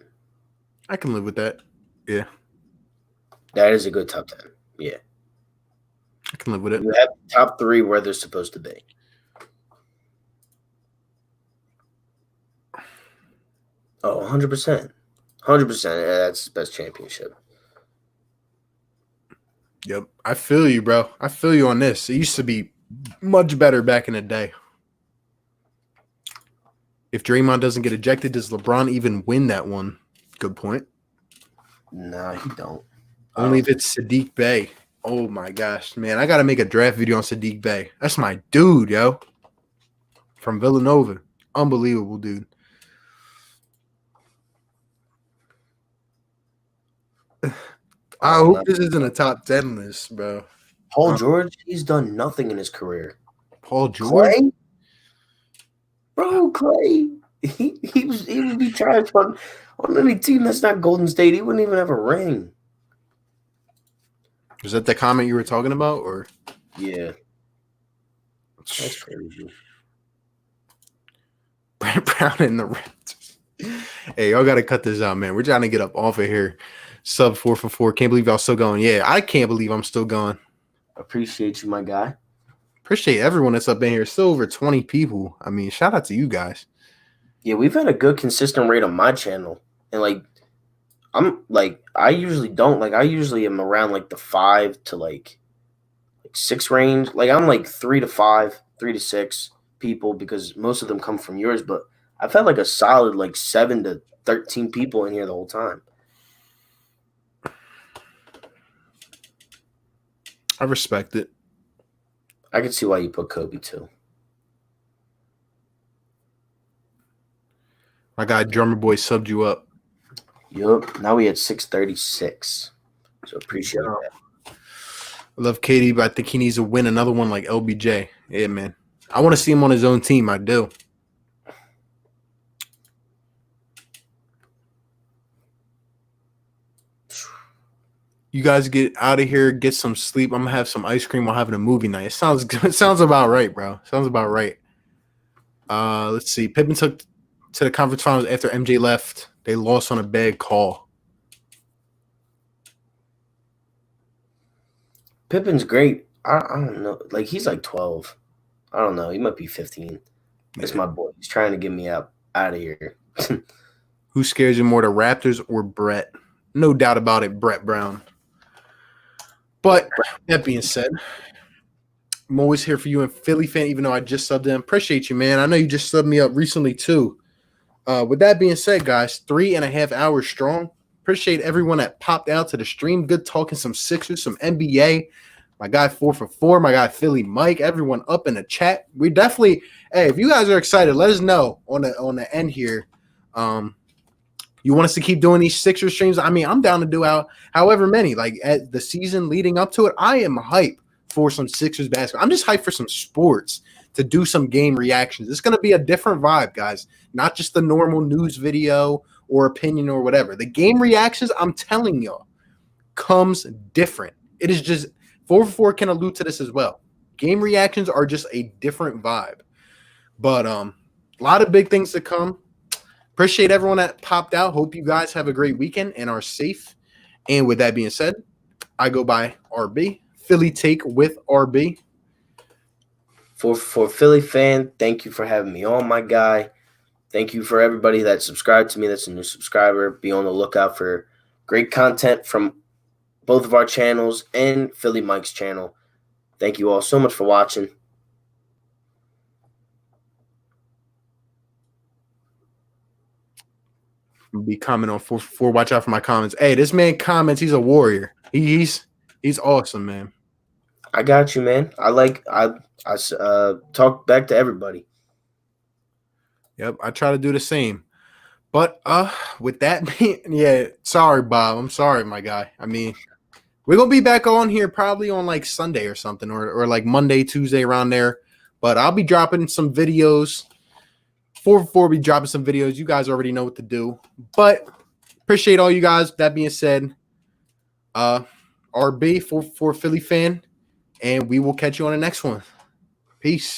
I can live with that. Yeah. That is a good top 10. Yeah. I can live with it. You have top 3 where they're supposed to be. Oh, 100%. 100%. Yeah, that's the best championship. Yep. I feel you, bro. I feel you on this. It used to be much better back in the day. If Draymond doesn't get ejected, does LeBron even win that one? Good point. Nah, he don't. Only if it's Sadiq Bey. Oh, my gosh. Man, I got to make a draft video on Sadiq Bey. That's my dude, yo. From Villanova. Unbelievable, dude. I hope this isn't a top 10 list, bro. Paul George, he's done nothing in his career. Paul George? Clay? Bro, Clay. He would be trash on any team that's not Golden State. He wouldn't even have a ring. Was that the comment you were talking about, or? Yeah. That's crazy. Brent Brown in the Raptors. Hey, y'all got to cut this out, man. We're trying to get up off of here. Sub 4 for 4. Can't believe y'all still going. Yeah, I can't believe I'm still going. Appreciate you, my guy. Appreciate everyone that's up in here. Still over 20 people. I mean, shout out to you guys. Yeah, we've had a good consistent rate on my channel. And I usually am around like the 5 to like 6 range. Like I'm like 3 to 5, 3 to 6 people because most of them come from yours, but I've had like a solid like 7 to 13 people in here the whole time. I respect it. I can see why you put Kobe too. My guy Drummer Boy subbed you up. Yup. Now we at 636. So appreciate that. I love KD, but I think he needs to win another one like LBJ. Yeah, man. I want to see him on his own team. I do. You guys get out of here, get some sleep. I'm gonna have some ice cream while having a movie night. It sounds good. It sounds about right, bro. Sounds about right. Let's see. Pippen took to the conference finals after MJ left. They lost on a bad call. Pippen's great. I don't know. Like he's like 12. I don't know. He might be 15. That's my boy. He's trying to get me out of here. Who scares you more, the Raptors or Brett? No doubt about it, Brett Brown. But that being said, I'm always here for you and Philly Fan, even though I just subbed in. Appreciate you, man. I know you just subbed me up recently, too. With that being said, guys, 3.5 hours strong. Appreciate everyone that popped out to the stream. Good talking some Sixers, some NBA. My guy 4 for 4, my guy Philly Mike, everyone up in the chat. We definitely, hey, if you guys are excited, let us know on the end here. You want us to keep doing these Sixer streams? I mean, I'm down to do however many. Like at the season leading up to it, I am hyped for some Sixers basketball. I'm just hyped for some sports to do some game reactions. It's going to be a different vibe, guys. Not just the normal news video or opinion or whatever. The game reactions, I'm telling y'all, comes different. It is just 4 for 4 can allude to this as well. Game reactions are just a different vibe. But a lot of big things to come. Appreciate everyone that popped out. Hope you guys have a great weekend and are safe. And with that being said, I go by RB. Philly Take with RB. For Philly Fan, thank you for having me on, my guy. Thank you for everybody that subscribed to me. That's a new subscriber. Be on the lookout for great content from both of our channels and Philly Mike's channel. Thank you all so much for watching. Be commenting on 4 for 4. Watch out for my comments. Hey, this man comments. He's a warrior. He's awesome, man. I got you, man. I talk back to everybody. Yep, I try to do the same. But with that being, yeah, sorry, Bob. I'm sorry, my guy. I mean, we're gonna be back on here probably on like Sunday or something, or like Monday, Tuesday around there. But I'll be dropping some videos. 4 for 4 be dropping some videos. You guys already know what to do. But appreciate all you guys. That being said, RB 4 for 4 Philly Fan, and we will catch you on the next one. Peace.